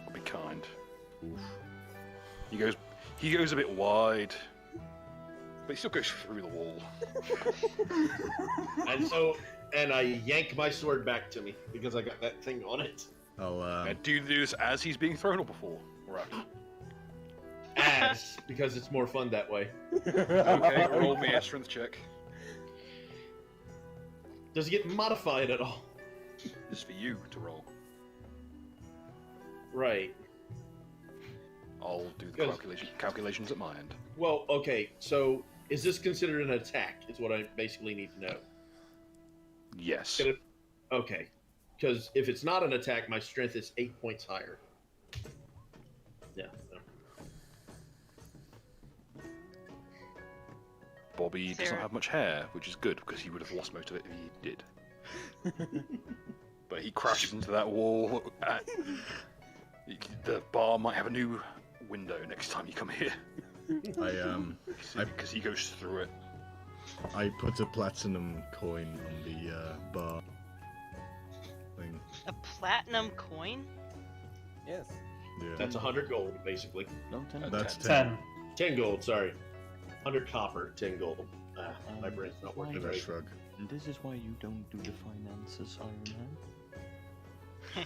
I'll be kind. Oof. He goes a bit wide, but he still goes through the wall. And I yank my sword back to me because I got that thing on it. I'll Do you do this as he's being thrown or before? Or after? As because it's more fun that way. Okay, roll me a strength check. Does it get modified at all? This is for you to roll. Right. I'll do the calculations at my end. Well, okay. So is this considered an attack? Is what I basically need to know. Yes. Okay. Because if it's not an attack, my strength is 8 points higher. Yeah. Bobby doesn't Sarah. have much hair, which is good because he would have lost most of it if he did. But he crashes into that wall. The bar might have a new window next time you come here because he goes through it. I put a platinum coin on the bar thing. A platinum coin? Yes. Yeah. That's 100 gold, basically. No, 10. That's 10. 10 gold, sorry. 100 copper, 10 gold. My brain's not working I right. shrug. This is why you don't do the finances, Iron Man. Do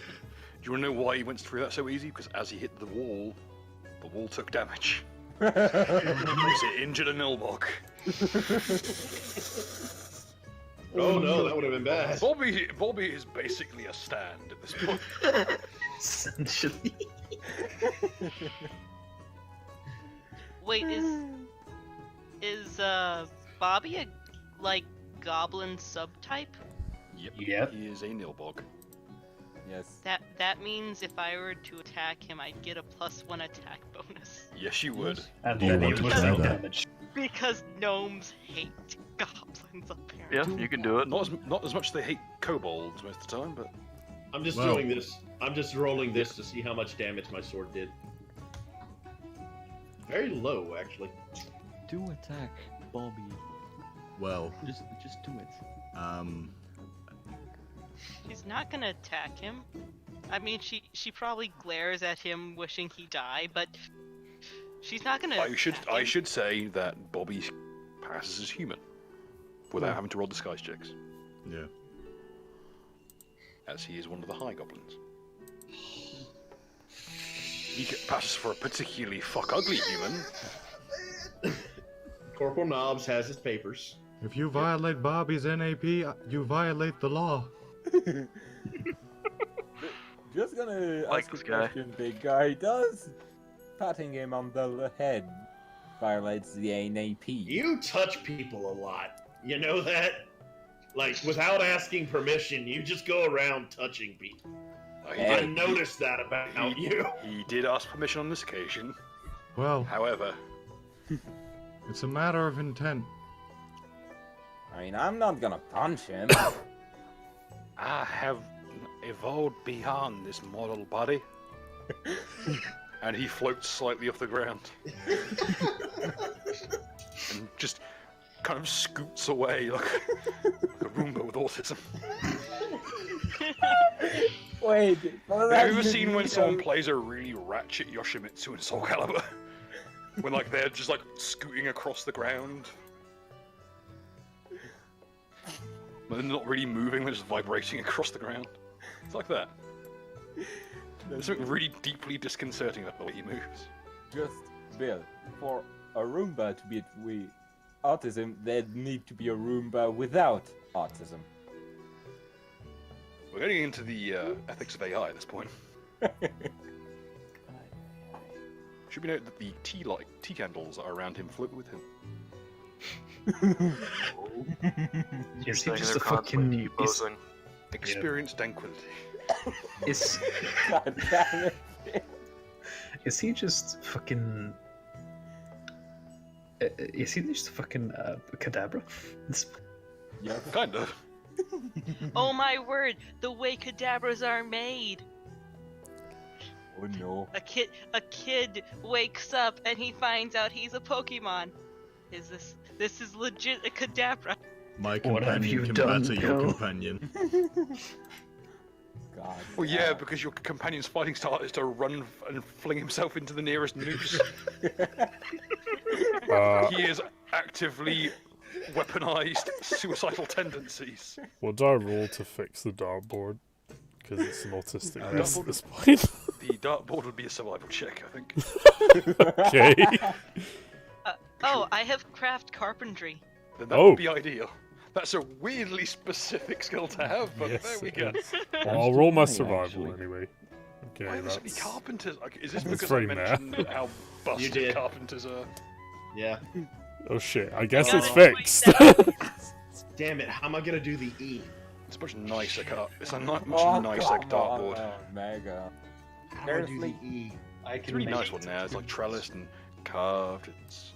you want to know why he went through that so easy? Because as he hit the wall took damage. Because it injured a Nilbog. Oh no, that would have been bad. Bobby is basically a stand at this point. Essentially. Wait, is Bobby a goblin subtype? Yep. He is a Nilbog. Yes. That means if I were to attack him, I'd get a +1 attack bonus. Yes, you would. And You then want he to would try take that? damage. Because gnomes hate goblins, apparently. Yeah, you can do it. Not as much as they hate kobolds most of the time, but I'm just Well. doing this. I'm just rolling this to see how much damage my sword did. Very low, actually. Do attack, Bobby. Well, Just do it. She's not gonna attack him. I mean, she probably glares at him, wishing he died, but she's not gonna. I attack should say that Bobby passes as human without having to roll disguise checks, yeah. as he is one of the high goblins. He passes for a particularly ugly human. Corporal Knobs has his papers. If you violate Bobby's NAP, you violate the law. Just gonna Like ask a this guy. question, big guy. Does patting him on the head violates the NAP? You touch people a lot. You know that? Like, without asking permission, you just go around touching people. I noticed that about you. He did ask permission on this occasion. Well, However, it's a matter of intent. I mean, I'm not gonna punch him. I have evolved beyond this mortal body. And he floats slightly off the ground. And just kind of scoots away like a Roomba with autism. Wait, Have you ever seen when someone plays a really ratchet Yoshimitsu in Soul Calibur? When like they're just like scooting across the ground? But they're not really moving, they're just vibrating across the ground. It's like that. There's something really deeply disconcerting about the way he moves. Just, Bill, for a Roomba to be with autism, there need to be a Roomba without autism. We're getting into the ethics of AI at this point. Should be noted that the tea candles are around him float with him. Is he Saying just they're a constantly fucking... T-posing. Experience tranquility. Is God damn it. is he just fucking... Is he just fucking Kadabra? Yes. Kind of. Oh my word, the way cadabras are made. Oh no. A kid wakes up and he finds out he's a Pokemon. This is legit a cadabra. My What have you companion can done, batter your Bill? companion. God. Well, yeah, because your companion's fighting style is to run and fling himself into the nearest noose. He is actively weaponized suicidal tendencies. What do I roll to fix the dartboard? Because it's an autistic mess at this point. The dartboard would be a survival check, I think. Okay. Oh, I have craft carpentry. Then that Oh. would be ideal. That's a weirdly specific skill to have, but Yes, there we it go. is. Well, I'll roll my funny, survival actually. anyway. Okay, Why are there so many that's... carpenters? Like, is this That's because very I mentioned how busted did. carpenters are? Yeah. Oh shit, I guess got it's it. fixed. Damn it, how am I gonna do the E? It's a much nicer it's a much Oh, nicer come dartboard. on, Mega. How do I do the Seriously? E? I It's can a really make nice it. one now. It's like trellised and carved. It's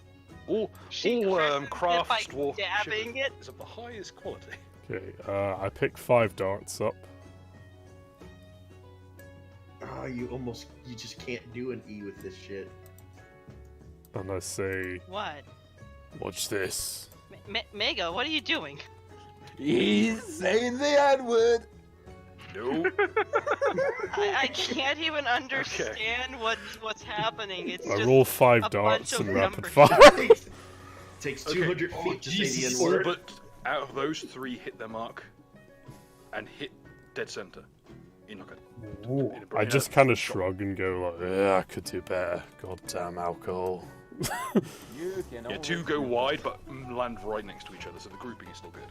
all She crafted craft it by dwarf dabbing shit it. is of the highest quality. Okay, I pick 5 darts up. Oh, you just can't do an E with this shit. And I say, What? watch this. Mega, what are you doing? He's saying the N-word! No. I can't even understand what's happening. It's I just roll 5 a darts bunch of and rapid numbers. fire. Takes Okay. 200 feet to say the Jesus. N-word. But out of those 3 hit their mark and hit dead center. In like a, I just kind of shrug and go like, yeah, I could do better. Goddamn alcohol. You can Yeah, 2 go wide but land right next to each other, so the grouping is still good.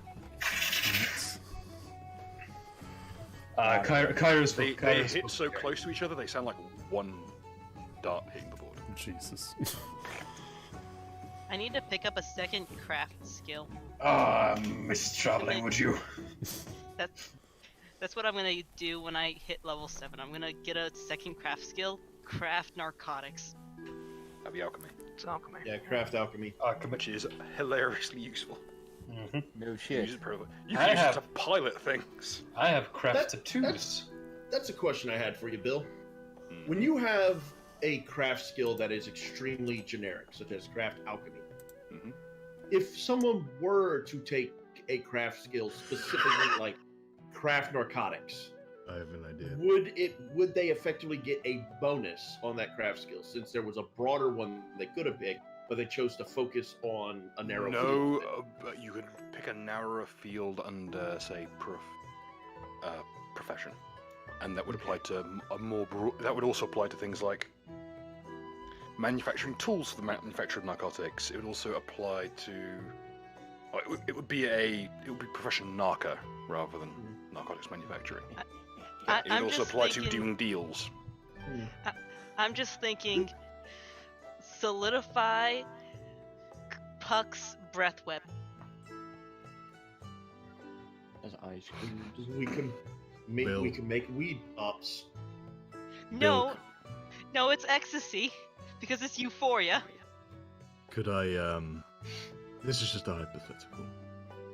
Kyra's They hit so close to each other, they sound like one dart hitting the board. Jesus. I need to pick up a second craft skill. miss traveling, would you? That's what I'm gonna do when I hit level 7. I'm gonna get a second craft skill, craft narcotics. That'd be alchemy. It's alchemy. Yeah, craft alchemy. Which is hilariously useful. No You shit. use it you I can use it have- to pilot things. I have craft tattoos. That's a question I had for you, Bill. Hmm. When you have a craft skill that is extremely generic, such as craft alchemy, Mhm. if someone were to take a craft skill specifically like craft narcotics, I have an idea. would they effectively get a bonus on that craft skill since there was a broader one they could have picked, but they chose to focus on a narrow No, field? but you could pick a narrower field under, say, profession, and that would apply to a more. That would also apply to things like manufacturing tools for the manufacture of narcotics. It would also apply to. It would be profession narco rather than narcotics manufacturing. It I'm also just apply to thinking- doing deals. I'm just thinking, solidify Puck's breath weapon. As ice cubes. We can Bill. make weed pops. No, no, it's ecstasy because it's euphoria. Could I, this is just a hypothetical.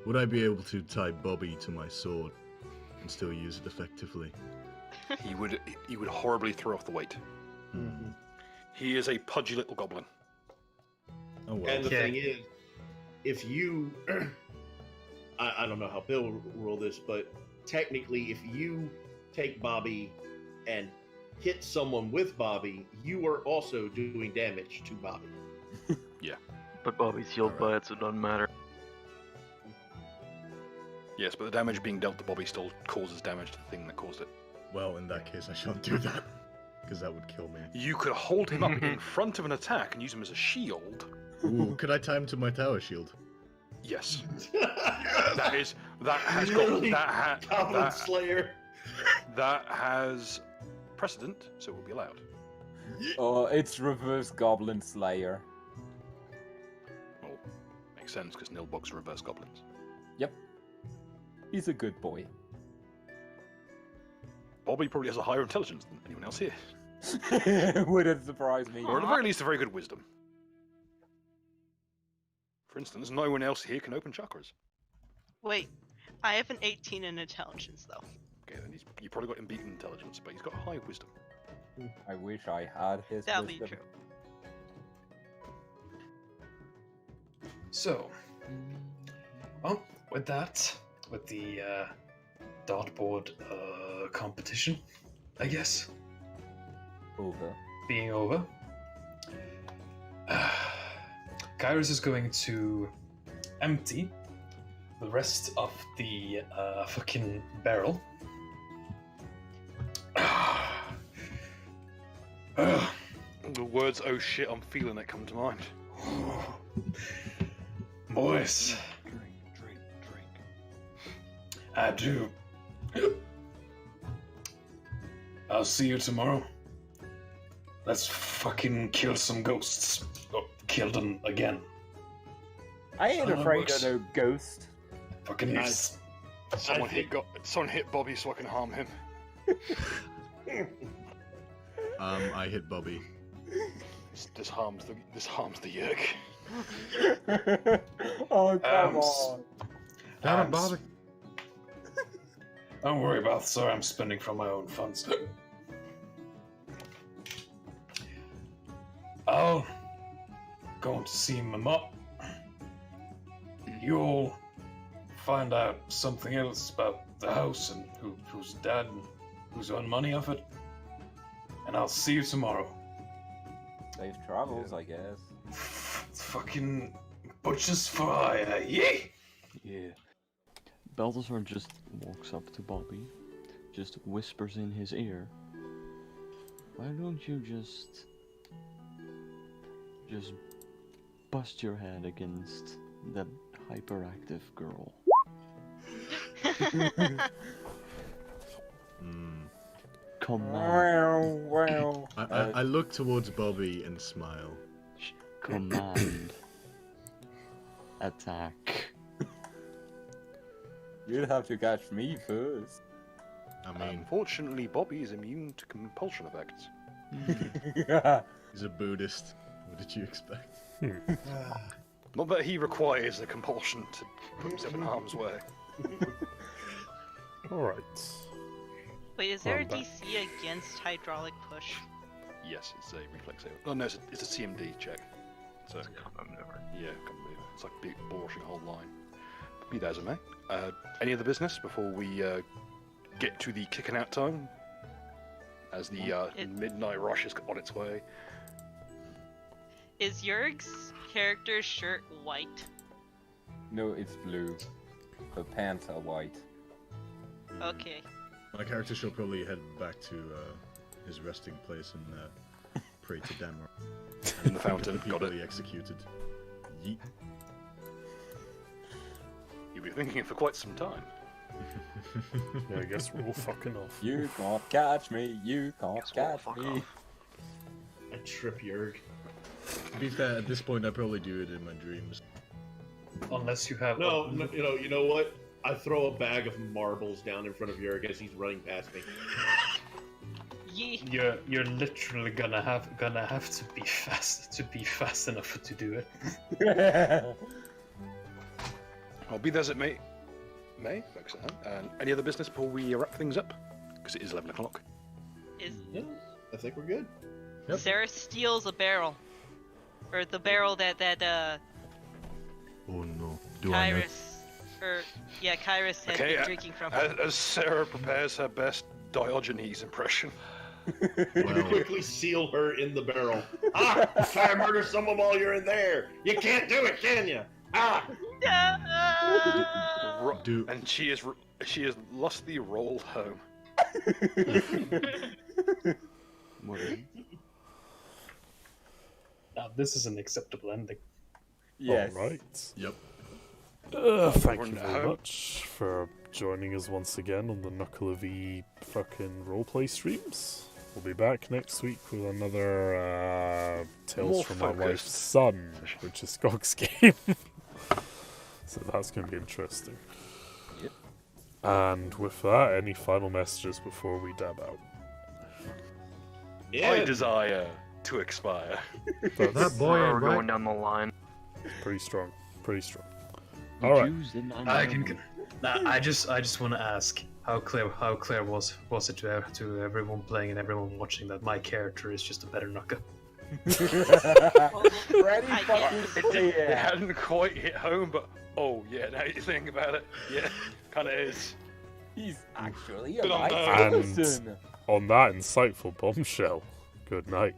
Would I be able to tie Bobby to my sword and still use it effectively? He would horribly throw off the weight. He is a pudgy little goblin. Oh well. And the Okay. thing is, if you, I don't know how Bill will rule this, but technically, if you take Bobby and hit someone with Bobby, you are also doing damage to Bobby. But Bobby's healed by it, so it doesn't matter. Yes, but the damage being dealt to Bobby still causes damage to the thing that caused it. Well, in that case, I shan't do that. Because that would kill me. You could hold him up in front of an attack and use him as a shield. Ooh, could I tie him to my tower shield? Yes. that has Literally, got Goblin Slayer. that has precedent, so it will be allowed. Oh, it's reverse Goblin Slayer. Well, makes sense because Nilbog's reverse goblins. He's a good boy. Bobby probably has a higher intelligence than anyone else here, Wouldn't surprise me. or at the very least, a very good wisdom. For instance, no one else here can open chakras. Wait, I have an 18 in intelligence though. Okay, then you probably got him beaten in intelligence, but he's got high wisdom. I wish I had his That'll be wisdom. true. So, well, with that, with the dartboard competition, I guess, Over. being over, Kairos is going to empty the rest of the fucking barrel. The words "oh shit, I'm feeling it" come to mind. Boys, Drink. I do. I'll see you tomorrow. Let's fucking kill some ghosts. Oh, kill them again. I ain't Son of a afraid bitch. of no ghost. Fucking Nice. Someone hit Bobby so I can harm him. I hit Bobby. This harms the Yerk. Oh, come Um, on. Damn it, And- Bobby. Don't worry about it, sir. I'm spending from my own funds. I'll going to see Mama. You'll find out something else about the house and who's dead and who's on money off it. And I'll see you tomorrow. Safe travels, I guess. Fucking butchers for hire, yeah! Yeah. Balthazar just walks up to Bobby, just whispers in his ear, "Why don't you just bust your head against that hyperactive girl?" Command. Well. I look towards Bobby and smile. Command. Attack. You'd have to catch me first. I mean, Unfortunately, Bobby is immune to compulsion effects. he's a Buddhist. What did you expect? Not that he requires a compulsion to put himself in harm's way. Alright. Wait, is there a I'm back. DC against hydraulic push? Yes, it's a reflex save. Oh no, it's a CMD check. So yeah, can't believe it. It's like aborting a whole line. Be that as it may. Any other business before we get to the kicking out time? As the midnight rush is on its way. Is Jurg's character's shirt white? No, it's blue. The pants are white. Okay. My character shall probably head back to his resting place and pray to Damar. In the fountain, people got it. he executed. Yeet. You'll be thinking it for quite some time. Yeah, I guess we're all fucking off. You can't catch me. You can't Guess we'll catch fuck me. off. I trip Yerg. To be fair, at this point, I probably do it in my dreams. Unless you have. No, you know what? I throw a bag of marbles down in front of Yerg as he's running past me. Yeah. You're literally gonna have to be fast enough to do it. I'll be there at May. Thanks, and any other business before we wrap things up? Because it is 11 o'clock. Is Yeah, I think we're good. Yep. Sarah steals a barrel, or the barrel that Oh no. Do I know? Kyrus had Okay, been drinking from. As Sarah prepares her best Diogenes impression. You quickly seal her in the barrel. Ah! Try to murder someone while you're in there. You can't do it, can you? Ah! Do And she is lustily rolled home. Now this is an acceptable ending. Yes. Alright. Yep. Thank you very much for joining us once again on the Knuckle of E fucking roleplay streams. We'll be back next week with another Tales More from My focused. Wife's Son, which is Skog's game. So that's going to be interesting. Yep. And with that, any final messages before we dab out? Yeah. I desire to expire. That boy We're ain't going right. down the line. Pretty strong. Pretty strong. Alright. I just want to ask how clear was it to everyone playing and everyone watching that my character is just a better knucker? Pretty I fucking guess. It clear. hadn't quite hit home, but oh yeah, now you think about it, yeah, kind of is. He's actually a Good on nice that. person. On that insightful bombshell, good night.